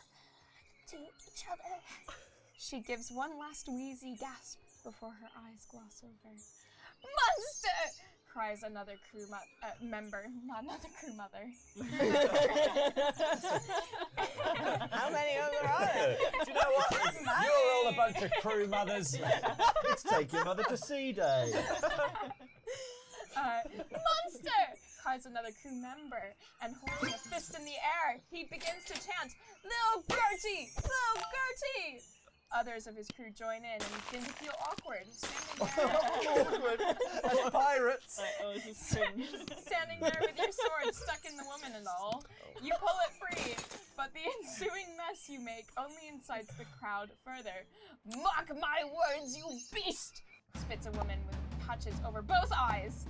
to each other. She gives one last wheezy gasp before her eyes gloss over. Monster! Cries another member, not another crew mother. How many of them are there? Do you know what? You're all a bunch of crew mothers. It's Take Your Mother to Sea Day. Monster! Cries another crew member, and holding a fist in the air, he begins to chant, Lil Gertie! Lil Gertie! Others of his crew join in and begin to feel awkward, Awkward. As pirates. Oh, this is cringe. standing there with your sword stuck in the woman and all. You pull it free, but the ensuing mess you make only incites the crowd further. Mock my words, you beast! Spits a woman with patches over both eyes.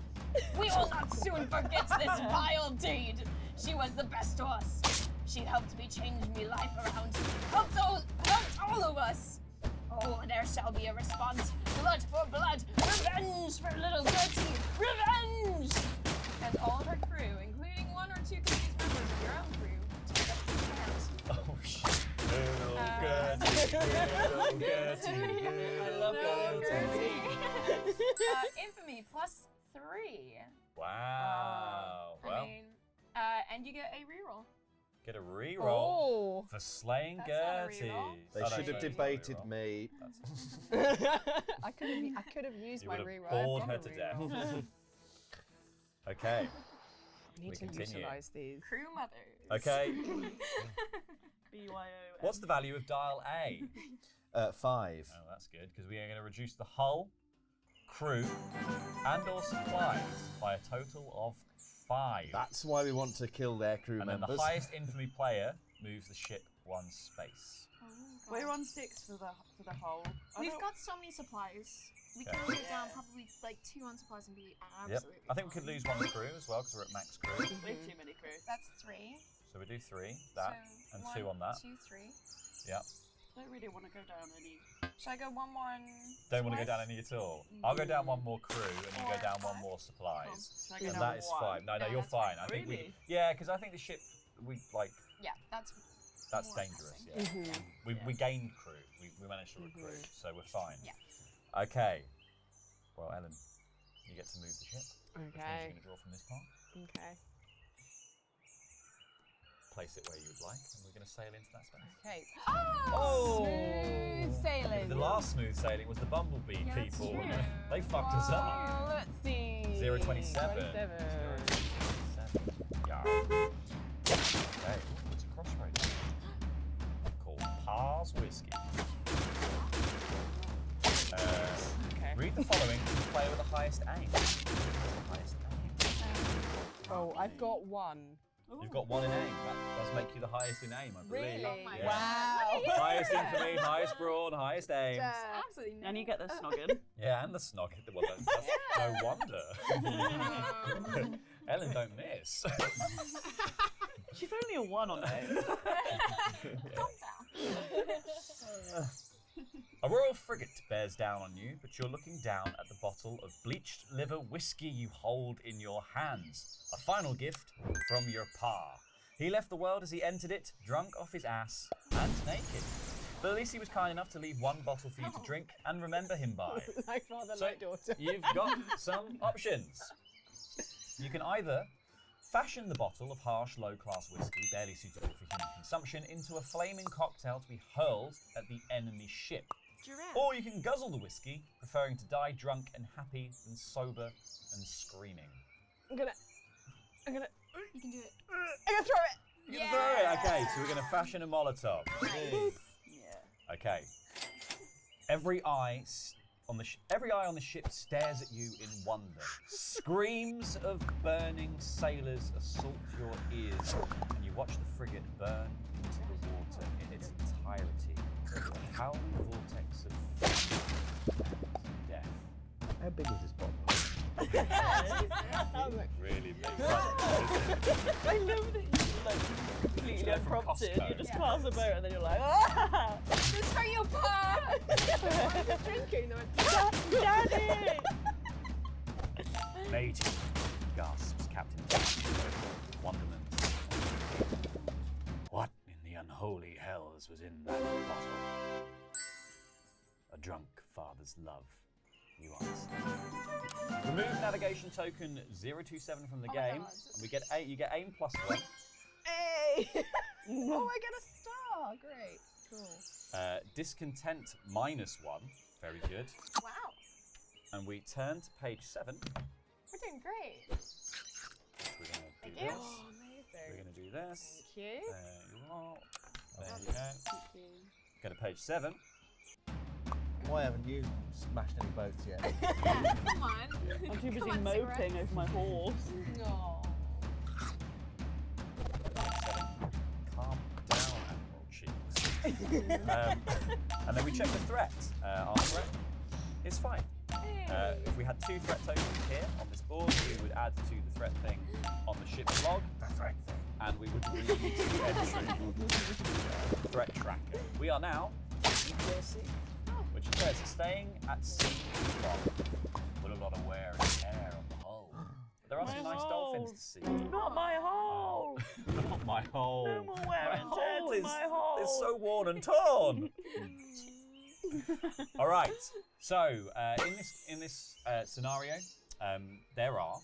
We will not soon forget this vile deed. She was the best to us. She helped me change me life around. Helped all of us. Oh, there shall be a response. Blood for blood. Revenge for little Gertie. Revenge! And all her crew, including one or two confused members of your own crew, take up the chant. Oh shit. Little Gertie. I love Little Gertie. Infamy +3. Wow. Well, And you get a reroll. get a reroll Oh. for slaying That's not a Gertie. reroll. They Oh, no, should have sorry, it's not a debated reroll. me. I could have used You my would have reroll. bored I've her got to a death. reroll. Okay. I need We to continue. utilise these. Crew mothers. Okay. BYO. What's the value of dial A? 5. Oh, that's good, because we are going to reduce the hull, crew, and/or supplies by a total of 5. That's why we want to kill their crew and then members. the highest infamy player moves the ship 1 space. We're on 6 for the whole. We've got so many supplies. We Okay. can go down probably like 2 on supplies and be Yep. absolutely I think we could fine. lose 1 crew as well, because we're at max crew. Way too many crew. That's 3. So we do 3, that, so and 1, 2 on that. 2, 3. Yep. I don't really want to go down any. Should I go 1 more on Don't want to go down supplies? any at all. I'll go down 1 more crew, and you go 4, down 1 5. more supplies. Should I go And down that is 1? fine. No, No, you're that's fine. fine. I think Really? yeah, because I think the ship, we like, Yeah, that's that's more dangerous. pressing. Yeah. Yeah. We gained crew. We managed to recruit, so we're fine. Yeah. Okay. Well, Ellen, you get to move the ship. Which means you're Okay. going to draw from this part. Okay. Place it where you would like, and we're going to sail into that space. Okay. Oh! Smooth sailing. The last smooth sailing was the Bumblebee Yeah, that's people. true. They fucked us up. Oh, let's see. 027. 27. Yeah. Okay, it's a crossroads called Parr's Whiskey. Okay. Read the following to the player with the highest aim. The highest aim. Oh, I've got 1. You've got 1 in aim. That does make you the highest in aim, I believe. Really? Yeah. Wow. Highest infamy, highest brawn, highest aim. absolutely no. And you get the snogging. Yeah, and the snog. Well, that's no wonder. Ellen don't miss. She's only a 1 on it. Calm down. A royal frigate bears down on you, but you're looking down at the bottle of bleached liver whiskey you hold in your hands. A final gift from your pa. He left the world as he entered it, drunk off his ass and naked. But at least he was kind enough to leave 1 bottle for you to drink and remember him by. Like father, So like daughter. you've got some options. You can either fashion the bottle of harsh, low-class whiskey, barely suitable for human consumption, into a flaming cocktail to be hurled at the enemy ship. Or you can guzzle the whiskey, preferring to die drunk and happy than sober and screaming. I'm gonna. You can do it. I'm gonna throw it. You can throw it. Okay, so we're going to fashion a Molotov. Yeah. Okay. Every eye on the ship stares at you in wonder. Screams of burning sailors assault your ears, and you watch the frigate burn into the water in its entirety. A howling vortex of death. How big is this bomb? Really big. I love that you like completely Straight from unprompted. Costco. You just pass a boat and then you're like, ah! This is for you, Pa! I was drinking. They went, Daddy! Matey, gasps Captain Wonderment. What in the unholy hells was in that bottle? drunk father's love, you answer. Remove navigation token 027 from the Oh my game, God. and we get you get aim +1. Hey! Oh, I get a star. Great. Cool. Discontent -1. Very good. Wow. And we turn to page 7. We're doing great. We're going to do Thank you. this. Oh, amazing. We're going to do this. Thank you. There you are. There you go. Go to page 7. Why haven't you smashed any boats yet? Come on. I'm too busy Come on, moping cigarettes. over my horse. No. Calm down, Admiral Cheeks. And then we check the threat. Our threat is fine. If we had 2 threat tokens here on this board, we would add to the threat thing on the ship's log. The threat thing. And we would read the entry. Threat tracker. We are now EPSC, which says staying at sea with a lot of wear and tear on the hull. But there are some My nice hull. dolphins to see. Not my hole. Not my hull. No more wear and tear hull to is, my hull. is so worn and torn. All right. So in this scenario, there are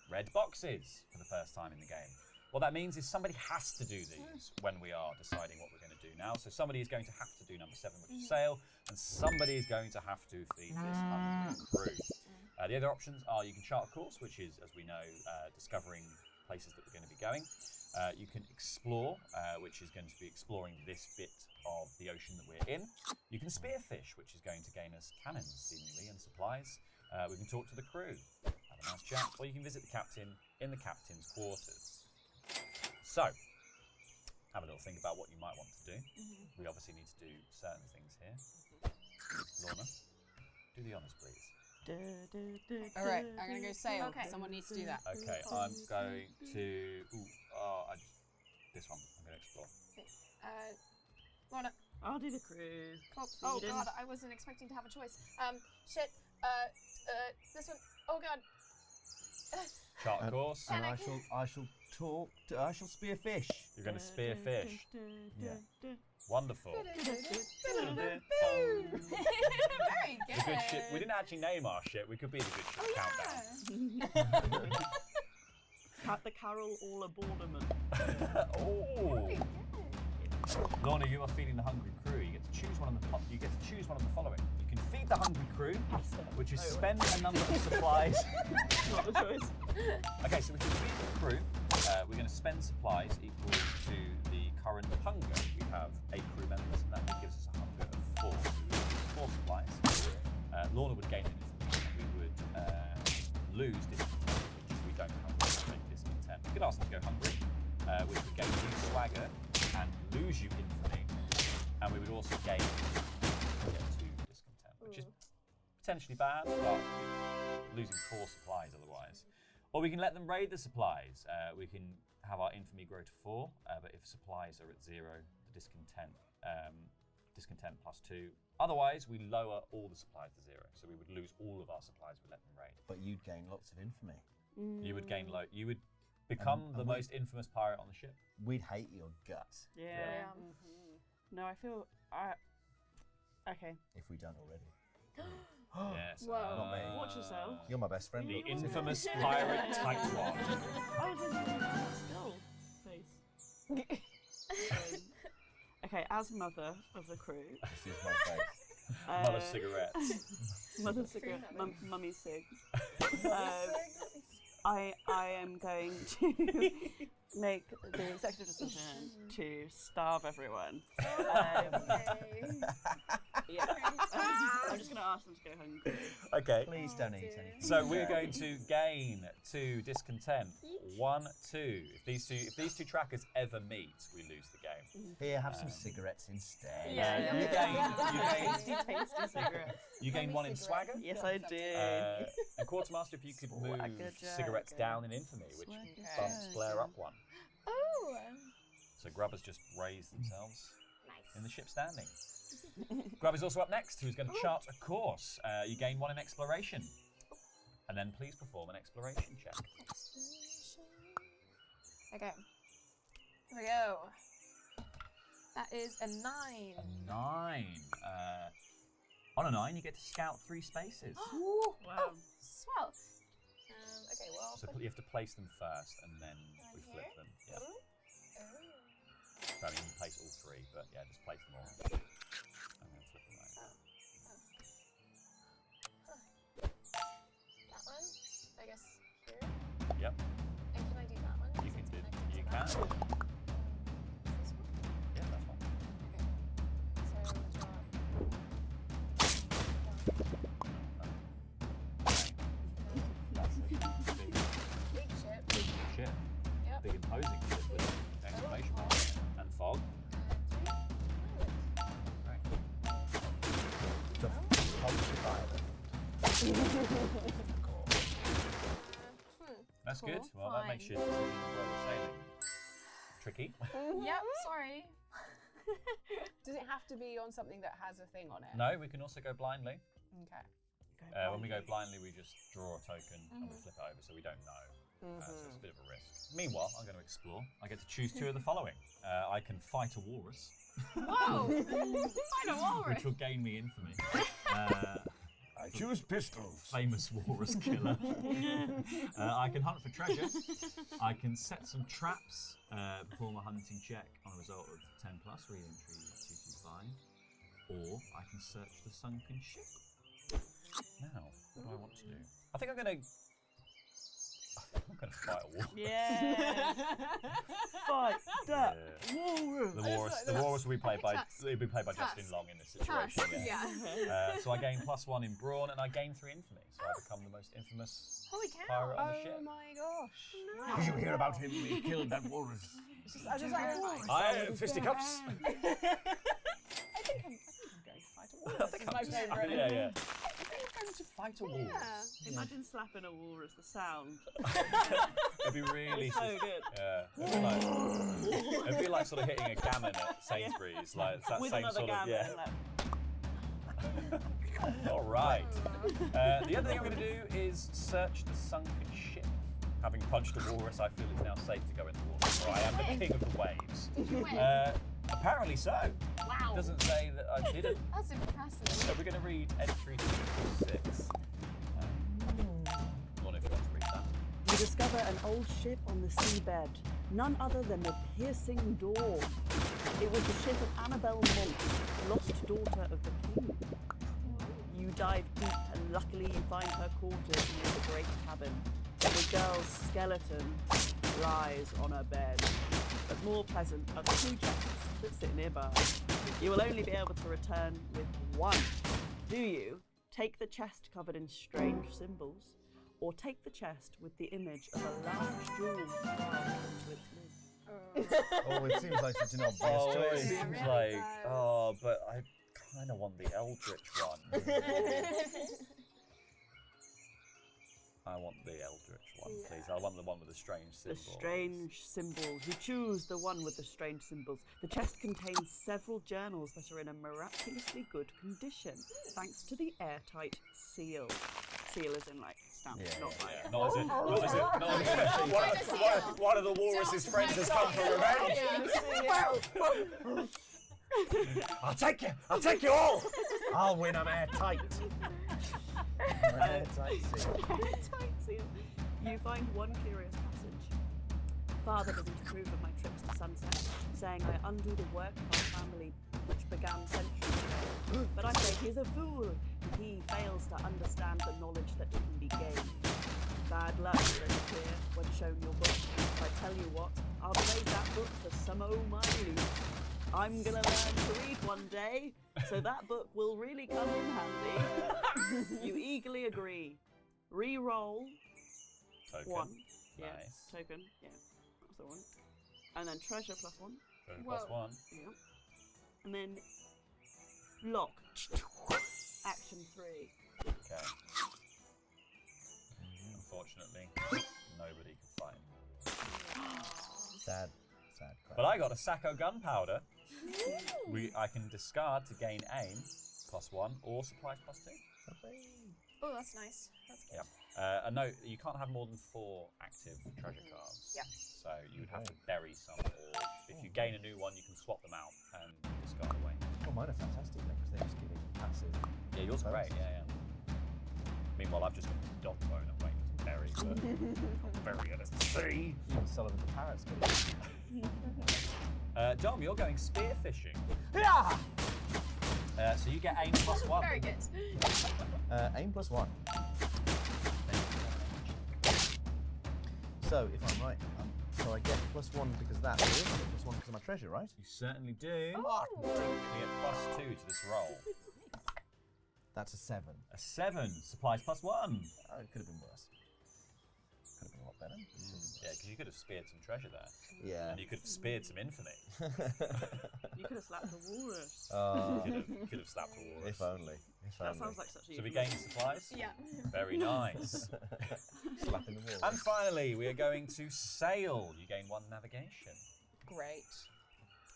red boxes for the first time in the game. What that means is somebody has to do these when we are deciding what we're going to do now. So somebody is going to have to do number 7, which is sail, and somebody is going to have to feed this hungry crew. The other options are you can chart a course, which is, as we know, discovering places that we're going to be going. You can explore, which is going to be exploring this bit of the ocean that we're in. You can spearfish, which is going to gain us cannons, seemingly, and supplies. We can talk to the crew, have a nice chat, or you can visit the captain in the captain's quarters. So, have a little think about what you might want to do. We obviously need to do certain things here. Lorna, do the honours, please. All right, I'm gonna go sail. Okay. Someone needs to do that. Okay, I'm going to. This one. I'm going to explore. Lorna. I'll do the crew. Oh Feeding. God, I wasn't expecting to have a choice. Shit. This one. Oh God. Chart a course. And I shall spear fish. You're going to spear fish. Yeah. Wonderful. Very The good ship. We didn't actually name our ship. We could be the good ship countdown. The Carol all aboardament. Oh. Lorna, you are feeding the hungry crew. You get to choose one of the. You get to choose one of the following. You can feed the hungry crew, which is spend a number of supplies. Not the choice. Okay, so if we feed the crew, we're going to spend supplies equal to the current hunger. We have 8 crew members, and that gives us a hunger of 4. So we would lose 4 supplies. Lorna would gain an information. We would lose discontent, which we don't have. We make discontent. We could ask them to go hungry, which would gain you swagger and lose you infamy, and we would also gain 2 discontent, which is potentially bad, but losing 4 supplies otherwise. Or we can let them raid the supplies. We can have our infamy grow to 4, but if supplies are at 0, the discontent +2. Otherwise, we lower all the supplies to 0, so we would lose all of our supplies. We let them raid. But you'd gain lots of infamy. You would gain You would become the most infamous pirate on the ship. We'd hate your guts Yeah. No, I feel. Okay. if we don't already. Yes. Whoa. Not me. Watch yourself. You're my best friend. The infamous pirate tightwad. I was thinking skull face. Okay, as mother of the crew, This is my face. Mother cigarettes. mother cigarette, mummy cigs. I am going to make the executive decision to starve everyone. Yeah. I'm just going to ask them to go hungry. Okay. Please don't eat anything. So we're going to gain 2 discontent. 1, 2. If these two trackers ever meet, we lose the game. Here, have some cigarettes instead. Tasty cigarettes. You gain 1 in swagger. Yes, I do. And Quartermaster, if you could move Swagger cigarettes jagger. down in infamy, which Swagger bumps Blair jagger. up 1. Oh. So Grubbers just raised themselves Nice. in the ship standing. Grubby's also up next, who's going to chart a course. You gain 1 in exploration. And then please perform an exploration check. Okay. Here we go. That is a 9. A 9. On a 9, you get to scout 3 spaces. Ooh, Wow. oh, swell. Okay, well. So you have to place them first, and then we flip here? them. Yeah. Oh. So, I mean, you place all 3, but yeah, just place them all. And then flip them over. That one, I guess here. Yep. And can I do that one? You can Since do. it's connected You to can. that? This one? Yeah, that's one. Okay. So I'm gonna big ship. Big ship. Yep. Big imposing ship with an exclamation mark and fog. Right. The Hellship Island. That's good. Cool. Well, that makes your decision of where we're sailing tricky. Yep, sorry. Does it have to be on something that has a thing on it? No, we can also go blindly. Okay. When we go blindly, we just draw a token and we flip it over, so we don't know. So it's a bit of a risk. Meanwhile, I'm going to explore. I get to choose 2 of the following. I can fight a walrus, Whoa! Fight a walrus. which will gain me infamy. I choose pistols. Famous walrus killer. I can hunt for treasure. I can set some traps, perform a hunting check on a result of 10+, re-entry 225, or I can search the sunken ship. Now, what do I want to do? I think I'm gonna fight a walrus. Yeah. Fight that walrus. The walrus will be played by Tusk. it'll be played by Tusk. Justin Long in this situation. Tusk, Yeah. So I gain +1 in brawn and I gain 3 infamy. So I become the most infamous Holy cow. pirate on the ship. Oh my gosh. Did you hear about him? He killed that walrus. I was like, Fisticuffs. I think I'm going to fight a walrus. I think It's my favourite. Yeah. I'm going to fight a walrus. Yeah. Imagine slapping a walrus, the sound. It'd be really So good. Yeah. It'd be like sort of hitting a gammon at Sainsbury's, like it's that With same another sort of gammon. Like, All right. The other thing I'm going to do is search the sunken ship. Having punched a walrus, I feel it's now safe to go in the water. For I am the king of the waves. Did you win? Apparently so. Wow. Doesn't say that I didn't. That's impressive. So we're going to read entry 226. Not if you want to read that. You discover an old ship on the seabed, none other than the Piercing Door. It was the ship of Annabel Malt, lost daughter of the king. You dive deep and luckily you find her quarters near the great cabin. The girl's skeleton lies on her bed. But more pleasant are the 2 chests that sit nearby. You will only be able to return with 1. Do you take the chest covered in strange symbols, or take the chest with the image of a large jewel carved into its lid? Oh, it seems like such an obvious Oh, it choice. seems really like, does. but I kind of want the Eldritch one. I want the Eldritch one, please. I want the one with the strange The symbols. strange symbols. You choose the one with the strange symbols. The chest contains several journals that are in a miraculously good condition, thanks to the airtight seal. Seal is in like stamp, not like. Yeah, not as it. One of the walrus's friends has come for revenge. I'll take you all. I'll win, I'm airtight. I'm an airtight seal. Airtight seal. You find one curious passage. Father doesn't approve of my trips to Sunset, saying I undo the work of our family, which began centuries ago. But I say he's a fool. He fails to understand the knowledge that can be gained. Bad luck, very clear, when shown your book. I tell you what, I'll trade that book for some o' my loot. I'm gonna learn to read one day, so that book will really come in handy. You eagerly agree. Re-roll Token. 1. Yeah. Nice. Token. Yeah. That's the one. And then treasure +1. Token Whoa. +1. Yeah. And then lock. Action 3. Okay. Unfortunately, nobody can find me. Sad crap. But I got a Sacco gunpowder. I can discard to gain aim +1 or surprise +2. Oh, that's nice. That's good. Yeah. A note: you can't have more than 4 active treasure cards. Yep. So you would have to bury some, or if you gain a new one, you can swap them out and discard away. Oh, mine are fantastic then, because they're just giving passive. Yeah, yours are great. bonuses. Yeah, yeah. Meanwhile, I've just got this dog bone I'm waiting to bury, but I'll bury it at sea. Even Sullivan the Parrot's good. Dom, you're going spearfishing. So you get aim +1. Very good. Aim +1. So, if I'm right, so I get +1 because of that. But I also get +1 because of my treasure, right? You certainly do. Oh. You get +2 to this roll. That's a 7. A 7. Supplies +1. Oh, it could have been worse. Could have been a lot better. Yeah, because you could have speared some treasure there. Yeah. And you could have speared some infamy. You could have slapped a walrus. You could have slapped a walrus. If only. If That only. sounds like such a So we gain supplies? Yeah. Very nice. Slapping the wall. And finally, we are going to sail. You gain 1 navigation. Great.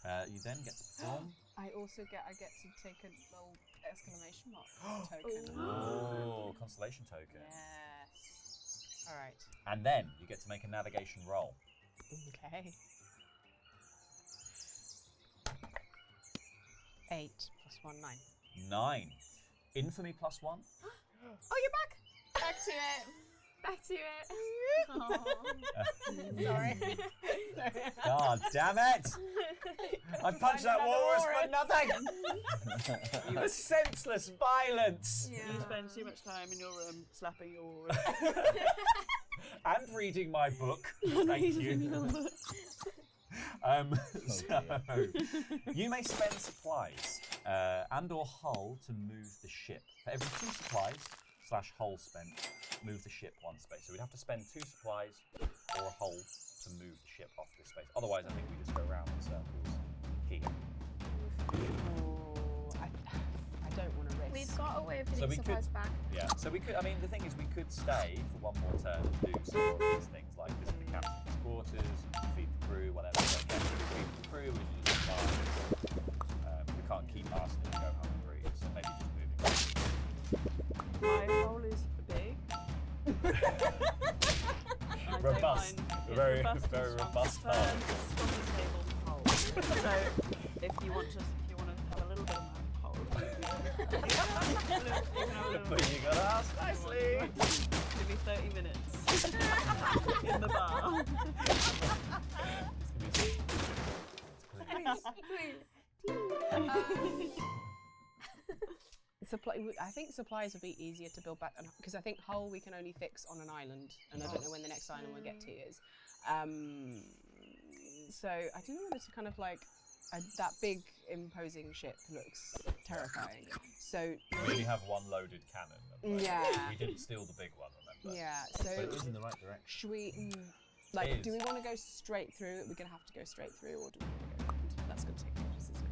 You then get to perform. I get to take a little exclamation mark token. Oh, constellation token. Yes. All right. And then you get to make a navigation roll. Okay. 8 + 1, 9. 9. Infamy +1. Oh, you're back. Back to it. Back to it. Sorry. God damn it! I punched that walrus for nothing! You senseless violence! You spend too much time in your room slapping your walrus. And reading my book. Thank you. So, you may spend supplies and/or hull to move the ship. For every 2 supplies / hull spent, move the ship 1 space. So we'd have to spend 2 supplies or a hull to move the ship off this space. Otherwise, I think we just go around in circles here. Oh, I don't want to risk. We've got a way of So getting we supplies back. Yeah. So we could. I mean, the thing is, we could stay for 1 more turn and do some more of these things, like visit the captain's quarters, feed the crew, whatever. But again, if we feed the crew, we should just buy. We can't keep asking them to go hungry, so maybe just moving on. My hole is big. Robust. Very robust hole. Hole. So if you want to have a little bit of my hole, you can have a little But you gotta ask nicely. Give me 30 minutes in the bar. I think supplies would be easier to build back, because I think hull we can only fix on an island, and I don't know when the next island we'll get to is. So I don't know whether to kind of like that big imposing ship looks terrifying. So We only have 1 loaded cannon. And yeah, we didn't steal the big one, remember? yeah. So But it is in the right direction. should we It like? Do is. we want to go straight through? We're gonna have to go straight through, or do we want to go round? That's gonna take ages, isn't it?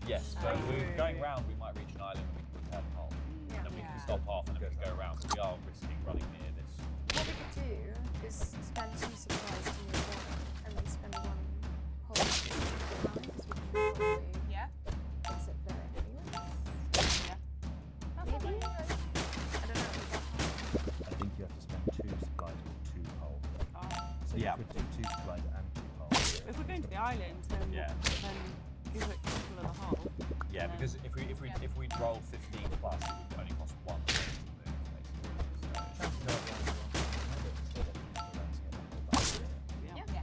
Yes, but we're going round, we might reach an island and we can repair the hull. And then we can stop off and then we can go around. But we are risking running near this. What we could do is spend 2 supplies to move 1, and then spend 1 whole because we can probably Yeah. exit there anyways. Yeah. Maybe. I don't know. I think you have to spend 2 supplies or 2 hull. So Yeah. you could do 2 supplies and 2 hull. If we're going to the island, then then give it people of the hull. Yeah, because if we roll 15 plus, it would only cost 1 to move, basically. Yeah.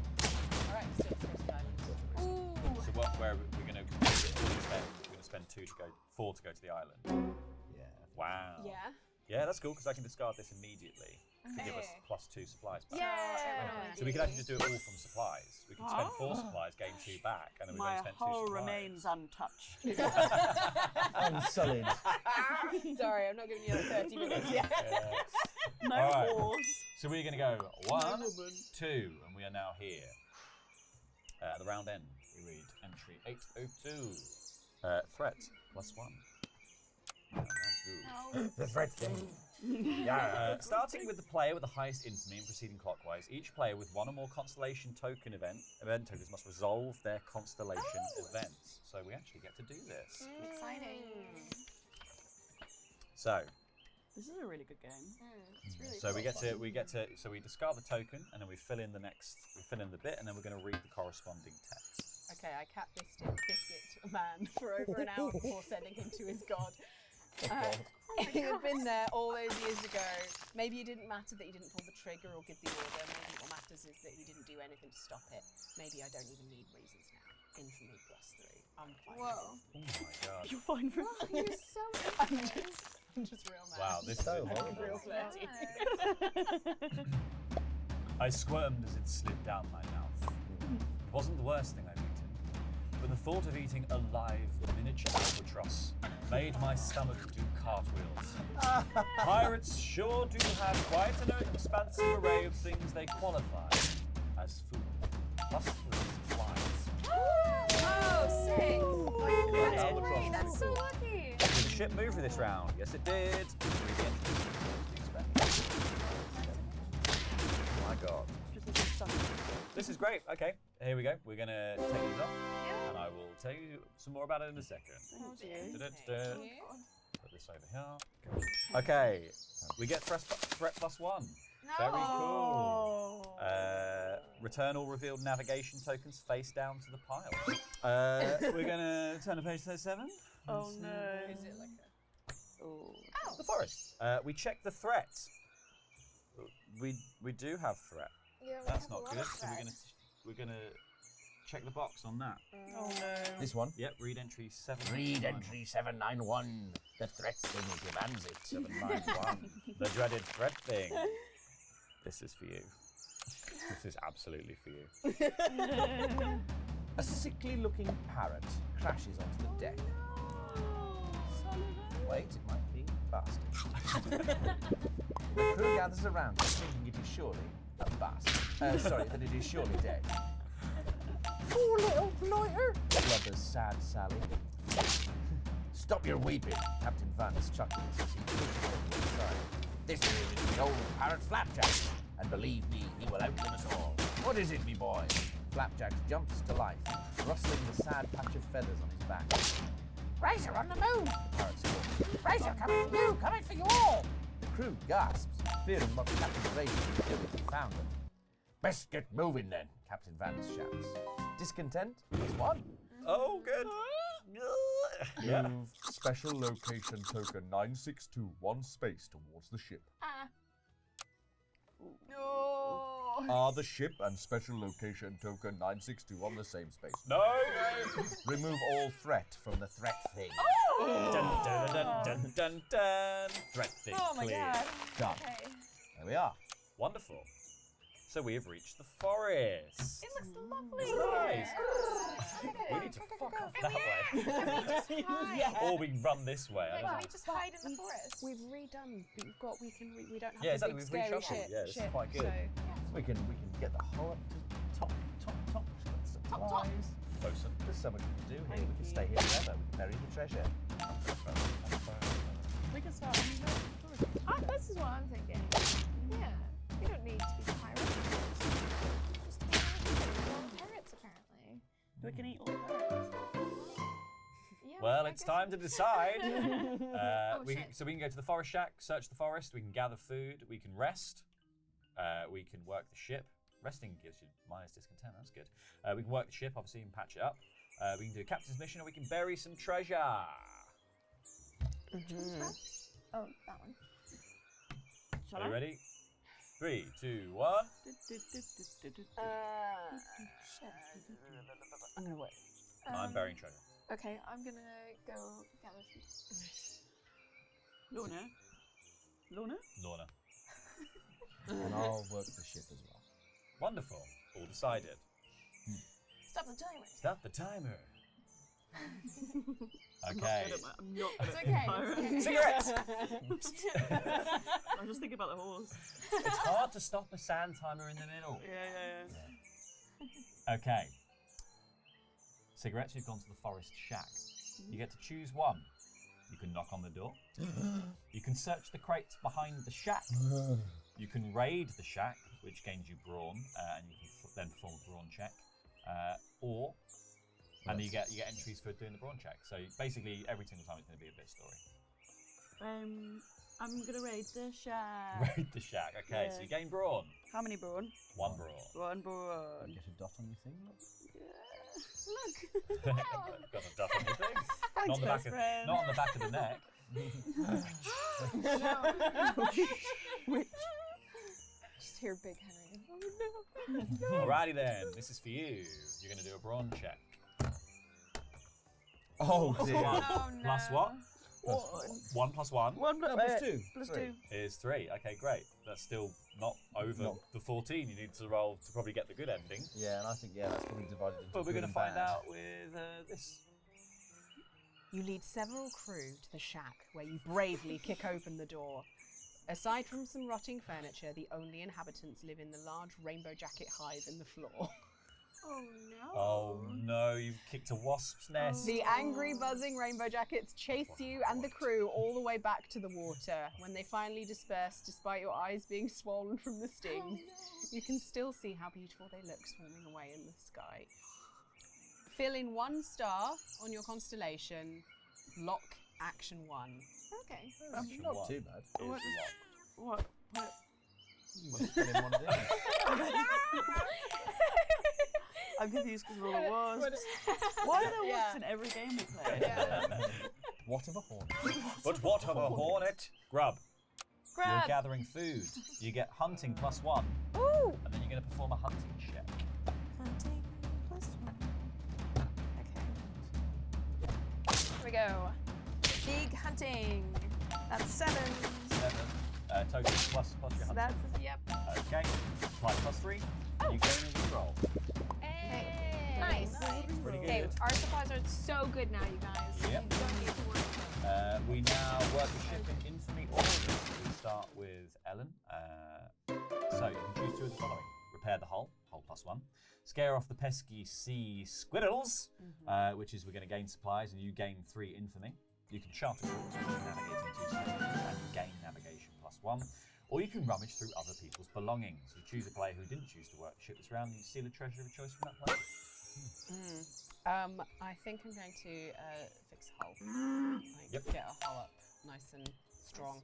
All right. So let's go to the island. So where we're going to spend 4 to go to the island. Yeah. Wow. Yeah. Yeah, that's cool because I can discard this immediately to give us +2 supplies back. Yeah. So we could actually just do it all from supplies. We could spend 4 supplies, gain 2 back, and then we've only My spent 2 hull supplies. remains untouched. Unsullied. Sorry, I'm not giving you 30 minutes yet. No All right. wars. So we're going to go 1, No woman. 2, and we are now here. At the round end, we read entry 802. Threat +1. The threat thing. Starting with the player with the highest infamy and proceeding clockwise, each player with 1 or more constellation token event tokens must resolve their constellation events. So we actually get to do this. Exciting. So This is a really good game. It's really So cool. we discard the token and then we fill in the bit and then we're going to read the corresponding text. Okay, I cat biscuits a man for over an hour before sending him to his god. He had been there all those years ago. Maybe it didn't matter that he didn't pull the trigger or give the order. Maybe what matters is that he didn't do anything to stop it. Maybe I don't even need reasons now. Infamy +3. I'm fine. Whoa. Oh my god. You're fine for You're so I'm just real mad. Wow, this is So intense. horrible. Real flirty. I squirmed as it slid down my mouth. It wasn't the worst thing I've eaten, but the thought of eating a live miniature albatross made my stomach do cartwheels. Pirates sure do have quite an expansive array of things they qualify as food. Plus supplies. Oh, sick! That's Albatross great. is That's so cool. lucky. Did the ship move for this round? Yes, it did. Oh my god. This is great. Okay, here we go. We're going to take these off, and I will tell you some more about it in a second. Da-da-da-da. Put this over here. Okay, we get threat +1. Very cool. Return all revealed navigation tokens face down to the pile. We're going to turn to page 37. Oh no. Is it like a... The forest. We check the threat. We do have threat. Yeah, we That's have a not lot good. of So thread. we're gonna check the box on that. Oh no. This one. Yep. Read entry 7. Read entry 791. The threat thing demands it. 791. The dreaded threat thing. This is for you. This is absolutely for you. A sickly looking parrot crashes onto the deck. Wait, it might be bastard. The crew gathers around it, thinking it is surely a bastard. Sorry, that it is surely dead. Poor little blighter, blubbers sad Sally. Stop your weeping, Captain Vance chuckles as he pushes over the side. This here is the old parrot Flapjack, and believe me, he will outlive us all. What is it, me boy? Flapjack jumps to life, rustling the sad patch of feathers on his back. Razor on the move! The parrot squawks. Razor coming for you! Coming for you all! The crew gasps, fearing what Captain Razor would do if he found them. Best get moving then, Captain Vance shouts. Discontent is one. Oh, good. Yeah. Move special location token 962 one space towards the ship. No. Are the ship and special location token 962 on the same space? No. Remove all threat from the threat thing. Dun, dun, dun, dun, dun, dun. Threat thing Oh my clear. god. Done. Okay. There we are. Wonderful. So we have reached the forest. It looks lovely. Nice. Okay. We need to fuck off Can that way. Can we just hide? Or we can run this way. I don't Can know. we just hide in the forest? We've redone. We don't have Yeah, the exactly. big We've scary reshuffled. shit. Yeah, this is shit, quite good. So, We can get the whole up to top. Supplies. Awesome. There's so much we can do here. We can stay here forever. We can bury the treasure. We can start. This is what I'm thinking. Yeah. We don't need to be pirates. Just pirates, apparently. We can eat all the birds. Yeah, Well, I it's guess time we to decide. shit. So we can go to the forest shack, search the forest, we can gather food, we can rest, we can work the ship. Resting gives you minus discontent, that's good. We can work the ship, obviously, and patch it up. We can do a captain's mission, or we can bury some treasure. Oh, that one. Are you ready? 3, 2, 1. I'm gonna wait. I'm burying treasure. Okay, I'm gonna go gather food. Lorna. Lorna? Lorna. And I'll work the ship as well. Wonderful. All decided. Stop the timer. Stop the timer. Okay. I'm not It's good at okay. being pirate. Cigarettes! I'm just thinking about the horse. It's hard to stop a sand timer in the middle. Yeah. Okay. Cigarettes, you've gone to the forest shack. You get to choose one. You can knock on the door. You can search the crates behind the shack. You can raid the shack, which gains you brawn, and you can then perform a brawn check. And then you get entries for doing the brawn check. So basically, every single time it's going to be a bit of story. I'm gonna raid the shack. Raid the shack. Okay, so Yeah. you gain brawn. How many brawn? 1 brawn. 1 brawn. Get a dot on your thing. Look. Got a duck on your thing. Thanks, Not on the best back friend. not on the back of the neck. Just hear Big Henry. Alrighty then, this is for you. You're going to do a brawn check. Oh dear. Oh no. Plus what? 1 plus 1 No, plus 2. Plus Three. 2. is 3. Okay, great. That's still not over No. the 14 you need to roll to probably get the good ending. Yeah, and I think that's probably divided into But we're good going to and find bad. out with this. You lead several crew to the shack where you bravely kick open the door. Aside from some rotting furniture, the only inhabitants live in the large rainbow jacket hive in the floor. Oh no. Oh no, you've kicked a wasp's nest. The angry, buzzing rainbow jackets chase you and the crew all the way back to the water. When they finally disperse, despite your eyes being swollen from the stings, you can still see how beautiful they look swarming away in the sky. Fill in 1 star on your constellation. Lock action 1. Okay. Action Not one too bad. is What is- locked. What? You must have been in one of these. I'm confused because of all the wasps. Why are there wasps in every game we play? What of a horn? But what of a hornet? Grub. You're Grab. gathering food. You get hunting plus 1. Ooh. And then you're going to perform a hunting check. Hunting plus 1. Okay. Here we go. Big hunting. That's 7. 7. Total plus your hunting. That's yep. Okay. Apply plus 3. You gain a reroll. Hey. Nice. Pretty Okay, good. our supplies are so good now, you guys. Yep. You don't need to worry about it. We now work the ship in infamy order. We start with Ellen. So you can choose 2 of the following. Repair the hull plus 1. Scare off the pesky sea squirrels, which is we're going to gain supplies and you gain 3 infamy. You can charter course, which is navigating 2 seconds, and you gain navigation plus 1. Or you can rummage through other people's belongings. You choose a player who didn't choose to work the ship this round and you steal a treasure of choice from that player. I think I'm going to fix hull. Like, get a hull up nice and strong.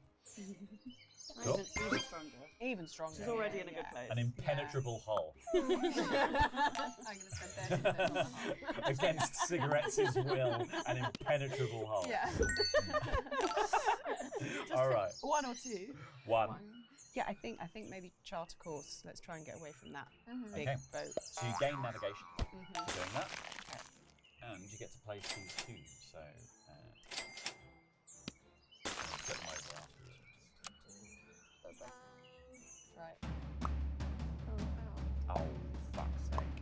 Cool. Even stronger. Even stronger. She's already in a good place. An impenetrable hull. I'm going to spend 30 minutes on the hull. Against Cigarettes' will, an impenetrable hull. Yeah. All right. 1 or 2. 1. Yeah, I think maybe charter course. Let's try and get away from that big Okay. boat. So you gain navigation doing that. And you get to place these 2. So flip them over afterwards. Right. Oh, fuck's sake.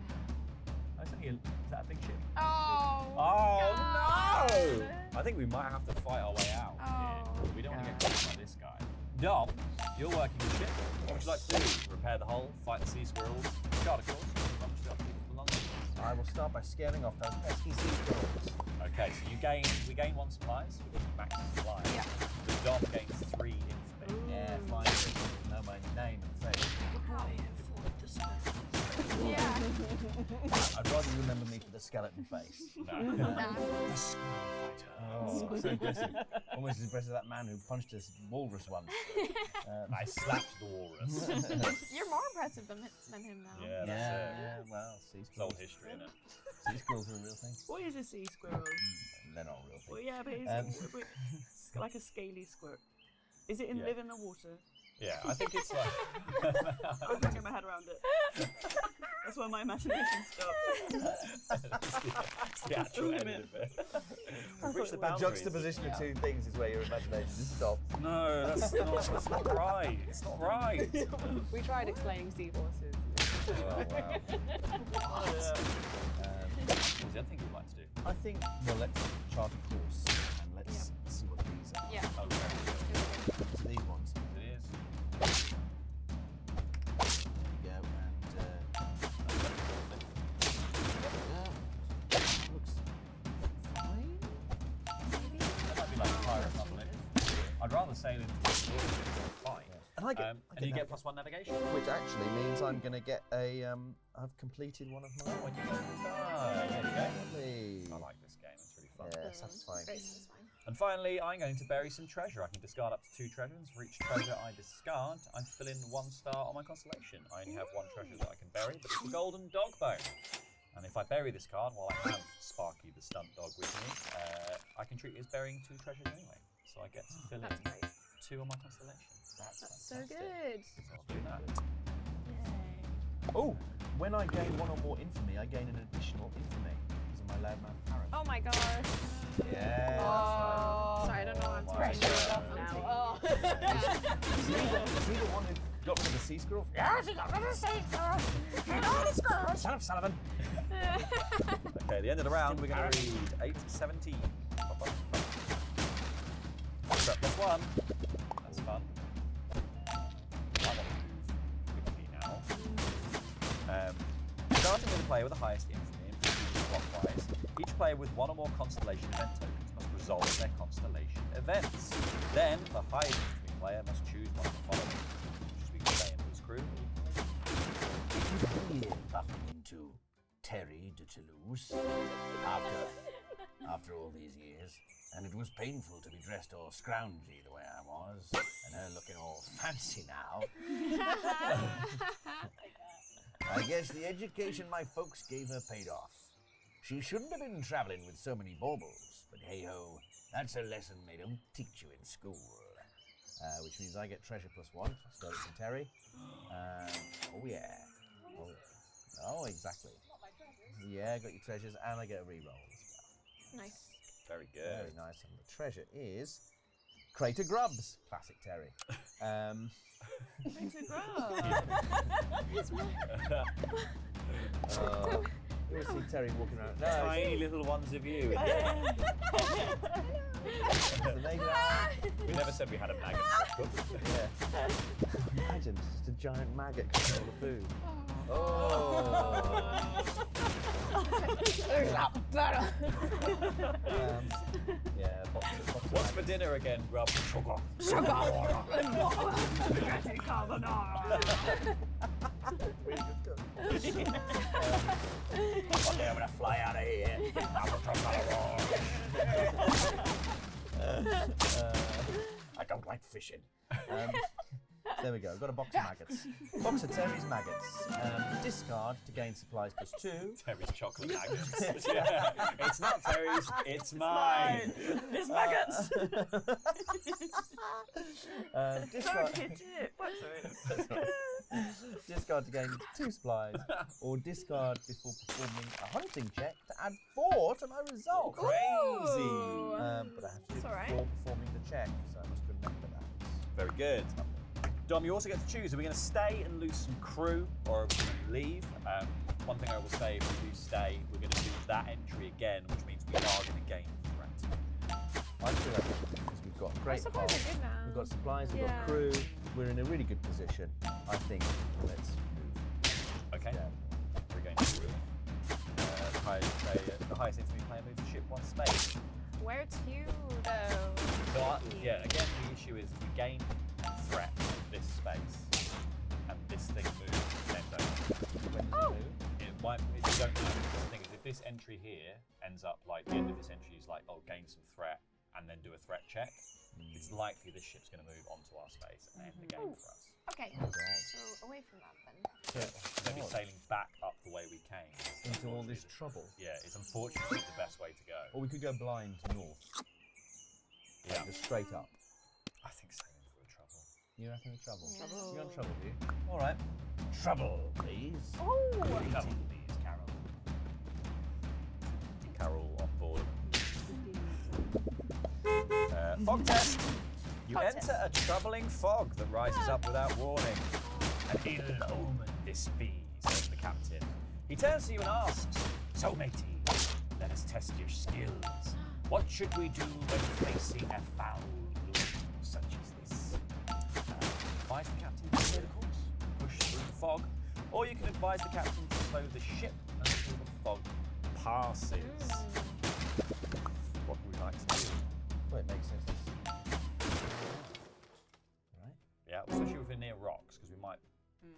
Oh, it's only is that a big ship? Oh. Oh, no! I think we might have to fight our way out Oh, here. We don't want to get caught by this guy. Dom, you're working the ship. What would you like to do? Repair the hull, fight the sea squirrels, charter course, rummage through other people's belongings. I will start by scaring off those pesky sea squirrels. Okay, so we gain 1 supplies, we get max supplies. Yeah. Dom gains 3 infamy. Yeah, fine. Know my name and face. Yeah. I'd rather you remember me for the skeleton face. No. The squirrel fighter. Oh, so impressive. Almost as impressive as that man who punched us walrus once. I slapped the walrus. You're more impressive than him now. Yeah, that's it. Yeah, well, sea It's squirrels. old history, isn't it? Sea squirrels are a real thing. What is a sea squirrel? They're not a real thing. Well, yeah, but it's like a scaly squirt. Is it Yeah. live in the water? Yeah, I think it's like. I'm getting my head around it. That's where my imagination stops. it's the actual end of it. We've reached the The boundaries. juxtaposition of 2 things is where your imagination stops. No, that's not right. It's not right. We tried explaining seahorses. Oh, wow. What was the other thing you'd like to do? I think, well, let's chart a course and let's see what these are. Yeah. Oh, okay. So these ones. It is. There we go, and looks fine. That might be like a pirate, doesn't it? I'd rather sail into the water than fight. And I get, And you get plus 1 navigation. which actually means I'm going to get a. I've completed one of my. When you get there you go. Lovely. I like this game. It's really fun. Yeah, satisfying. And finally, I'm going to bury some treasure. I can discard up to 2 treasures. For each treasure I discard, I fill in 1 star on my constellation. I only have 1 treasure that I can bury, but it's a golden dog bone. And if I bury this card while I have Sparky the stunt dog with me, I can treat it as burying 2 treasures anyway. So I get to fill in 2 on my constellation. That's so fantastic. good. So I'll do that. Oh, when I gain 1 or more infamy, I gain an additional infamy because of my loudmouth parrot. Oh my gosh. Yeah, Sorry, I don't know how to Right. turn it off now. Oh. Is he the one who got rid of the sea squirrel? Yes, he got rid of the sea squirrel. Get all the squirrels. Shut up, Sullivan. Okay, the end of the round, we're going to read 8, 17. Threat +1. That's fun. I want to move quickly now. Starting with the player with the highest infamy and proceeding clockwise, each player with 1 or more constellation event tokens must resolve their constellation events. Then, the highest infamy player must choose one of the following, which as we can say in his crew. It was weird bumping into Terry de Toulouse after all these years, and it was painful to be dressed all scroungy the way I was, and her looking all fancy now. I guess the education my folks gave her paid off. She shouldn't have been travelling with so many baubles, but hey-ho, that's a lesson they don't teach you in school. Which means I get treasure +1. I stole it from Terry. Oh yeah. Oh, exactly. Yeah, I got your treasures, and I get a reroll as well. Nice. Very good. Very nice. And the treasure is Crater Grubs. Classic Terry. Crater Grubs. You always see Terry walking around. No, Tiny little ones of you. We never said we had a maggot. Yeah. Imagine just a giant maggot coming all the food. Oh. Yeah, box What's for dinner again, Grub? Sugar. Spaghetti carbonara. Really good cook. One day I'm gonna fly out of here. I don't like fishing. There we go. I've got a box of maggots. Box of Terry's maggots. Discard to gain supplies +2. Terry's chocolate maggots. Yeah. It's not Terry's, it's mine. It's maggots. Discard to gain 2 supplies, or discard before performing a hunting check to add 4 to my result. Crazy. But I have to do it That's all right. before performing the check, so I must remember that. Very good. Dom, you also get to choose. Are we going to stay and lose some crew, or are we going to leave? One thing I will say, if we do stay, we're going to do that entry again, which means we are going to gain threat. I feel like because we've got great supplies hull, are good now. we've got supplies, we've got crew, we're in a really good position. I think let's move. Okay. Yeah. We're going to crew. The highest infantry player moves the ship 1 space. Where to, though? So, yeah, again, the issue is we gain threat in this space, and this thing moves, then don't. When does it move? It might, you don't know. The thing is, if this entry here ends up like, the end of this entry is like, oh, gain some threat, and then do a threat check, it's likely this ship's going to move onto our space and end the game for us. Okay, Oh, God. so away from that then. Maybe sailing back up the way we came. Into all this trouble. Yeah, it's unfortunately the best way to go. Or we could go blind north. Yeah. Just straight up. I think sailing for the trouble. You reckon the trouble? Trouble. You're on trouble, do you? All right. Trouble, please. Trouble, please, Carol. Carol on board. Fog test. You enter a troubling fog that rises up without warning. An ill omen this be, says the captain. He turns to you and asks, so matey, let us test your skills. What should we do when facing a foul loom such as this? Advise the captain to stay the course, push through the fog, or you can advise the captain to slow the ship until the fog passes. What would we like to do? Well, it makes sense. Right? Yeah, especially if we're near rocks, because we might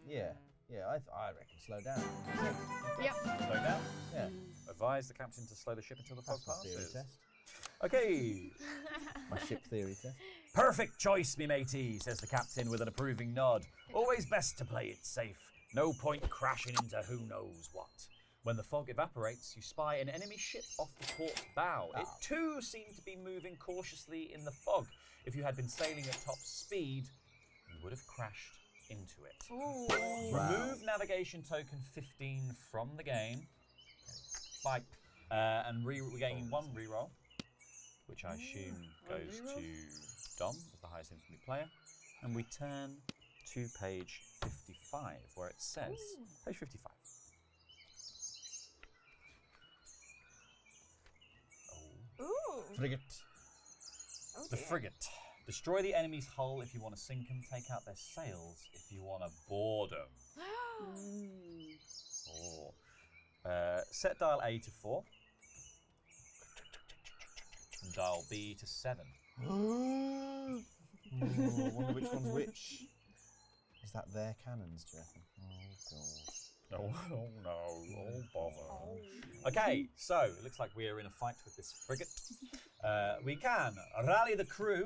Yeah. Yeah, I reckon slow down. Yep. slow down. Yeah. Advise the captain to slow the ship until the fog That's my theory passes. test. Okay. My ship theory test. Perfect choice, me matey, says the captain with an approving nod. Always best to play it safe. No point crashing into who knows what. When the fog evaporates, you spy an enemy ship off the port bow. It too seemed to be moving cautiously in the fog. If you had been sailing at top speed, you would have crashed into it. Ooh. Remove navigation token 15 from the game. Bye. And we're getting one reroll, which I assume goes to Dom as the highest infamy player. And we turn to page 55, where it says, page 55. Ooh. Frigate. Oh, The dear. frigate. Destroy the enemy's hull if you want to sink them. Take out their sails if you want to board them. Set dial A to 4. And dial B to 7. Ooh, I wonder which one's which. Is that their cannons, do you reckon? Oh, God. Oh no, oh bother. Okay, so it looks like we are in a fight with this frigate. We can rally the crew.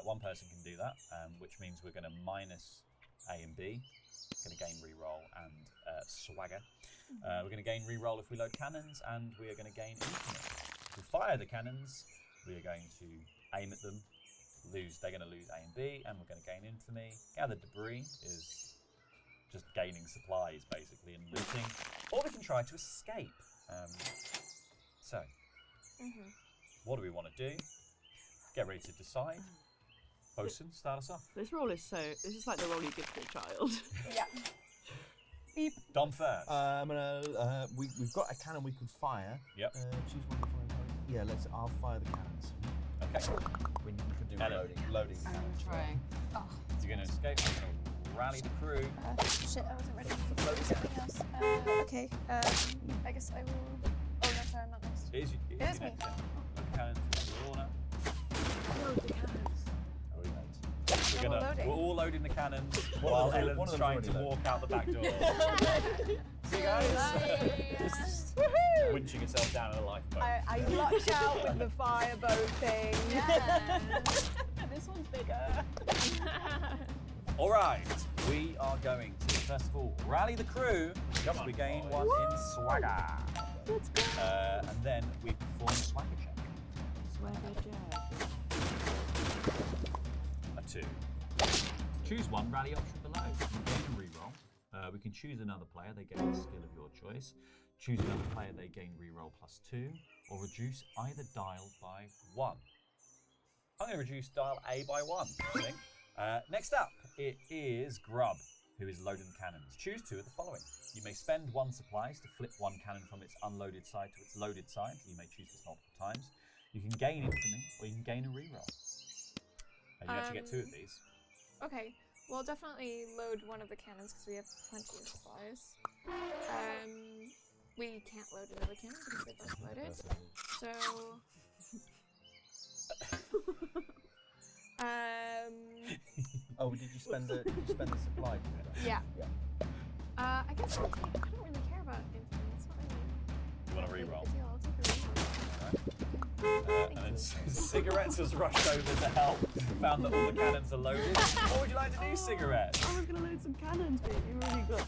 One person can do that, which means we're going to minus A and B. Going to gain reroll and swagger. We're going to gain reroll if we load cannons, and we are going to gain infamy. If we fire the cannons, we are going to aim at them. They're going to lose A and B, and we're going to gain infamy. Gather debris is just gaining supplies, basically, and looting. Or we can try to escape. What do we want to do? Get ready to decide. Bosun, start us off. This roll is this is like the roll you give to a child. Yeah. Beep. Dom first. We've got a cannon we could fire. Yep. Choose one to fire. Yeah, I'll fire the cannons. Okay. We could do Ellen. loading I'm cannons. trying. Oh. You're going to escape. I'm going to rally the crew. Shit, I wasn't ready for something else. Okay. I guess I will. Oh no, sorry, I'm not next. It is It is me. next, yeah. Load the cannons. We're all now. Load the cannons. Are we late? We're all loading the cannons One while of them- one Ellen's of them's trying to already walk out the back door. See you guys. Winching herself down in a lifeboat. I lucked out with the fireboat thing. This one's bigger. All right, we are going to first of all rally the crew. We gain one in swagger. Let's go. And then we perform a swagger check. Swagger jack. A 2. Choose one rally option below. You gain a reroll. We can choose another player. They gain a skill of your choice. Choose another player. They gain reroll +2, or reduce either dial by 1. I'm going to reduce dial A by 1. I think. Next up, it is Grub, who is loading cannons. Choose 2 of the following. You may spend 1 supplies to flip 1 cannon from its unloaded side to its loaded side. You may choose this multiple times. You can gain infamy, or you can gain a reroll. And you actually get 2 of these. Okay. We'll definitely load one of the cannons because we have plenty of supplies. We can't load another cannon because they're both loaded. So. Oh, did you spend the supply? Yeah. I guess I don't really care about infamy. It's not really. You want to reroll? I'll take a reroll. And then Cigarettes has rushed over to help. Found that all the cannons are loaded. What would you like to do, Cigarettes? I was going to load some cannons, but you already got.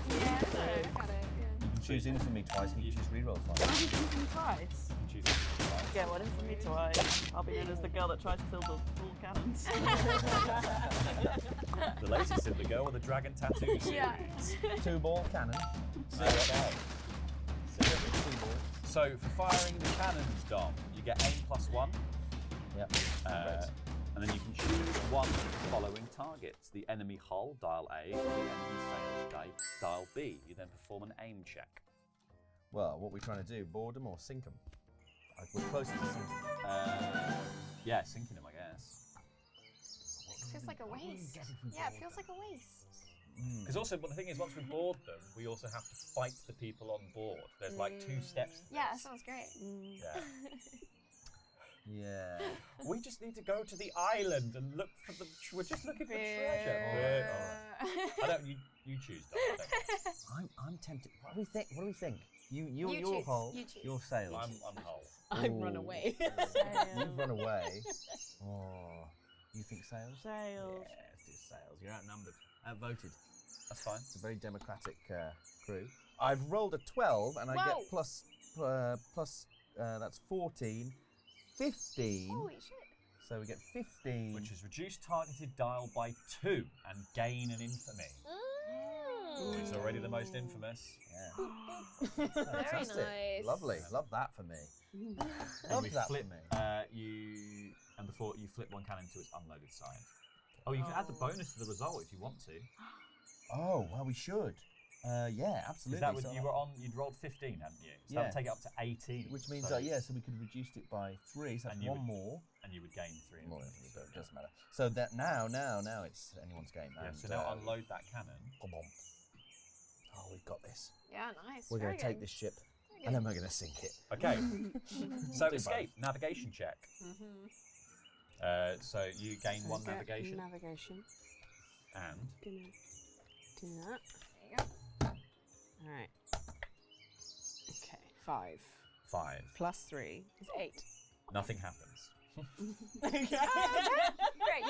Yeah, I got it. You can choose infamy twice, and you can choose reroll I twice. was infamy twice. You choose one. Get one infamy twice. I'll be known as the girl that tries to fill the full cannons. The latest in the Girl with the Dragon Tattoo series. Yeah. 2-ball cannon. Okay. So for firing the cannons, Dom, you get aim +1. Yep. And then you can choose one of the following targets. The enemy hull, dial A, or the enemy sails, dial B. You then perform an aim check. Well, what are we trying to do? Board them or sink them? We're closer to sinking. Yeah, sinking them, I guess. Feels like a waste. Yeah, it feels like a waste. Because also, but the thing is, once we board them, we also have to fight the people on board. There's like 2 steps to Yeah, that this. sounds great. Yeah. Yeah. We just need to go to the island and look for the. We're just looking for treasure. I don't. You choose, Dom. I don't. I'm tempted. What do we think? You Your choose. hull, You choose. your sails. I'm hull. I've Ooh. run away. You've run away. Oh, you think sails? Sails. Yeah, let's do sails. You're outnumbered, outvoted. That's fine. It's a very democratic crew. I've rolled a 12 and I Whoa. get plus, that's 14, 15. Holy shit. So we get 15. Which is reduce targeted dial by 2 and gain an infamy. It's already the most infamous. Yeah. Very Fantastic. nice. Lovely. Love that for me. And Love we that flip, for me. before you flip one cannon to its unloaded side. Oh, you can add the bonus to the result if you want to. Oh, well, we should. Yeah, absolutely. Is that So you'd rolled 15, hadn't you? So Yeah. that would take it up to 18. which means, so, yeah, so we could have reduced it by 3, so that's And you one would- more. And you would gain 3. More, infamy, it so, doesn't matter. So that now it's anyone's game. Yeah, and, so now unload that cannon. Come on. Oh, we've got this. Yeah, nice. We're Very going to take good. this ship, Very and then we're going to sink it. Okay. So Do escape, navigation check. So you gain So 1 get navigation. Navigation. And Gonna do that. There you go. All right. Okay, 5 5. plus 3 is 8. Nothing happens. Great,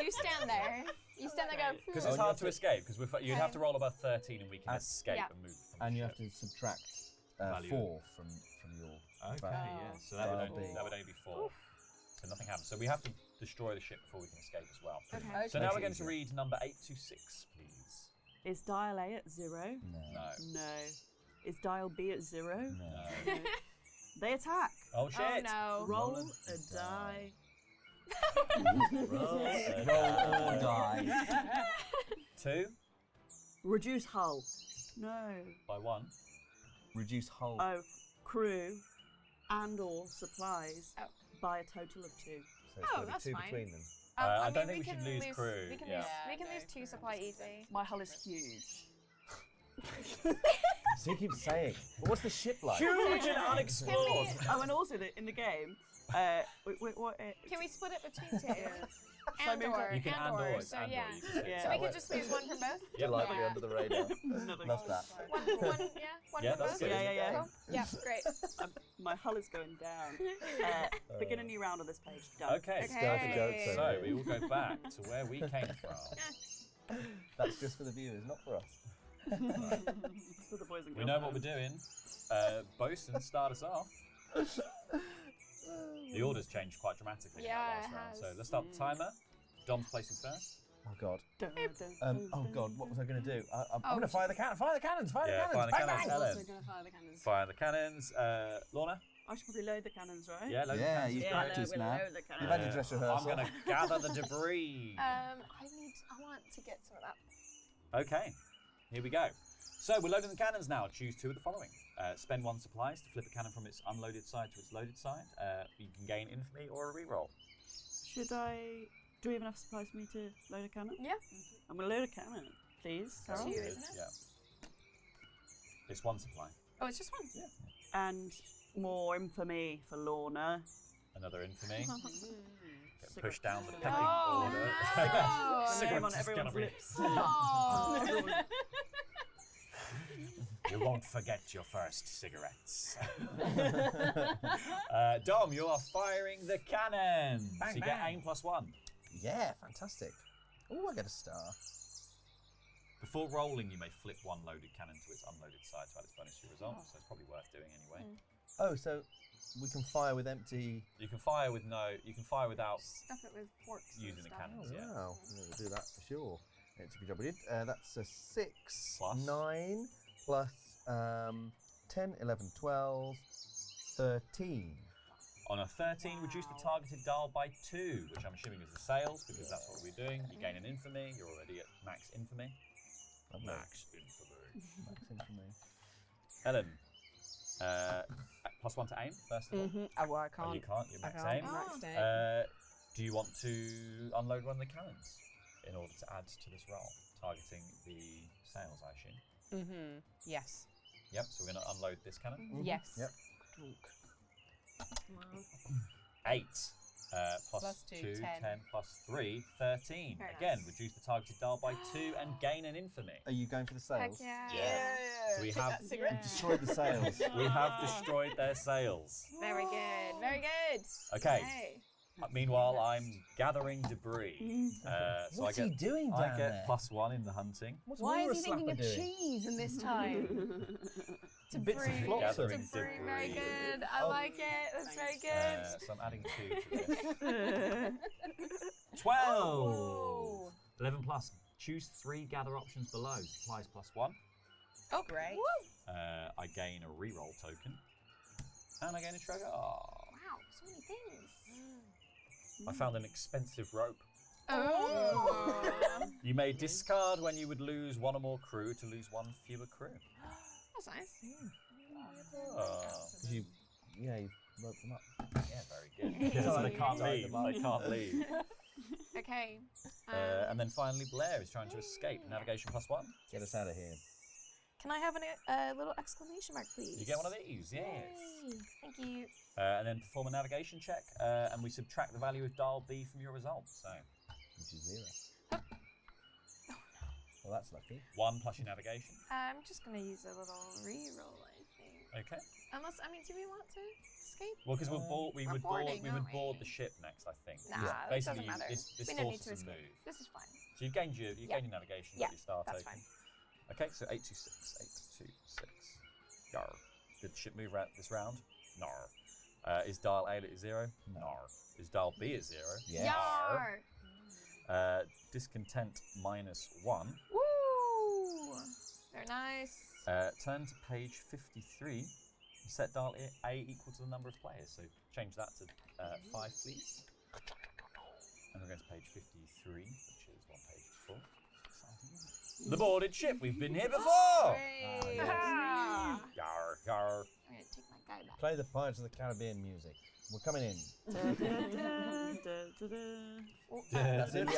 you stand there. You stand there, go. Because Oh, it's you hard have to to- escape, because you'd have to roll above 13 and we can escape Yeah. and move from And the you ship. have to subtract Value. 4 from your. Okay, value. yeah. So that would, that'll only, be- that would only be 4. So nothing happens. So we have to destroy the ship before we can escape as well. Okay. So now Makes we're it going to easier. read number 826, please. Is dial A at 0? No. No. No. Is dial B at 0? No. No. They attack. Oh shit! Oh no. Roll Roll a die. Roll Roll or die. 2 Reduce hull. No. by 1. Reduce hull. Oh, crew and or supplies Oh. by a total of 2. So it's Oh, got to be that's 2 fine. between them. I don't mean, think we should can lose crew, We can yeah. lose 2 supply easy. My hull is huge. So you keep saying. But what's the ship like? Huge and unexplored! Oh, and also in the game, what? Can we split it between 2? I And moved or, up? You can and and or, or, it's so and yeah. or. You can say Yeah. So that we way. could just lose 1 from both? Yep. Lightly Yeah. under the radar. Another Love that. One Yeah, from that's both? good. Yeah. Cool. Yeah, great. My hull is going down. Begin a new round on this page. Done. Okay, Go for jokes, Okay. so we will go back to where we came from. That's just for the viewers, not for us. For the boys and girls. We know what we're doing. Bosun, start us off. The order's changed quite dramatically in Yeah, that last it round. has. So let's start the timer. Dom's placing first. Oh God. Dun, dun, Oh dun, God. What was I going to do? I'm Oh, going to fire the cannon. Fire the cannons. Fire Yeah, the fire cannons. the Bang, cannons. bang. Ellen. Also gonna fire the cannons. Fire the cannons. Lorna? I should probably load the cannons, right? Yeah, load the Yeah, cannons. you've Yeah, practiced we'll now. load the You've cannons. had your dress rehearsal. I'm going to gather the debris. I want to get some of that. Okay, here we go. So we're loading the cannons now. Choose 2 of the following. Spend 1 supplies to flip a cannon from its unloaded side to its loaded side. You can gain infamy or a reroll. Should I? Do we have enough supplies for me to load a cannon? Yeah. I'm gonna load a cannon, please. Carol. 2, Good, isn't it? Yeah. It's 1 supply. Oh, it's just 1. Yeah. And more infamy for Lorna. Another infamy. Get Cigarette. pushed down the Oh, pecking order. no. The name on Cigarettes is gonna everyone's be- lips. Oh. You won't forget your first cigarettes. Dom, you are firing the cannon. Bang, so you get bang. aim +1. Yeah, fantastic. Oh, I get a star. Before rolling, you may flip 1 loaded cannon to its unloaded side to add its bonus to your result. So it's probably worth doing anyway. Oh, so we can fire with empty. You can fire with You can fire without Stuff it with forks. and using the stuff. cannons. Yeah. Wow, yeah, we'll do that for sure. It's a good job we did. That's a 6, Plus? 9, plus 10, 11, 12, 13. On a 13, reduce the targeted dial by 2, which I'm assuming is the sails, because that's what we're doing. You gain an infamy. You're already at max infamy. Lovely. Max infamy. Max infamy. Ellen, +1 to aim, first of all. Oh, well, I Oh, can't. you can't. You're I max can't. aim. Maxed aim. Do you want to unload 1 of the cannons in order to add to this roll, targeting the sails, I assume? Yes. Yep. So we're going to unload this cannon. Yes. Yep. Drunk. 8 plus Plus 2, two, 10. 10. Plus 3, 13. Very Again, nice. reduce the targeted dial by 2 and gain an infamy. Are you going for the Heck sails? yeah. So we Take have that cigarette. Destroy the sails. we have destroyed their sails. Very good. Very good. Okay. Hey. Meanwhile, I'm gathering debris. So What's I he get doing I down get there? +1 in the hunting. Why is he thinking Slapper of doing? cheese in this time? Bits of flotsam. Debris, very good. I like it. That's very good. So I'm adding 2 to this. 12. 11 plus. Choose 3 gather options below. Supplies +1. Oh, great. I gain a reroll token. And I gain a treasure. Wow, so many things. I found an expensive rope. Oh. You may discard when you would lose 1 or more crew to lose 1 fewer crew. That's nice. You rope them up. Yeah, very good. So they can't leave. They can't leave. Okay. And then finally, Blair is trying to escape. Navigation +1. Get us out of here. Can I have a little exclamation mark, please? You get one of these, yes. Yay. Thank you. And then perform a navigation check, and we subtract the value of dial B from your result. So, Which is 0. Well, that's lucky. 1 plus your navigation. I'm just gonna use a little re-roll, I think. Okay. Unless, I mean, do we want to escape? Well, because we would boarding, board aren't the we? ship next, I think. Nah, Yeah. that Basically, doesn't matter. this We don't need forces to a escape. move. This is fine. So you've gained your navigation, Yeah, got your star that's token. fine. Okay, so 826. Yar. Did the ship move this round? Nar. Is dial A at 0? Nar. Is dial B at 0? Yeah. Yar! Discontent -1. Woo! Very nice. Turn to page 53. Set dial A equal to the number of players. So change that to 5, please. And we're going to page 53, which is 1 page before. The boarded ship. We've been here before. Ah. Yar, yar. I'm gonna take my guy back. Play the Pirates of the Caribbean music. We're coming in. That's it.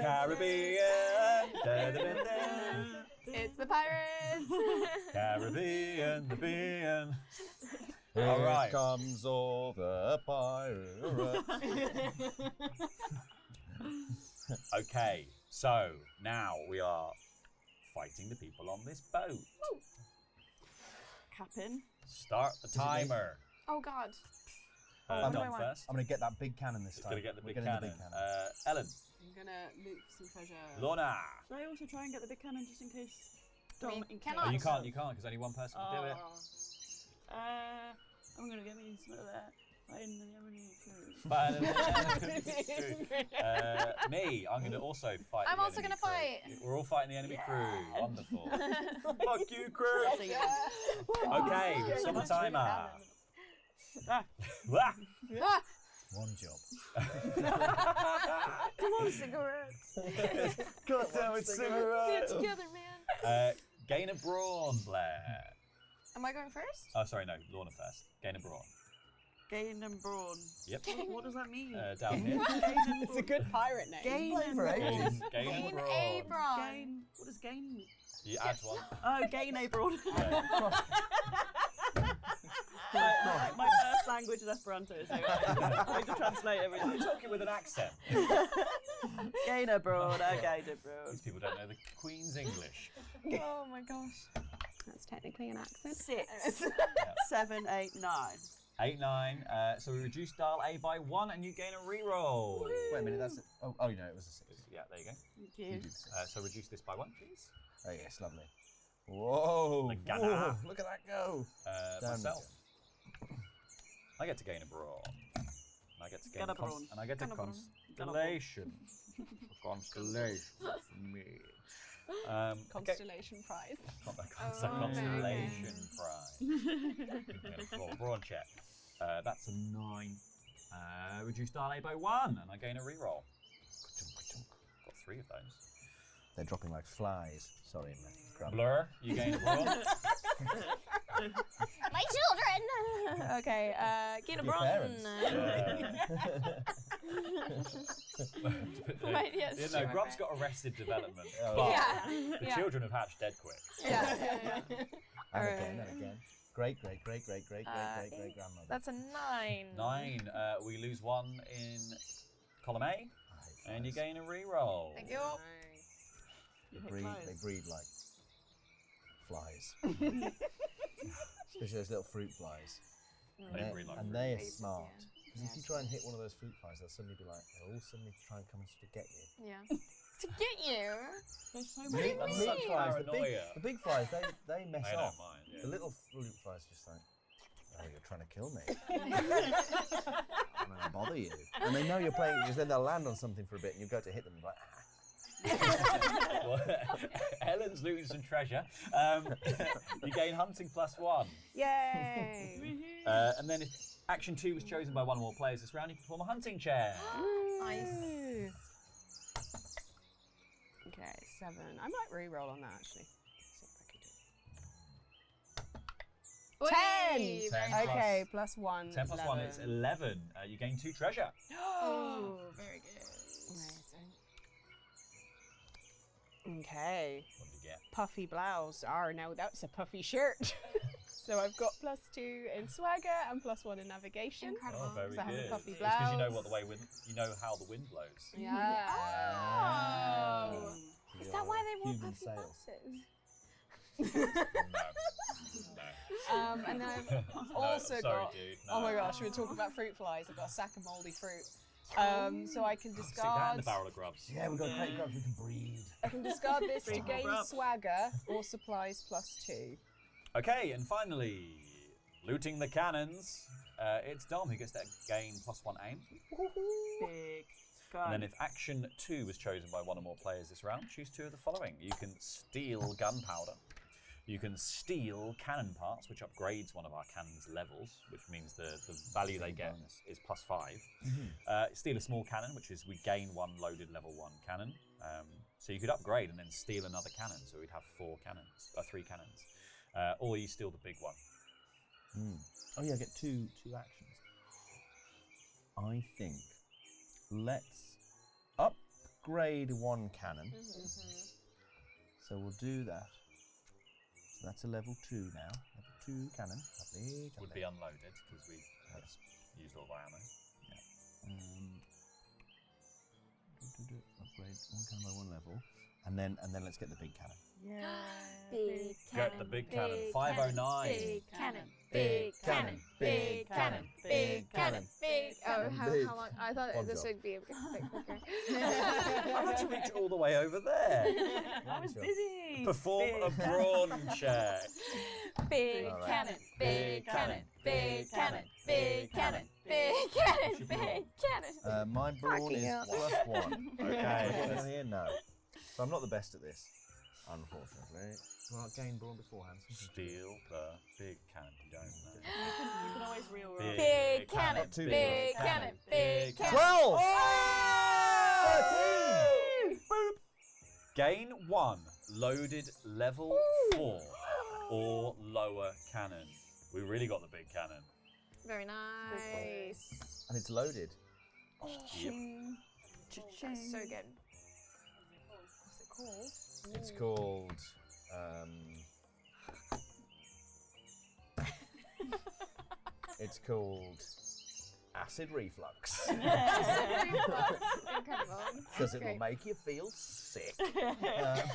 Caribbean. Da, da, da, da. It's the pirates. Caribbean, the bean. Here All right. comes all the pirates. Okay, so now we are fighting the people on this boat. Captain. Start the timer. Oh God. I'm Dom going. first. I'm going to get that big cannon this It's time. going to get the We're big getting cannon. the big Ellen, I'm gonna loot for some treasure. Lorna. Should I also try and get the big cannon just in case? We in cannot. Oh, you case? can't, because only one person can do it. I'm gonna get me some of that. Fighting the enemy crew. Me, I'm going to also fight. I'm the also enemy gonna crew. fight. We're all fighting the enemy crew. Wonderful. Fuck you, crew. Okay, stop the timer. Wah. Ah, One job. come on, cigarettes. God damn it, Get cigarette. together, man. Gain a brawn, Blair. Am I going first? Oh, sorry, no, Lorna first. Gain a brawn. Gain and brawn. Yep. What does that mean? Down here. It's a good pirate name. Gain and brawn. Gain Gain brawn. a brawn. Gain. What does gain mean? You add one. Oh, gain a brawn. Yeah. My first language is Esperanto, so I need to translate everything. You're talking with an accent. Gain a brawn. Gain a brawn. These people don't know the Queen's English. Oh my gosh. That's technically an accent. 6, 7, 8, 9. 8, 9. So we reduce dial A by 1 and you gain a reroll. Wait a minute, that's it. Oh, no, it was a 6. Yeah, there you go. Thank You you. did 6. So reduce this by 1, please. Oh, yes, lovely. Whoa. The gunner. Whoa, look at that go. Down Myself. I get to gain a brawn. And I get to gain Gun a brawn. and I get a Gun a brawn. constellation. A constellation for me. Okay. Constellation prize. That's a constellation prize. Brawn check. That's a 9. Reduce dial A by 1, and I gain a reroll. Got 3 of those. They're dropping like flies. Sorry, man. Blur, you gain a brawn. My children! Okay, gain a Your brawn. parents. Right, yes. Yeah, no, Grub's got arrested development, Oh, but Yeah. the Yeah. children have hatched dead quick. Yeah. And again, and again. Great grandmother. That's a 9. 9. We lose 1 in column A, and you gain a reroll. Thank you. They breed like flies. Especially those little fruit flies. They breed like and fruit. they are Yeah. smart. Because if you try and hit one of those fruit flies, they'll all suddenly try and come and sort of get you. Yeah. to get you. There's so The many. big- That's the such big flies, paranoia. the big flies, they mess They don't off. mind, yeah. The little fruit flies just like, oh, you're trying to kill me. I'm gonna bother you. And they know you're playing because then they'll land on something for a bit and you go to hit them and like, Well, Helen's looting some treasure. You gain hunting +1. Yay! And then if action 2 was chosen by one or more players this round, you perform a hunting check. Nice. Okay, 7. I might re-roll on that actually. See if I can do it. 10! 10 Okay, +1. 10 plus 1 is 11. You gain 2 treasure. Oh, very good. Amazing. Okay. What did you get? Puffy blouse. Now that's a puffy shirt. So I've got +2 in swagger and +1 in navigation. Incredible. Oh, very So I have a good. puffy It's because you know blouse. you know how the wind blows. Yeah. Oh. Is that why they want Human puffy sail. blouses? No. And then I've also sorry, got. dude. Oh my No. gosh, we were talking about fruit flies. I've got a sack of mouldy fruit. So I can Stick that in discard. the barrel of grubs. yeah, we've got great grubs, we can breed. I can discard this to Breed more gain grub. swagger or supplies +2. Okay, and finally, looting the cannons. It's Dom who gets to gain +1 aim. Big And gun. then if action 2 was chosen by one or more players this round, choose 2 of the following. You can steal gunpowder. You can steal cannon parts, which upgrades one of our cannon's levels, which means the value they get is +5. Steal a small cannon, which is we gain 1 loaded level 1 cannon. So you could upgrade and then steal another cannon, so we'd have 3 cannons. Or you steal the big one. Oh yeah, I get two actions. I think let's upgrade 1 cannon. So we'll do that. So that's a level 2 now. Level 2 cannon. Lovely. Would be unloaded because we have used all of our ammo. Upgrade 1 cannon by 1 level, and then let's get the big cannon. Big Get the big cannon. 509. Big cannon. Big cannon. Big cannon. Big cannon. Big. Oh, how long? I thought One this job. would be a bit quicker. Why did you reach all the way over there? I was busy. Perform a brawn check. Big All right. cannon. Big cannon. Big cannon. Big cannon. Big cannon. Big cannon. My brawn is hell. +1. Okay. Here, no. So I'm not the best at this, unfortunately. Well, I gained brawn beforehand. Steal the big cannon. You don't know. You can always reroll. Big cannon. Not too Big cannon. Big cannon. 12! 13! Boop. Gain 1 loaded level 4 or lower cannon. We really got the big cannon. Very nice. And it's loaded. Yep. That's so good. What's it called? It's called. It's called acid reflux. Incredible. Because it'll Great. make you feel sick. That's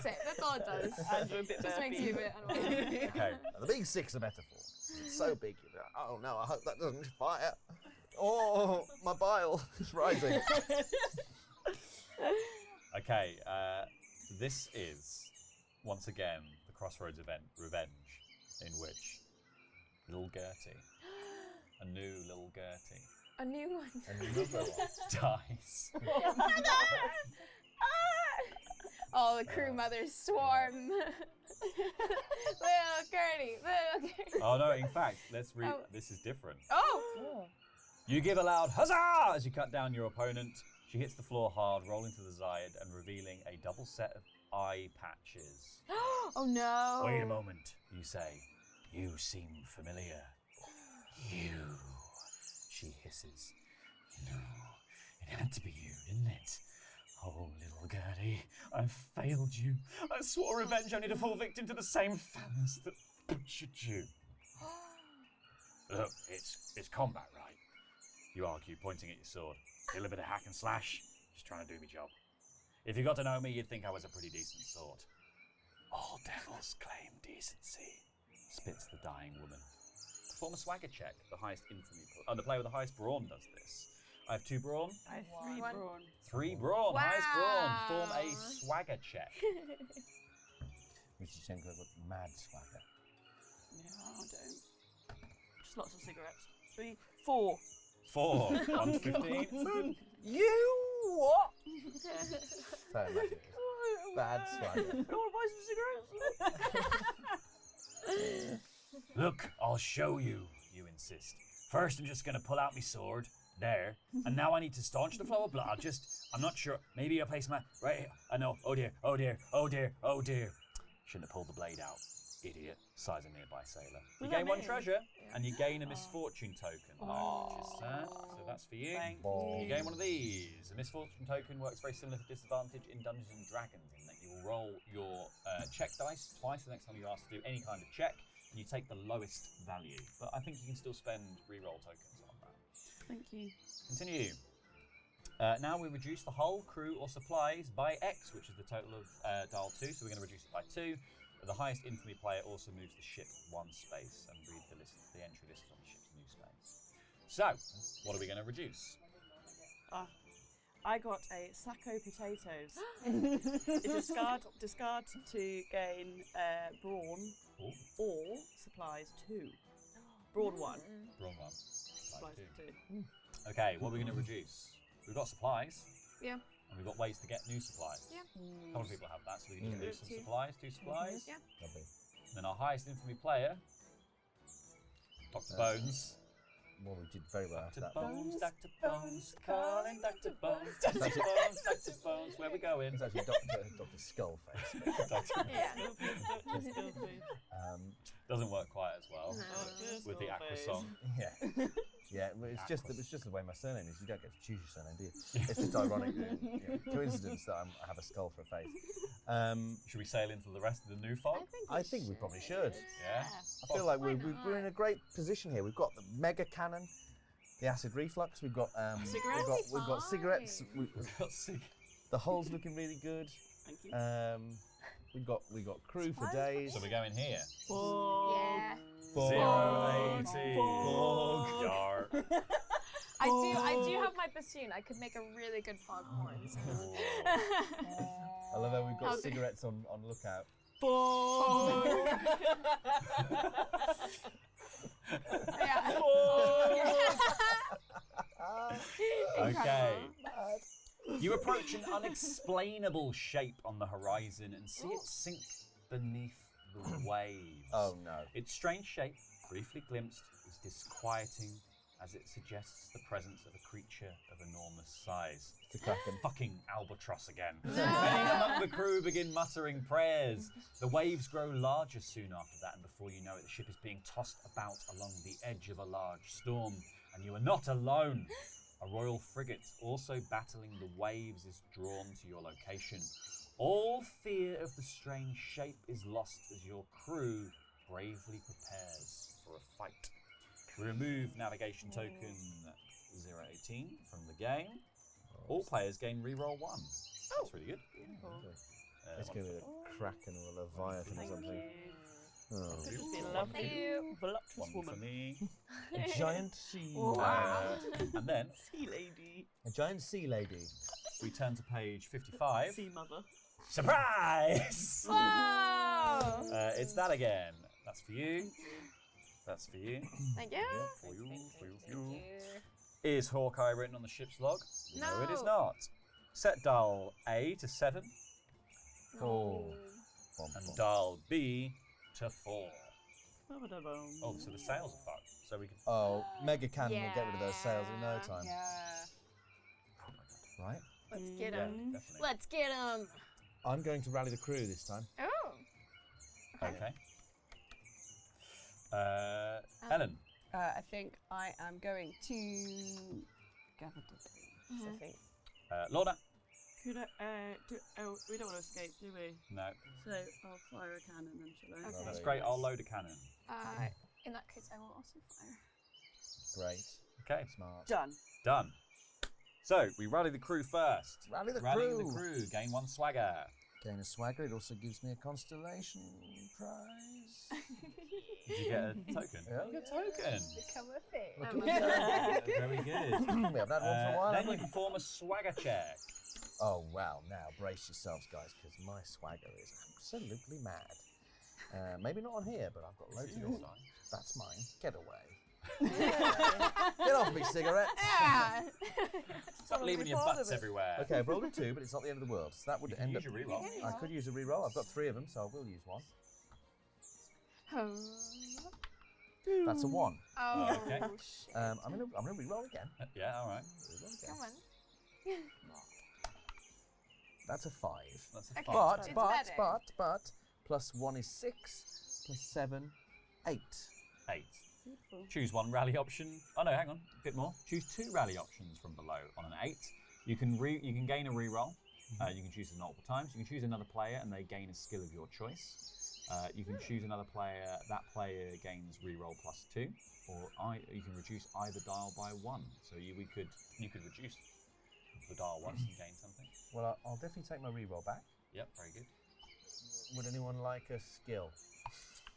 it. That's all it does. Andrew a bit Just makes burpy. you a bit unwell. Okay, now the big sick's a metaphor. It's so big, you're like, oh no, I hope that doesn't fire. Oh, my bile is rising. Okay, this is once again the Crossroads event, Revenge, in which little Gertie, a new little Gertie, A new one. Another one. dies. All the crew mothers swarm. Little Gertie, little Gertie. Oh no! In fact, let's read. Oh. This is different. Oh! You give a loud huzzah as you cut down your opponent. She hits the floor hard, rolling to the side and revealing a double set of eye patches. Oh no! Wait a moment, you say. You seem familiar. You, she hisses. No, it had to be you, didn't it? Oh, little Gertie, I've failed you. I swore revenge only to fall victim to the same fans that butchered you. Look, it's combat, right? You argue, pointing at your sword. A little bit of hack and slash, just trying to do my job. If you got to know me, you'd think I was a pretty decent sort. All devils claim decency, spits the dying woman. Perform a swagger check. The highest infamy. The player with the highest brawn does this. I have 2 brawn. I have 3 One. brawn. 3 brawn. Highest brawn. Form a Wow. swagger check. Mr. Chenko got mad swagger. No, I don't. Just lots of cigarettes. 3, 4. 4. 1 to 15. You what? So imagine it. Bad swagger. I want to buy some cigarettes. Look, I'll show you, you insist. First, I'm just going to pull out my sword. There. And now I need to staunch the flow of blood. I'm not sure. Maybe I'll place my right here. I know. Oh dear. Oh dear. Oh dear. Oh dear. Shouldn't have pulled the blade out. Idiot. Sighs a nearby sailor. You gain 1 treasure, and you gain a misfortune token. Which is sad. So that's for you. Thank You gain one of these. A misfortune token works very similar to disadvantage in Dungeons and Dragons, in that you will roll your check dice twice the next time you're asked to do any kind of check, and you take the lowest value. But I think you can still spend reroll tokens on that. Thank you. Continue. Now we reduce the hull, crew, or supplies by X, which is the total of dial 2, so we're going to reduce it by 2. The highest infamy player also moves the ship 1 space and read the entry listed on the ship's new space. So, what are we going to reduce? I got a sacco potatoes. discard to gain brawn or supplies 2. Brawn 1. Brawn 1. Supplies 2. Okay, what are we going to reduce? We've got supplies. Yeah. And we've got ways to get new supplies. Yeah. A couple of people have that, so we can just lose some 2. supplies, 2 supplies. Yeah. Lovely. And then our highest infamy player, Dr. Bones. Well, we did very well after Dr. that. Dr. Bones, calling Dr. Bones, Dr. Bones, Dr. Bones, where we going? It's actually Dr. Skullface. Doesn't work quite as well No. with the aqua song. Yeah. Yeah, well, it's just the way my surname is. You don't get to choose your surname, do you? It's just ironic, coincidence that I have a skull for a face. Should we sail into the rest of the new fog? I think we probably should. Yeah. I feel like we're in a great position here. We've got the mega cannon, the acid reflux. We've got Cigarettes? We've got cigarettes. We've got The hull's looking really good. Thank you. We got crew for days. So we're going here. Yeah. 080. Yar. I do have my bassoon. I could make a really good foghorn. So. I love how we've got Okay. cigarettes on lookout. Yeah. Okay. You approach an unexplainable shape on the horizon and see it sink beneath the waves. Oh no. Its strange shape, briefly glimpsed, is disquieting as it suggests the presence of a creature of enormous size. It's a kraken. Fucking albatross again. Many among the crew begin muttering prayers. The waves grow larger soon after that, and before you know it, the ship is being tossed about along the edge of a large storm. And you are not alone. A royal frigate, also battling the waves, is drawn to your location. All fear of the strange shape is lost as your crew bravely prepares for a fight. We remove navigation token 018 from the game. All players gain reroll 1. That's really good. Let's go with a kraken or a leviathan or Thank something. you. Oh. Just be a Thank lovely, you. voluptuous One for woman. me. A giant sea. And then Sea lady. A giant sea lady. we turn to page 55. Sea mother. Surprise! Whoa! It's that again. That's for you. That's for you. Thank you. For you. For you. For you. Is Hawkeye written on the ship's log? No, it is No. not. Set dial A to 7 Oh. and dial B to 4. Oh, Oh, so the sails are fucked. So we can. Oh, mega cannon will get rid of those sails in no Yeah. time. Yeah. Right? Let's get Yeah, him. definitely. Let's get him. I'm going to rally the crew this time. Oh. Okay. Ellen. I think I am going to gather degrees, I think. Lorna. Could I, we don't want to escape, do we? No. So I'll fire a cannon then, shall I? Okay. That's great. I'll load a cannon. In that case, I will also fire. Great. Okay. Smart. Done. Done. So we rally the crew first. Rally the Rallying crew. the crew. Gain 1 swagger. Gain a swagger. It also gives me a constellation prize. Did you get a token? Yeah. You got a token. Become a thing. Very good. We haven't had one for a while, Then have you we? perform a swagger check. Oh, wow. Now, brace yourselves, guys, because my swagger is absolutely mad. Maybe not on here, but I've got loads of your yours. side. That's mine. Get away. Get off me, cigarettes. Yeah. Stop leaving your butts everywhere. Okay, I've rolled a 2, but it's not the end of the world. So that would You can end use up. your reroll. I could use a reroll. I've got 3 of them, so I will use one. That's a 1. Oh, Okay. shit. I'm gonna reroll again. Yeah, all right. Reroll again. Come on. That's a 5. That's a Okay. five. It's better. But plus 1 is 6. Plus 7, 8. 8. Choose one rally option. Oh no, hang on, a bit more. Choose 2 rally options from below. On an 8, you can gain a reroll. You can choose it multiple times. You can choose another player and they gain a skill of your choice. You can choose another player. That player gains reroll plus 2, or you can reduce either dial by 1. So you could reduce the dial once and gain something. Well, I'll definitely take my reroll back. Yep, very good. Would anyone like a skill?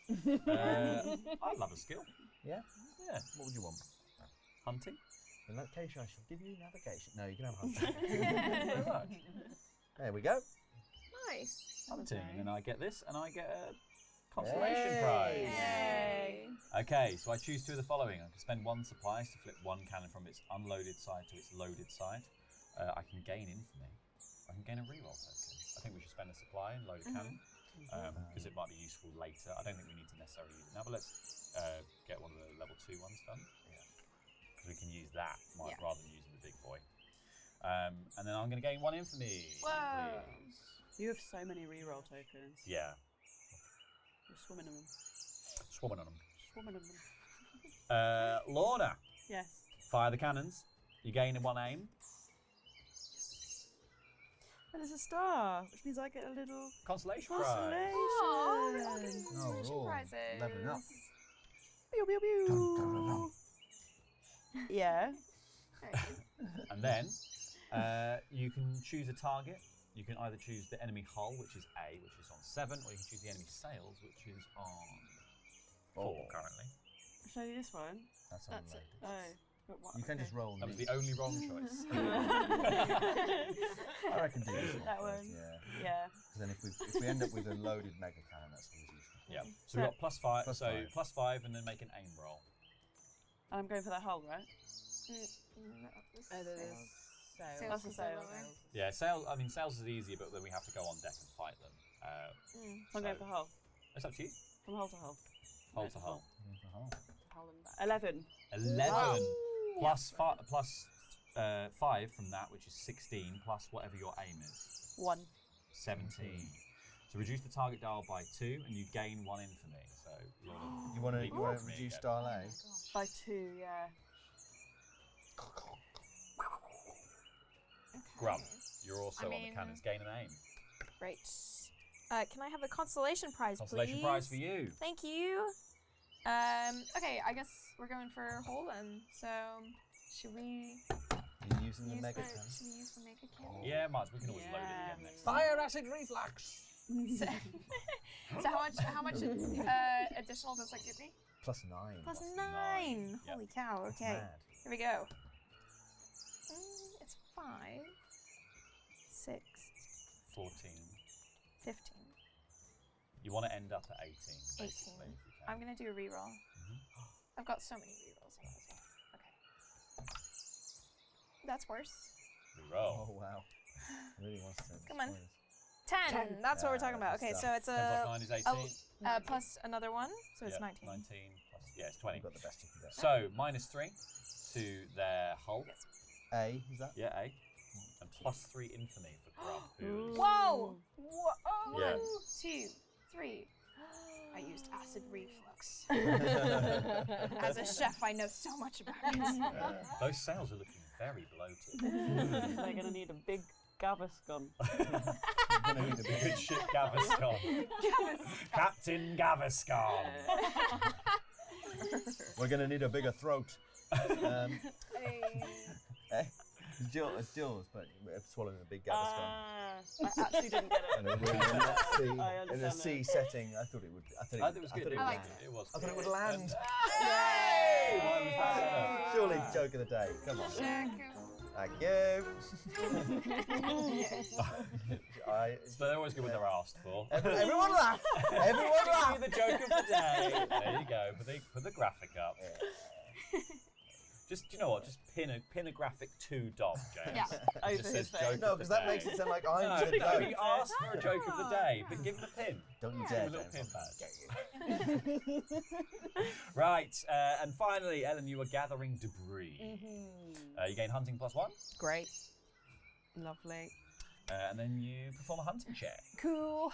I'd love a skill. Yeah? Yeah. What would you want? Hunting. In that case, I shall give you navigation. No, you can have hunting. Very much. There we go. Nice. Hunting, and then I get this, and I get a consolation prize. Yay. Okay, so I choose 2 of the following. I can spend 1 supplies to flip 1 cannon from its unloaded side to its loaded side. I can gain infamy. I can gain a reroll token. I think we should spend a supply and load a cannon, because it might be useful later. I don't think we need to necessarily use it now, but let's get one of the level 2 ones done. Because we can use that rather than using the big boy. And then I'm going to gain 1 infamy. Whoa. Please. You have so many reroll tokens. Yeah. You're swimming in them. Swabbing on them. Swimming in them. Lorna, Yes. fire the cannons. You gain 1 aim. And there's a star, which means I get a little Consolation prize. consolation. Oh, we all get Oh, consolation we're all prizes. leveling up. Pew, pew, pew. Yeah. And then you can choose a target. You can either choose the enemy hull, which is A, which is on 7, or you can choose the enemy sails, which is on 4 currently. I'll show you this one. That's That's unloaded. Oh. But what, You can just roll That was these. the only wrong choice. I reckon do this one. That first, one. Yeah. Yeah. Because then if we end up with a loaded mega cannon, that's always useful. Yeah. So we've got +5, Plus so five. +5 and then make an aim roll. And I'm going for that hull, right? That's the sail. Yeah, sails is easier, but then we have to go on deck and fight them. So I'm going for hull. It's up to you. From hull to hull. Hull to hull. Hull and back. 11. 11 plus 5 from that, which is 16, plus whatever your aim is. 1. 17. So reduce the target dial by 2, and you gain 1 infamy. So You want to Beat me reduce again. dial A? By 2, yeah. Grump, you're also on mean- the cannons. Gain an aim. Great. Can I have a consolation prize, Consolation please? prize for you. Thank you. Okay, I guess we're going for hole then. So, should we You're using the use mega the, cannon. should we use the mega cannon? Yeah, might. We can always load it again next time. Fire acid reflux. So, so how much additional does that give me? +9. Plus Plus 9. 9, yep. Holy cow! That's Okay, mad. here we go. It's 5, 6, 14. 15. You want to end up at 18, 18. basically, if you can. I'm gonna do a reroll. I've got so many rerolls. I might as well. Okay. That's worse. Reroll. Oh wow. Really wants to. Come on. destroy us. 10. That's what we're talking about. good Okay, so stuff. it's 10 plus 9 is 18. plus another one, so it's Yep, 19. 19 plus, yeah, it's 20. You've got the best you can get. So, -3 to their hull. Yes. A, is that? Yeah, A. And +3 infamy for Grub, who is... Whoa! Whoa! Yeah. 1, 2, 3. I used acid reflux. As a chef, I know so much about it. Those sails are looking very bloated. They're going to need a big Gaviscon. You're gonna need a bit. Good shit, Gaviscon. Captain Gaviscon. We're gonna need a bigger throat. Eh? Jules, but swallowing a big Gaviscon. I actually didn't get it. In a sea setting, I thought it would. I thought it was good. It I was. thought it would land. Yay! Why was that better? Surely, joke of the day. Come on. Thank you. So they're always good when they're asked for. Everyone laugh. Everyone laugh. The joke of the day. There you go. Put the graphic up. Just, you know what? Just pin a graphic to Dom, James. Yeah, over just his says face. joke No, of the because that day. makes it sound like I'm No, the joke. he asked for a joke of the day, but give him a pin. Don't you Give dare, him a little James. pin badge. Right, and finally, Ellen, you are gathering debris. You gain hunting +1. Great. Lovely. And then you perform a hunting check. Cool.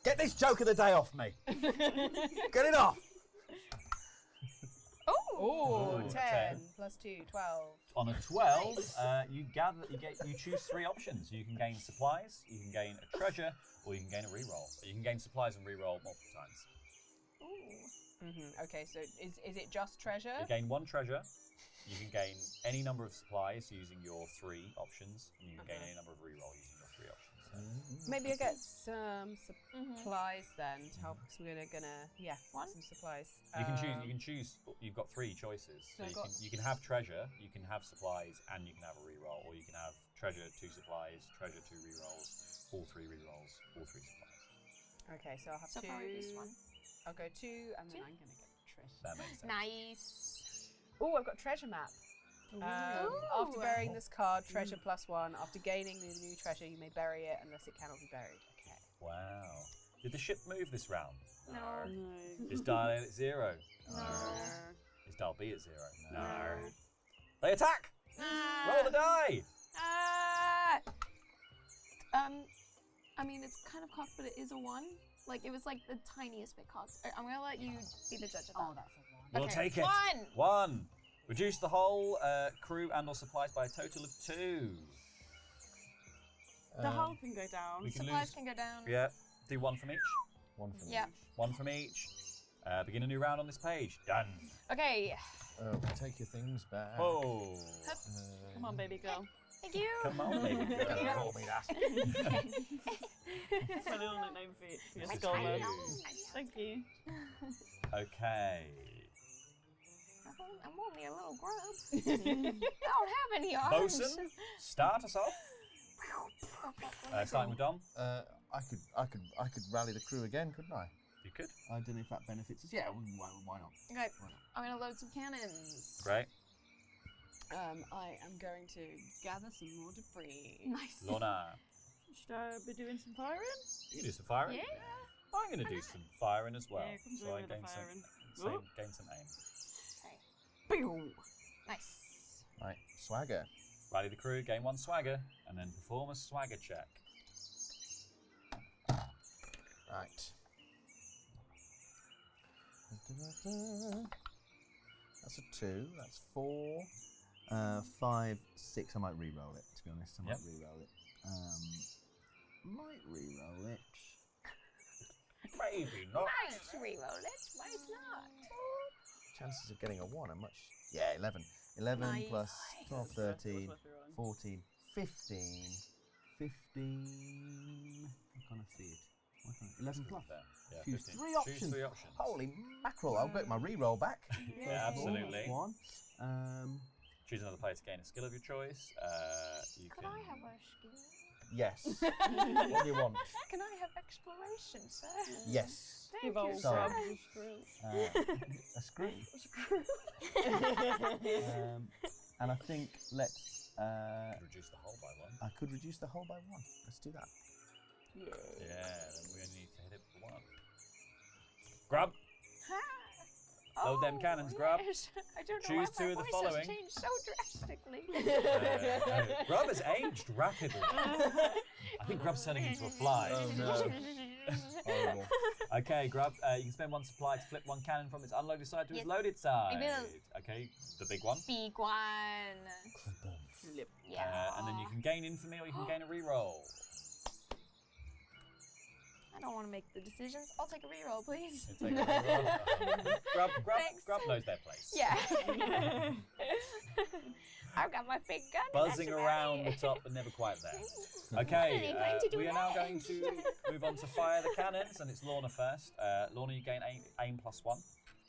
Get this joke of the day off me. Get it off. Oh, Ooh, 10 plus 2, 12. On a 12, you choose 3 options. You can gain supplies, you can gain a treasure, or you can gain a reroll. You can gain supplies and reroll multiple times. Okay, so is it just treasure? You gain 1 treasure. You can gain any number of supplies using your 3 options, and you can gain any number of reroll using your 3 options. Maybe I get some supplies then to help, because we're gonna some supplies. You can choose. You've got 3 choices. So you can have treasure, you can have supplies, and you can have a reroll, or you can have treasure, 2 supplies, treasure, 2 rerolls, all 3 rerolls, all 3 supplies. Okay, so I'll have 2. I'll go 2, and then I'm gonna get treasure. That makes sense. Nice. Oh, I've got treasure map. After burying this card, treasure +1. After gaining the new treasure, you may bury it unless it cannot be buried. Okay. Wow. Did the ship move this round? No. Is dial A at 0? No. Is dial B at 0? No. They attack! Roll the die! I mean, it's kind of cocked, but it is a 1. Like, it was like the tiniest bit cocked. I'm gonna let you be the judge of that. Oh, that's a 1. We'll take it. 1. Reduce the whole crew and/or supplies by a total of 2. The hull can go down. Supplies can go down. Yeah. Do 1 from each. 1 from Yeah. 1 from each. Begin a new round on this page. Done. Okay. Take your things back. Oh. Come on, baby girl. Thank you. Come on, baby girl. Don't call me that. That's my little nickname for your Nice skull. to Lad. you. Thank you. Okay. I'm only a little grub. I don't have any arms. Bosun, start us off. Starting with Dom. I could rally the crew again, couldn't I? You could. I don't know if that benefits us. Yeah, why not? Okay, I'm gonna load some cannons. Great. I am going to gather some more debris. Nice. Lorna. Should I be doing some firing? You can do some firing. Yeah. I'm going to do some firing as well. Yeah, come so join I me with the gain firing. gain some aim. Nice. Right, swagger. Rally the crew, gain 1 swagger, and then perform a swagger check. Right. That's a 2. That's 4. 5, 6. I might re-roll it. To be honest, I might re-roll it. Might re-roll it. Maybe not. Might reroll it, might not. Chances of getting a 1 are much. Yeah, 11. 11 Nice. plus 12, 13, What's worth rerolling? 14, 15. 15. I can't see it. Why can't I? 11 plus. Yeah, Choose 15. 3 options. Choose 3 options. Holy mackerel! I'll get my re-roll back. Yeah, absolutely. 1. Choose another player to gain a skill of your choice. You Could can. I have a skill? Yes. What do you want? Can I have exploration, sir? Yes. Thank Give you, old sir. Grub A screw. And I think let's. Reduce the hull by 1. I could reduce the hull by 1. Let's do that. Yeah, then we only need to hit it for 1. Grub. Load them cannons, Grub. Yes. I don't know Choose why 2 my of the voice following. has changed so drastically. Grub has aged rapidly. I think Grub's turning into a fly. Oh no. Horrible. Okay, Grub, you can spend 1 supply to flip 1 cannon from its unloaded side to its Yes. loaded side. I will. Okay, the big one. Big one. Yeah. And then you can gain infamy or you can gain a reroll. I'm don't want to make the decisions. I'll take a reroll, please. You take a reroll. Thanks. Grub knows their place. Yeah. I've got my fake gun. and that's Buzzing about around it. the top, but never quite there. Any Okay, claim to do we are now that? going to move on to fire the cannons, and it's Lorna first. Lorna, you gain aim +1,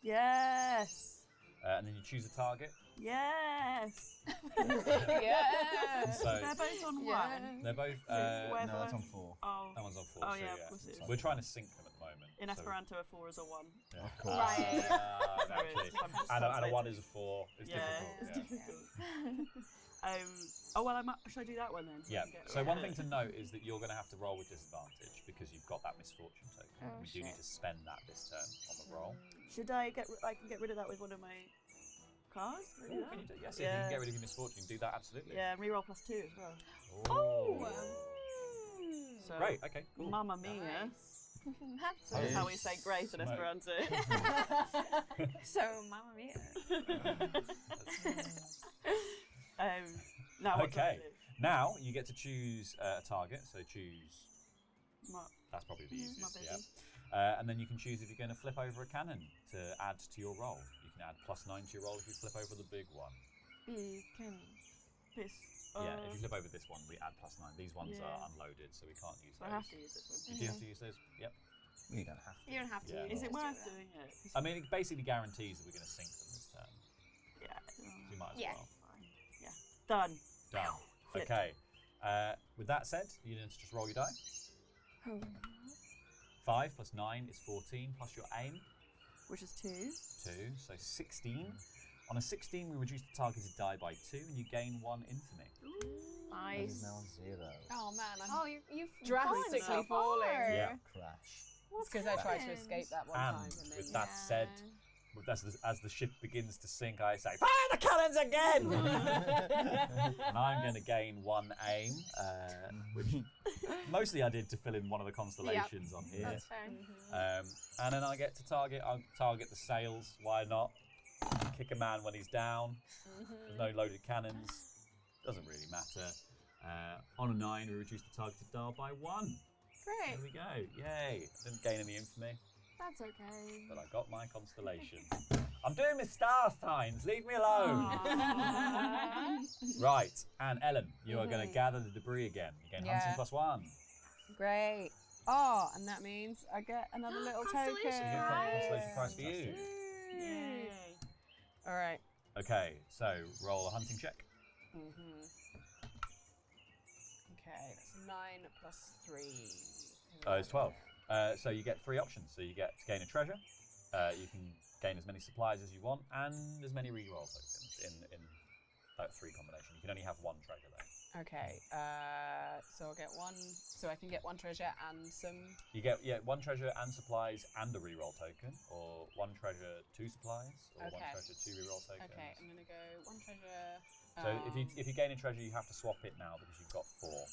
Yes. and then you choose a target. Yes. Yeah. So They're both on Yeah. one. they're both. Wherever- No, that's on 4. Oh. That one's on 4. Oh, so yeah, of course it is. We're trying to sync them at the moment. In so- Esperanto, a 4 is a 1. Yeah. Of course. Right. Sorry, Actually, I'm just and a 1 translating. is a 4. It's Yeah, difficult. it's yeah. difficult. Oh well, should I do that one then? Yeah. Get So rid one of thing it? to note is that you're going to have to roll with disadvantage because you've got that misfortune token. Oh, We do need shit. to spend that this turn on the roll. Should I I can get rid of that with one of my cards? Can I do Ooh, that? can you do, yes, if you can get rid of your misfortune, do that absolutely. Yeah, reroll +2 as well. Oh. So, Great. Okay. Cool. Mamma mia. That's That's how we say great in Right. Esperanto. so, mamma mia. Now what do I Okay. do? Now you get to choose a target. So choose. Ma- That's probably the my easiest. baby. Yeah. And then you can choose if you're going to flip over a cannon to add to your roll. You can add +9 to your roll if you flip over the big one. Beacon. This. Yeah, if you flip over this one, we add +9. These ones Yeah. are unloaded, so we can't use So those. I have to use this one. You do have to use those. Yep. You don't have to. You don't have to. Yeah. You Is can it just do worth that. doing it? 'Cause- I mean, it basically guarantees that we're going to sync them this turn. yeah. So you might as Yeah. well. Fine. Yeah. Done. Done. Flip. Okay. With that said, you need to just roll your die. Oh. 5 + 9 is 14, plus your aim, Which is 2. 2, so 16. On a 16, we reduce the targeted die by 2, and you gain 1 infamy. That is Nice. now on 0. Oh man, I'm Oh, you've drastically fallen so falling. far. Yeah. Crash. It's because I tried to escape that one time. And And then with that said, as the ship begins to sink, I say, fire the cannons again! And I'm going to gain 1 aim, which mostly I did to fill in one of the constellations on here. That's fair. And then I'll target the sails. Why not? Kick a man when he's down. There's no loaded cannons. Doesn't really matter. On a 9, we reduce the targeted dial by 1. Great. There we go. Yay. Didn't gain any infamy, That's okay. but I got my constellation. I'm doing my star signs. Leave me alone. Right. And Ellen, you are going to gather the debris again. You gain hunting Yeah. +1. Great. Oh, and that means I get another little token. Constellation You get prize. constellation prize for you. Yay. All right. Okay. So roll a hunting check. Okay, that's 9 + 3. It's 12. So you get 3 options. So you get to gain a treasure. You can gain as many supplies as you want, and as many reroll tokens in that 3 combination. You can only have 1 treasure though. Okay. So I'll get 1. So I can get 1 treasure and some. You get 1 treasure and supplies and a reroll token, or 1 treasure, 2 supplies, or 1 Okay. treasure, 2 reroll tokens. Okay, I'm gonna go 1 treasure. So if you gain a treasure, you have to swap it now because you've got 4.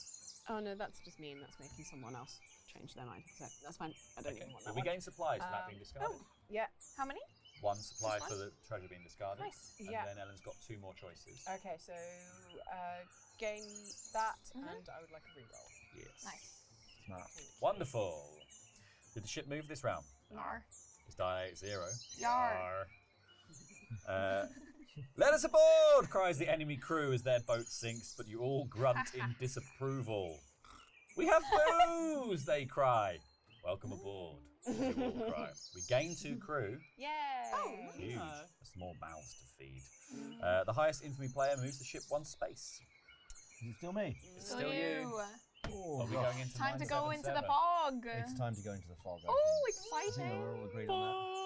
Oh no, that's just mean. That's making someone else change their mind. So that's fine. I don't even want that But we one. gain supplies for that being discarded. Yeah. How many? 1 supply Just for one? the treasure being discarded. Nice. And Yeah. then Ellen's got 2 more choices. Okay, so gain that, and I would like a reroll. Yes. Nice. Smart. Wonderful. Did the ship move this round? Yar. It's die 0. Yar. Let us aboard! Cries the enemy crew as their boat sinks, but you all grunt in disapproval. We have booze! They cry. Welcome aboard. You all cry. We gain 2 crew. Yay! Oh, Huge. That's more mouths to feed. The highest infamy player moves the ship 1 space. Is it still me? It's still you. Oh, Are we gosh. going into Time to go into the 977? fog. It's time to go into the fog. I Oh, think. I think exciting. we're all agreed on that.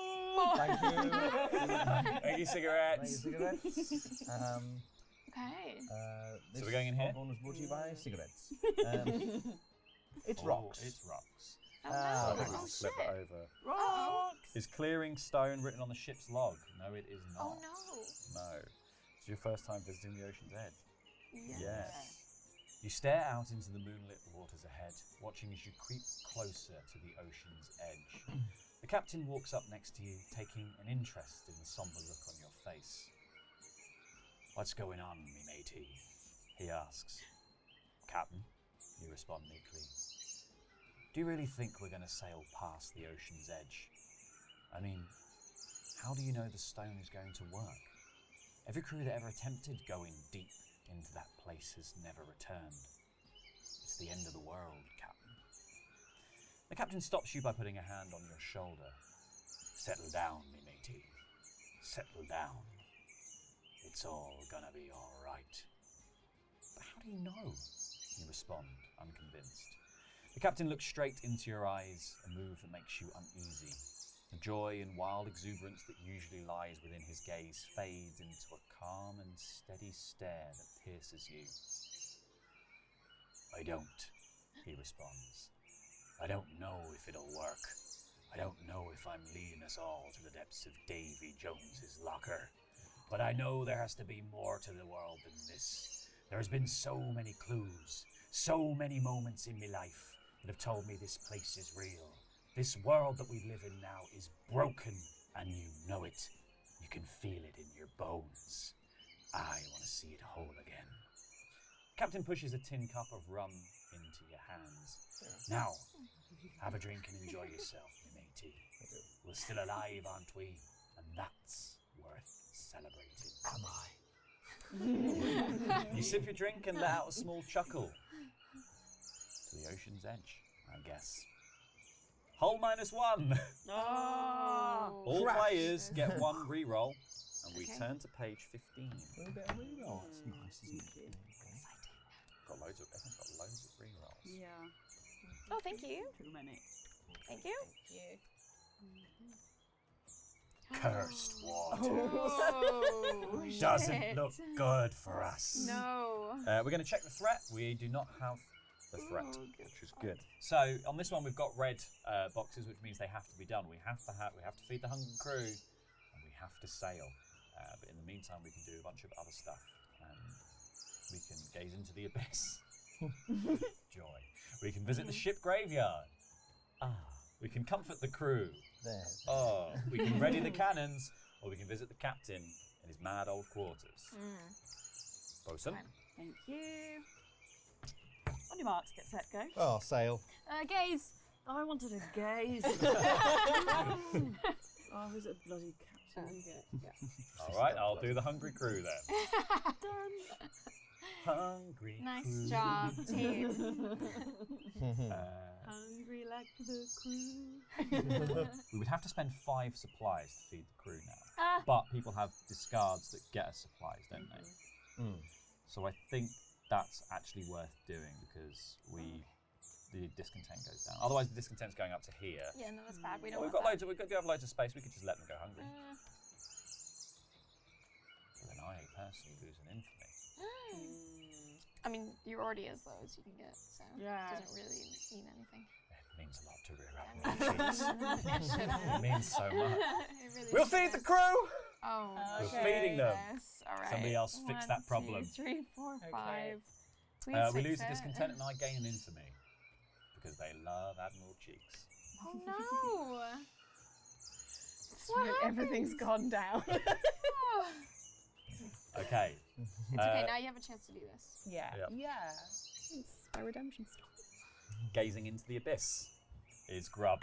Thank you. Thank you, cigarettes. Thank you, cigarettes. Okay. This we're going in here? fog was brought to you by cigarettes. It's Oh, rocks. It's rocks. Oh, So I no. think we Oh, just flip shit. it over. Rocks. Is clearing stone written on the ship's log? No, it is not. Oh, no. No. It's your first time visiting the ocean's edge. Yes. Yes. You stare out into the moonlit waters ahead, watching as you creep closer to the ocean's edge. The captain walks up next to you, taking an interest in the somber look on your face. What's going on, me matey? He asks. Captain, you respond meekly. Do you really think we're going to sail past the ocean's edge? I mean, how do you know the stone is going to work? Every crew that ever attempted going deep into that place has never returned. It's the end of the world, Captain. The captain stops you by putting a hand on your shoulder. Settle down, me matey. Settle down. It's all gonna be all right. But how do you know? You respond, unconvinced. The captain looks straight into your eyes, a move that makes you uneasy. The joy and wild exuberance that usually lies within his gaze fades into a calm and steady stare that pierces you. I don't, he responds. I don't know if it'll work. I don't know if I'm leading us all to the depths of Davy Jones's locker. But I know there has to be more to the world than this. There has been so many clues, so many moments in my life that have told me this place is real. This world that we live in now is broken, and you know it. You can feel it in your bones. I want to see it whole again. Captain pushes a tin cup of rum into your hands. Now, have a drink and enjoy yourself, me matey. We're still alive, aren't we? And that's worth celebrating. Am I? You sip your drink and let out a small chuckle. To the ocean's edge, I guess. Hull -1. Oh. All players get one reroll, and we turn to page 15. A bit of reroll. That's nice, isn't it? Everyone's got loads of rerolls. Yeah. Oh, thank you. Too many. Thank you. Cursed water. Oh, Doesn't shit. look good for us. No. We're going to check the threat. We do not have the threat, which is good. So on this one, we've got red boxes, which means they have to be done. We have to feed the hungry crew, and we have to sail. But in the meantime, we can do a bunch of other stuff. We can gaze into the abyss. Joy. We can visit the ship graveyard. We can comfort the crew. There. We can ready the cannons, or we can visit the captain in his mad old quarters. Bosun. Thank you. On your marks, get set, go. Oh, sail. Gaze. I wanted a gaze. Oh, who's a bloody captain? All right, I'll do the hungry crew then. Done. Hungry Nice crew. job, team. Hungry like the crew. We would have to spend 5 supplies to feed the crew now. But people have discards that get us supplies, don't they? So I think that's actually worth doing because the discontent goes down. Otherwise, the discontent's going up to here. Yeah, no, that's bad. We don't We've want got that. we do have loads of space. We could just let them go hungry. But then I personally lose an infamy. I mean, you're already as low as you can get, so Yeah. it doesn't really mean anything. It means a lot to rear admiral. It means so much. It really We'll feed the crew. Oh, We're feeding them. yes. All right. Somebody else fix that problem. 1, 2, 3, 4, 5. Please We fix lose the it. discontent and I gain an infamy because they love Admiral Cheeks. Oh no! Everything's gone down. Okay. It's okay. Now you have a chance to do this. Yeah. Yep. Yeah. It's my redemption story. Gazing into the abyss is grub.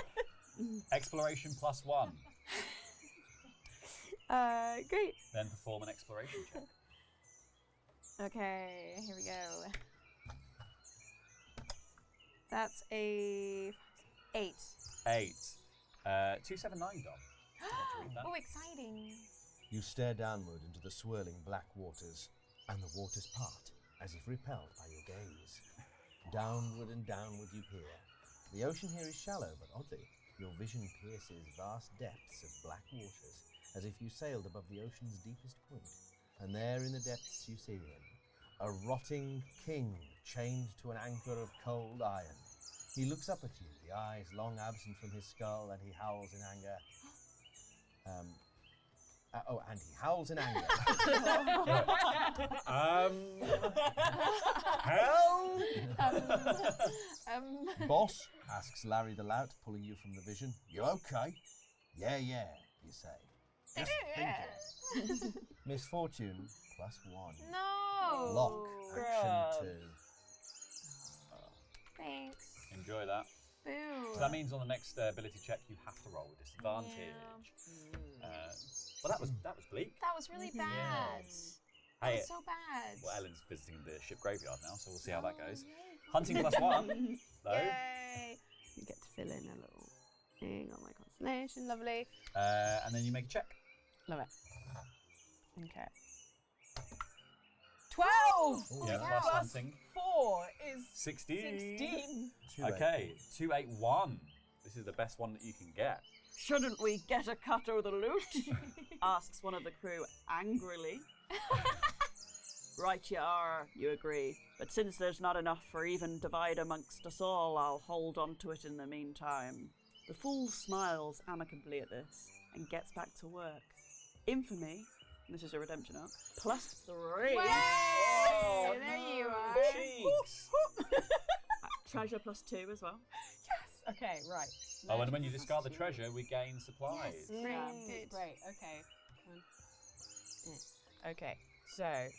Exploration +1. Great. Then perform an exploration check. Okay, here we go. That's a 8. 8. 279, Dom. Want to read that? Oh, exciting. You stare downward into the swirling black waters, and the waters part, as if repelled by your gaze. Downward and downward you peer. The ocean here is shallow, but oddly, your vision pierces vast depths of black waters, as if you sailed above the ocean's deepest point. And there in the depths you see him, a rotting king chained to an anchor of cold iron. He looks up at you, the eyes long absent from his skull, and he howls in anger. And he howls in anger. Hell? Boss, asks Larry the Lout, pulling you from the vision. You okay? Yeah, you say. Just thinking. Misfortune +1. No. Lock, action 2. Thanks. Enjoy that. Boo. So that means on the next ability check you have to roll with disadvantage. Well, that was bleak. That was really bad. That Hey, was so bad. well, Ellen's visiting the ship graveyard now, so we'll see how that goes. Hunting +1, though. Yay! You get to fill in a little thing on my constellation. Lovely. And then you make a check. Love it. Okay. 12! Yeah, plus hunting. 4 is 16. 16. Okay, 281. This is the best one that you can get. Shouldn't we get a cut of the loot? Asks one of the crew angrily. Right you are, you agree. But since there's not enough for even divide amongst us all, I'll hold on to it in the meantime. The fool smiles amicably at this and gets back to work. Infamy, this is a redemption arc, +3. Oh, there you are. Cheeks. Treasure +2 as well. Yes. Okay, right. Oh, and when you discard the treasure, we gain supplies. Great. Good. Great. Okay. Okay. So,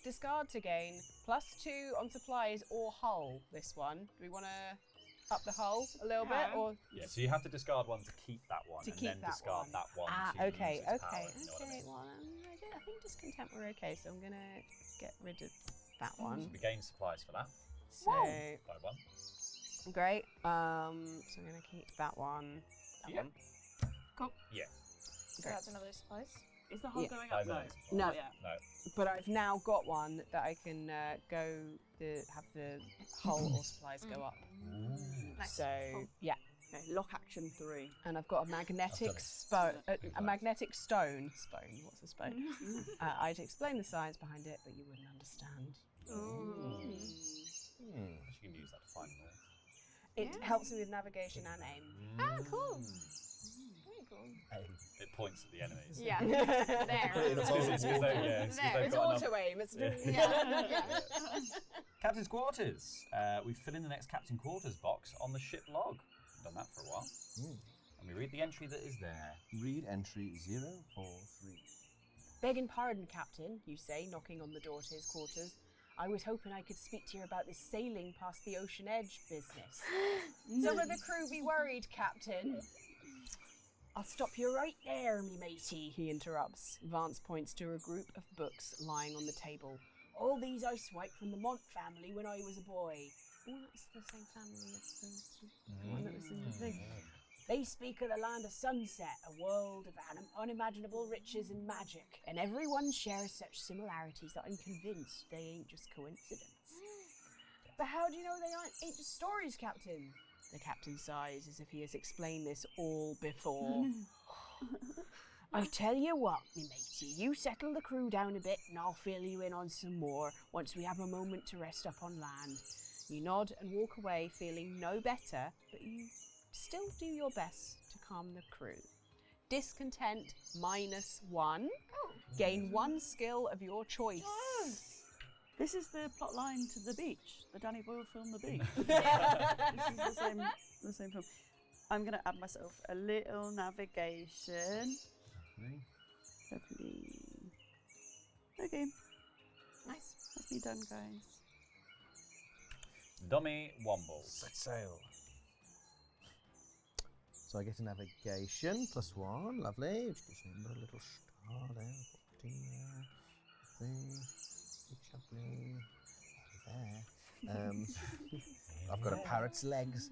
discard to gain +2 on supplies or hull. This one. Do we want to up the hull a little bit, or Yeah, so you have to discard one to keep that one, To and keep then that discard one. that one Ah, to okay, use its okay, power, if you know what I okay. mean. Well, I think discontent we're okay, so I'm gonna get rid of that one. We gain supplies for that So by 1. great. So I'm gonna keep that one. That Yeah. one. Cool. Yeah. So that's another supplies. Is the hull Yeah. going up? No. No. Yeah. No. But I've now got one that I can have the hull or supplies go up. Nice. So Cool. yeah, Okay, lock action 3. and I've got a magnetic done it. a magnetic stone. Spone. What's a spone? I'd explain the science behind it, but you wouldn't understand. You can use that to find north. It helps me with navigation and aim. Oh, cool. Very cool. It points at the enemies. Yeah. Put it There. in a It's bowl. 'cause they've It's got enough- auto aim. It's Yeah. Captain's quarters. We fill in the next captain quarters box on the ship log. We've done that for a while. And we read the entry that is there. Read entry 043. Begging pardon, Captain, you say, knocking on the door to his quarters. I was hoping I could speak to you about this sailing past the ocean edge business. Some of the crew be worried, Captain. I'll stop you right there, me matey, he interrupts. Vance points to a group of books lying on the table. All these I swiped from the Mont family when I was a boy. Oh, that's the same family as the one that was in the thing. They speak of the land of sunset, a world of unimaginable riches and magic, and everyone shares such similarities that I'm convinced they ain't just coincidence. But how do you know they ain't just stories, Captain? The captain sighs as if he has explained this all before. I tell you what, me matey, you settle the crew down a bit and I'll fill you in on some more once we have a moment to rest up on land. You nod and walk away feeling no better, but you still do your best to calm the crew. Discontent -1. Gain 1 skill of your choice. This is the plot line to The Beach, the Danny Boyle film The Beach. This is the same film. I'm going to add myself a little navigation. Lovely. Okay, Nice. that's me done, guys. Dummy Womble. Set sail. So I get a navigation +1, lovely. Which gives me a little star there. Put it in there. Lovely. There. I've got a parrot's legs.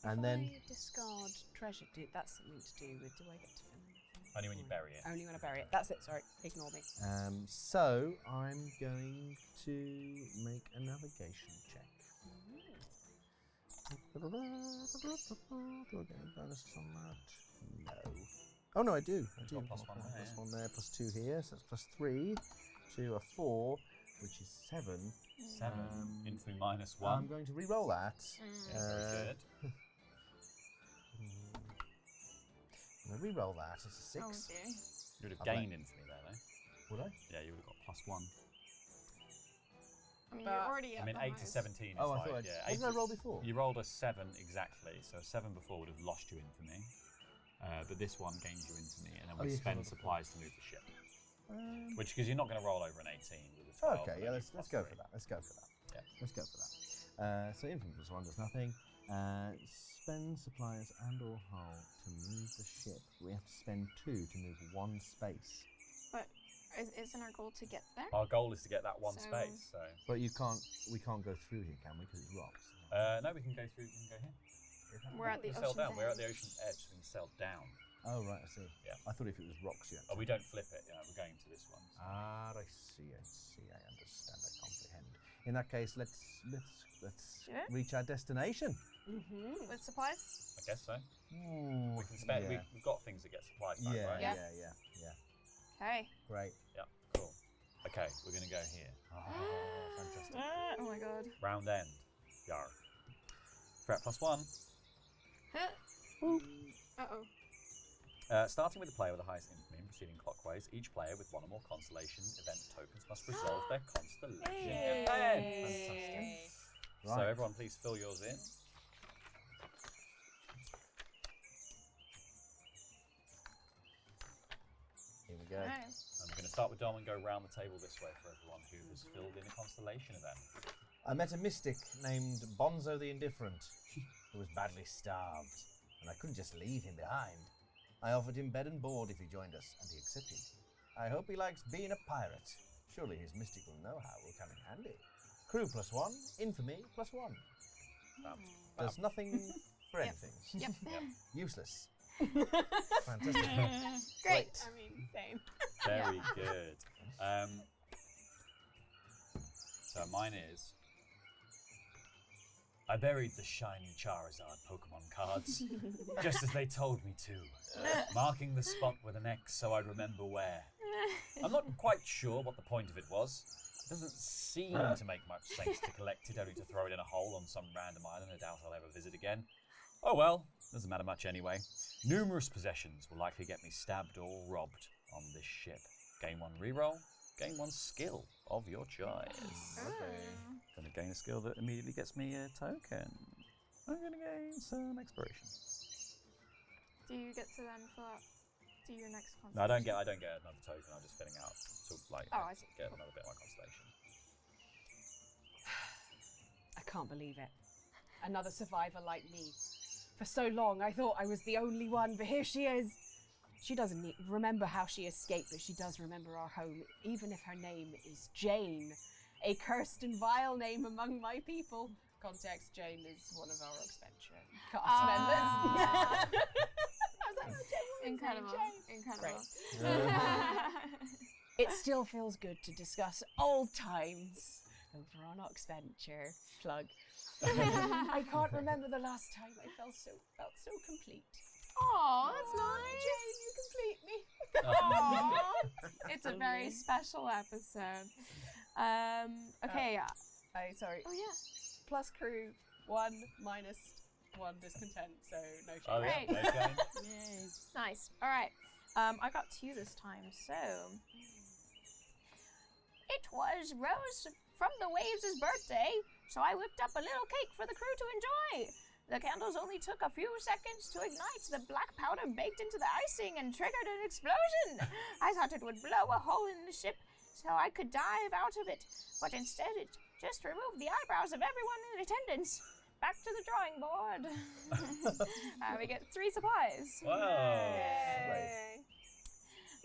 And then If I discard treasure, that's something to do with, do I get to fill in the thing? Only when you bury it. Only when I bury it. That's it, sorry. Ignore me. so I'm going to make a navigation check. Do I get any bonuses on that? No. Oh no, I do. I do. Got +1 there, Plus 1 there, +2 here, so that's +3 to a 4, which is 7. 7. Infamy -1. I'm going to re-roll that. Very good. I'm going to re-roll that. It's a 6. Oh dear. You would have I'll gained infamy there, though. Would I? Yeah, you would have got +1. I mean, But- you're already I at mean, the 8 to highest. 17 is Oh, I like, thought yeah. what did I roll before? You rolled a 7 exactly, so a 7 before would have lost you infamy. But this one gains you infamy, and then we yes, I spend rolled supplies to move the ship. Which, because you're not going to roll over an 18 with a 12. Okay, and yeah, then let's go +3. for that. Let's go for that. Yeah. Let's go for that. So infamy +1 does nothing. Spend supplies and/or hull to move the ship. We have to spend 2 to move 1 space. But isn't our goal to get there? Our goal is to get that 1 So- space. So But we can't go through here, can we? Because it's rocks. no, we can go through. We can go here. We're at the We can sail ocean's down. We're at the edge. ocean's edge. So we can sail down. Oh right, I see. Yeah. I thought if it was rocks, you had Oh, to- we don't flip it. Yeah, we're going to this one. So. Ah, I see. I understand. I comprehend. In that case, let's Yeah. reach our destination. With supplies? I guess so. Ooh, We can spend. yeah. We've got things to get supplies back, Yeah, right? yeah. Okay. Great. Yeah. Cool. Okay, we're gonna go here. Oh, fantastic. Oh my god. Round end. Yar. Threat +1. Uh-oh. Starting with the player with the highest infamy and proceeding clockwise, each player with 1 or more constellation event tokens must resolve their constellation event. Fantastic. So Right. everyone, please fill yours in. Here we go. Alright. And we're going to start with Dom and go round the table this way for everyone who has filled in a constellation event. I met a mystic named Bonzo the Indifferent, who was badly starved, and I couldn't just leave him behind. I offered him bed and board if he joined us, and he accepted. I hope he likes being a pirate. Surely his mystical know-how will come in handy. Crew +1, infamy +1. There's nothing for anything. Yep. Useless. Fantastic. Great. I mean, same. Very good. So mine is... I buried the shiny Charizard Pokemon cards, just as they told me to, marking the spot with an X so I'd remember where. I'm not quite sure what the point of it was. It doesn't seem to make much sense to collect it only to throw it in a hole on some random island I doubt I'll ever visit again. Oh well, doesn't matter much anyway. Numerous possessions will likely get me stabbed or robbed on this ship. Gain 1 reroll, gain 1 skill of your choice. Gonna gain a skill that immediately gets me a token. I'm gonna gain some exploration. Do you get to then fill out do your next constellation? No, I don't get another token. I'm just filling out to like Oh, I see. get another bit of my constellation. I can't believe it. Another survivor like me. For so long, I thought I was the only one, but here she is. She doesn't remember how she escaped, but she does remember our home, even if her name is Jane. A cursed and vile name among my people. Context, Jane is one of our Oxventure cast members. Incredible. Incredible. It still feels good to discuss old times over on Oxventure. Plug. I can't remember the last time I felt so complete. Oh, that's nice. Jane, you complete me. Aw. It's a very special episode. Okay. Sorry. Oh yeah. Plus crew, 1 minus 1 discontent, so no shame. Oh yeah, Great. okay. Nice. All right. I got 2 this time, so it was Rose from the Waves' birthday, so I whipped up a little cake for the crew to enjoy. The candles only took a few seconds to ignite. The black powder baked into the icing and triggered an explosion. I thought it would blow a hole in the ship so I could dive out of it, but instead it just removed the eyebrows of everyone in attendance. Back to the drawing board. We get 3 supplies. Wow. Right.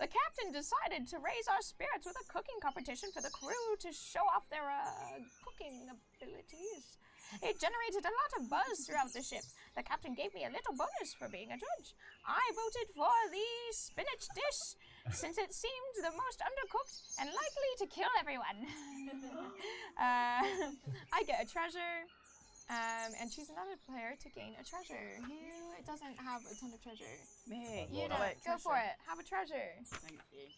The captain decided to raise our spirits with a cooking competition for the crew to show off their cooking abilities. It generated a lot of buzz throughout the ship. The captain gave me a little bonus for being a judge. I voted for the spinach dish, since it seemed the most undercooked and likely to kill everyone. I get a treasure, and choose another player to gain a treasure. Who doesn't have a ton of treasure? Me. You Lord, don't. I- Go for it. Have a treasure. Thank you.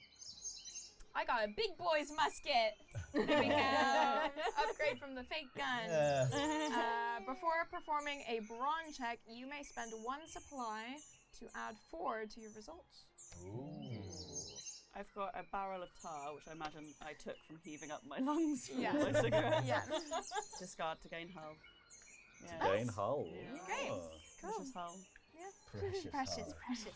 I got a big boy's musket. There we go. Upgrade from the fake gun. Before performing a brawn check, you may spend 1 supply to add 4 to your results. Ooh. I've got a barrel of tar, which I imagine I took from heaving up my lungs from Yeah. all my cigarettes. Yeah. Discard to gain hull. Yeah. Gain hull. Yeah. Great. Oh. Cool. Precious hull. Precious. Precious, heart. precious.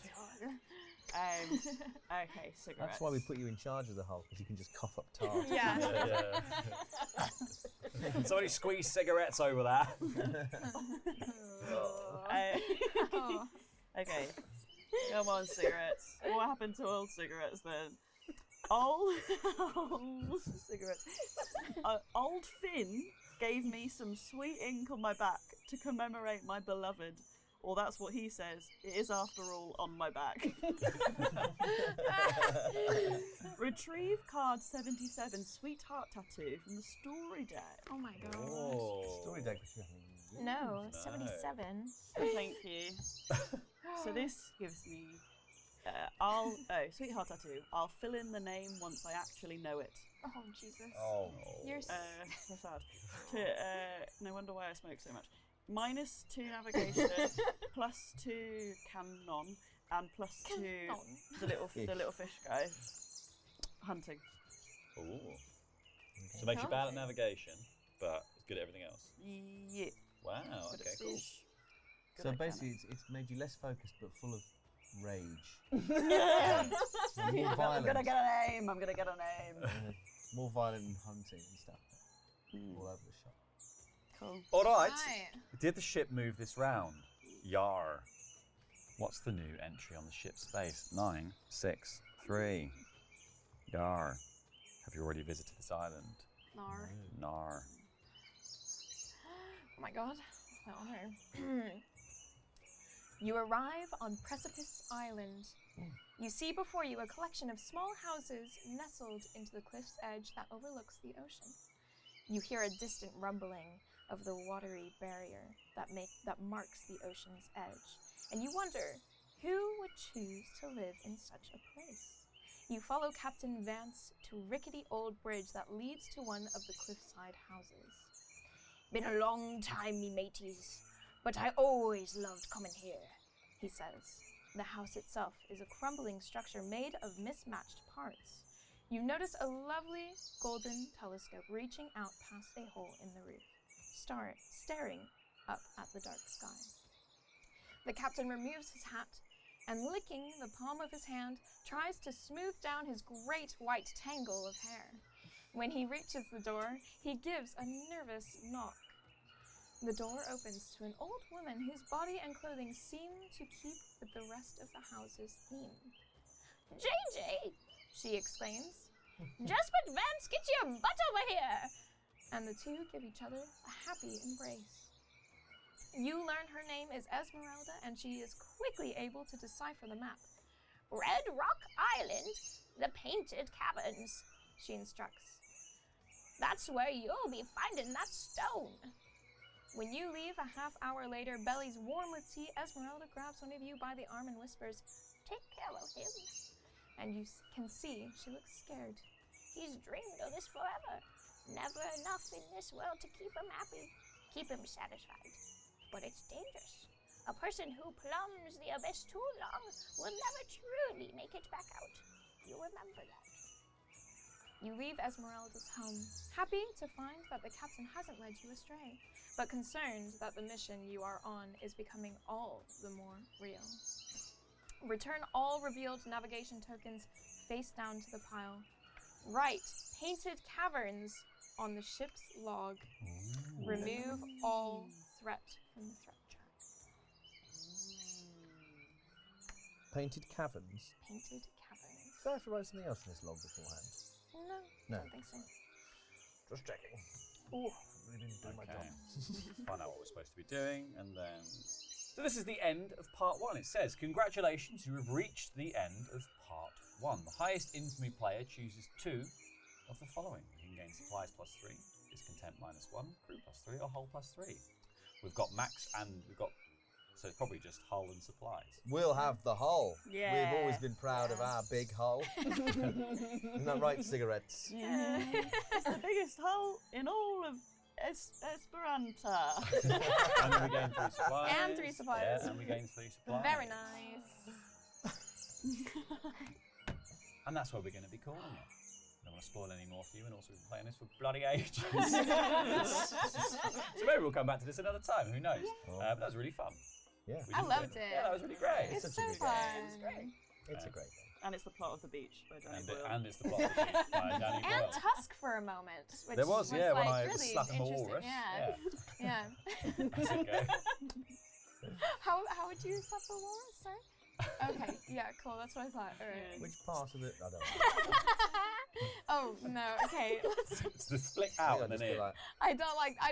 Okay, cigarettes. That's why we put you in charge of the hull, because you can just cough up tar. Yeah. Somebody squeeze cigarettes over that. Okay. Come on, cigarettes. What happened to old cigarettes then? Old cigarettes. Old Finn gave me some sweet ink on my back to commemorate my beloved. Or that's what he says. It is, after all, on my back. Retrieve card 77, sweetheart tattoo from the story deck. Oh my god. Story deck. No, 77. Thank you. So this gives me, sweetheart tattoo. I'll fill in the name once I actually know it. Oh, Jesus. Oh. You're So sad. No wonder why I smoke so much. -2 navigation, +2 canon, and +2 the little fish guy. Hunting. Ooh. So it makes you bad at navigation, but it's good at everything else. Yeah. Wow. Good Okay. at Cool. fish. Good So at basically, it's made you less focused, but full of rage. cannon. More I'm violent. gonna get a name. I'm gonna get a name. More violent in hunting and stuff. All over the shop. Cool. All right. Right. Did the ship move this round? Yar. What's the new entry on the ship's space? 963. Yar. Have you already visited this island? Nar. Nar. Oh my god. No honor. You arrive on Precipice Island. You see before you a collection of small houses nestled into the cliff's edge that overlooks the ocean. You hear a distant rumbling of the watery barrier that marks the ocean's edge, and you wonder who would choose to live in such a place. You follow Captain Vance to a rickety old bridge that leads to one of the cliffside houses. Been a long time, me mateys, but I always loved coming here, he says. The house itself is a crumbling structure made of mismatched parts. You notice a lovely golden telescope reaching out past a hole in the roof, staring up at the dark sky. The captain removes his hat and, licking the palm of his hand, tries to smooth down his great white tangle of hair. When he reaches the door, he gives a nervous knock. The door opens to an old woman whose body and clothing seem to keep with the rest of the house's theme. JJ! She exclaims. Just but Vance, get your butt over here! And the two give each other a happy embrace. You learn her name is Esmeralda, and she is quickly able to decipher the map. Red Rock Island, the Painted Caverns, she instructs. That's where you'll be finding that stone. When you leave a half hour later, bellies warm with tea, Esmeralda grabs one of you by the arm and whispers, "Take care of him." And you can see she looks scared. He's dreamed of this forever. Never enough in this world to keep him happy, keep him satisfied. But it's dangerous. A person who plumbs the abyss too long will never truly make it back out. You remember that. You leave Esmeralda's home, happy to find that the captain hasn't led you astray, but concerned that the mission you are on is becoming all the more real. Return all revealed navigation tokens face down to the pile. Write Painted Caverns on the ship's log. Remove all threat from the threat track. Painted Caverns. Painted Caverns. Do I have to write something else in this log beforehand? No, I don't think so. Just checking. Ooh. Really been doing my job. Find out what we're supposed to be doing, and then. So this is the end of part 1. It says, congratulations, you have reached the end of part 1. The highest infamy player chooses 2 of the following. You can gain supplies +3, discontent -1, crew +3, or hull +3. We've got max and we've got, so it's probably just hull and supplies. We'll have the hull. Yeah. We've always been proud of our big hull. Isn't that right, cigarettes? Yeah. It's the biggest hull in all of Esperanta. And then we gain 3 supplies. And 3 supplies. Yeah, and we gain 3 supplies. Very nice. And that's what we're going to be calling it. I don't want to spoil any more for you, and also we've been playing this for bloody ages. So maybe we'll come back to this another time, who knows? But that was really fun. Yeah. We I did loved it. it. Yeah, that was really great. It's such so a good fun. game. It's great. It's a great game. And it's the plot of The Beach by Danny Boyle. And it's the plot of the Beach by Danny And Boyle. Tusk for a moment. Which There was, yeah, when like I really slapped him a interesting. walrus. Yeah. That's okay. How would you slap a walrus? Sorry. Okay. Yeah. Cool. That's what I thought. All right. Which part of it? I don't know. Oh no. Okay. It's the split out and then in. Like, I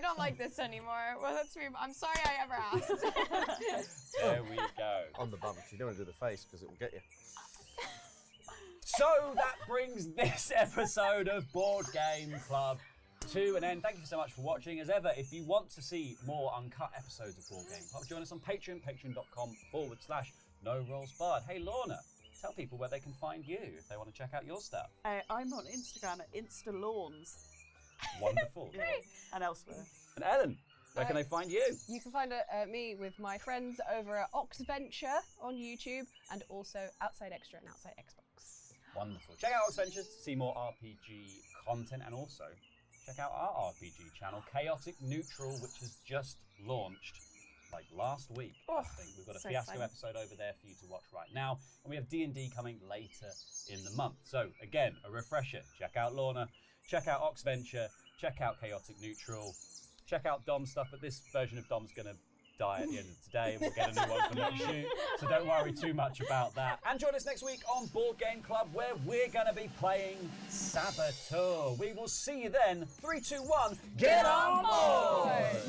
don't like this anymore. Well, that's me. I'm sorry I ever asked. There we go. on the bump. You don't want to do the face because it will get you. So that brings this episode of Board Game Club to an end. Thank you so much for watching. As ever, if you want to see more uncut episodes of Board Game Club, join us on Patreon, patreon.com/NoRollsBarred. Hey Lorna, tell people where they can find you if they want to check out your stuff. I'm on Instagram at InstaLawns. Wonderful. Yeah, and elsewhere. And Ellen, where can they find you? You can find me with my friends over at Oxventure on YouTube and also Outside Extra and Outside Xbox. Wonderful. Check out Oxventure to see more RPG content, and also check out our RPG channel, Chaotic Neutral, which has just launched like last week. I think we've got a so Fiasco fun. episode over there for you to watch right now, and we have D&D coming later in the month. So again, a refresher. Check out Lorna, check out Oxventure, check out Chaotic Neutral, check out Dom's stuff. But this version of Dom's gonna die at the end of today, and we'll get a new one for next shoot. So don't worry too much about that. And join us next week on Board Game Club, where we're going to be playing Saboteur. We will see you then. 3, 2, 1, get on board!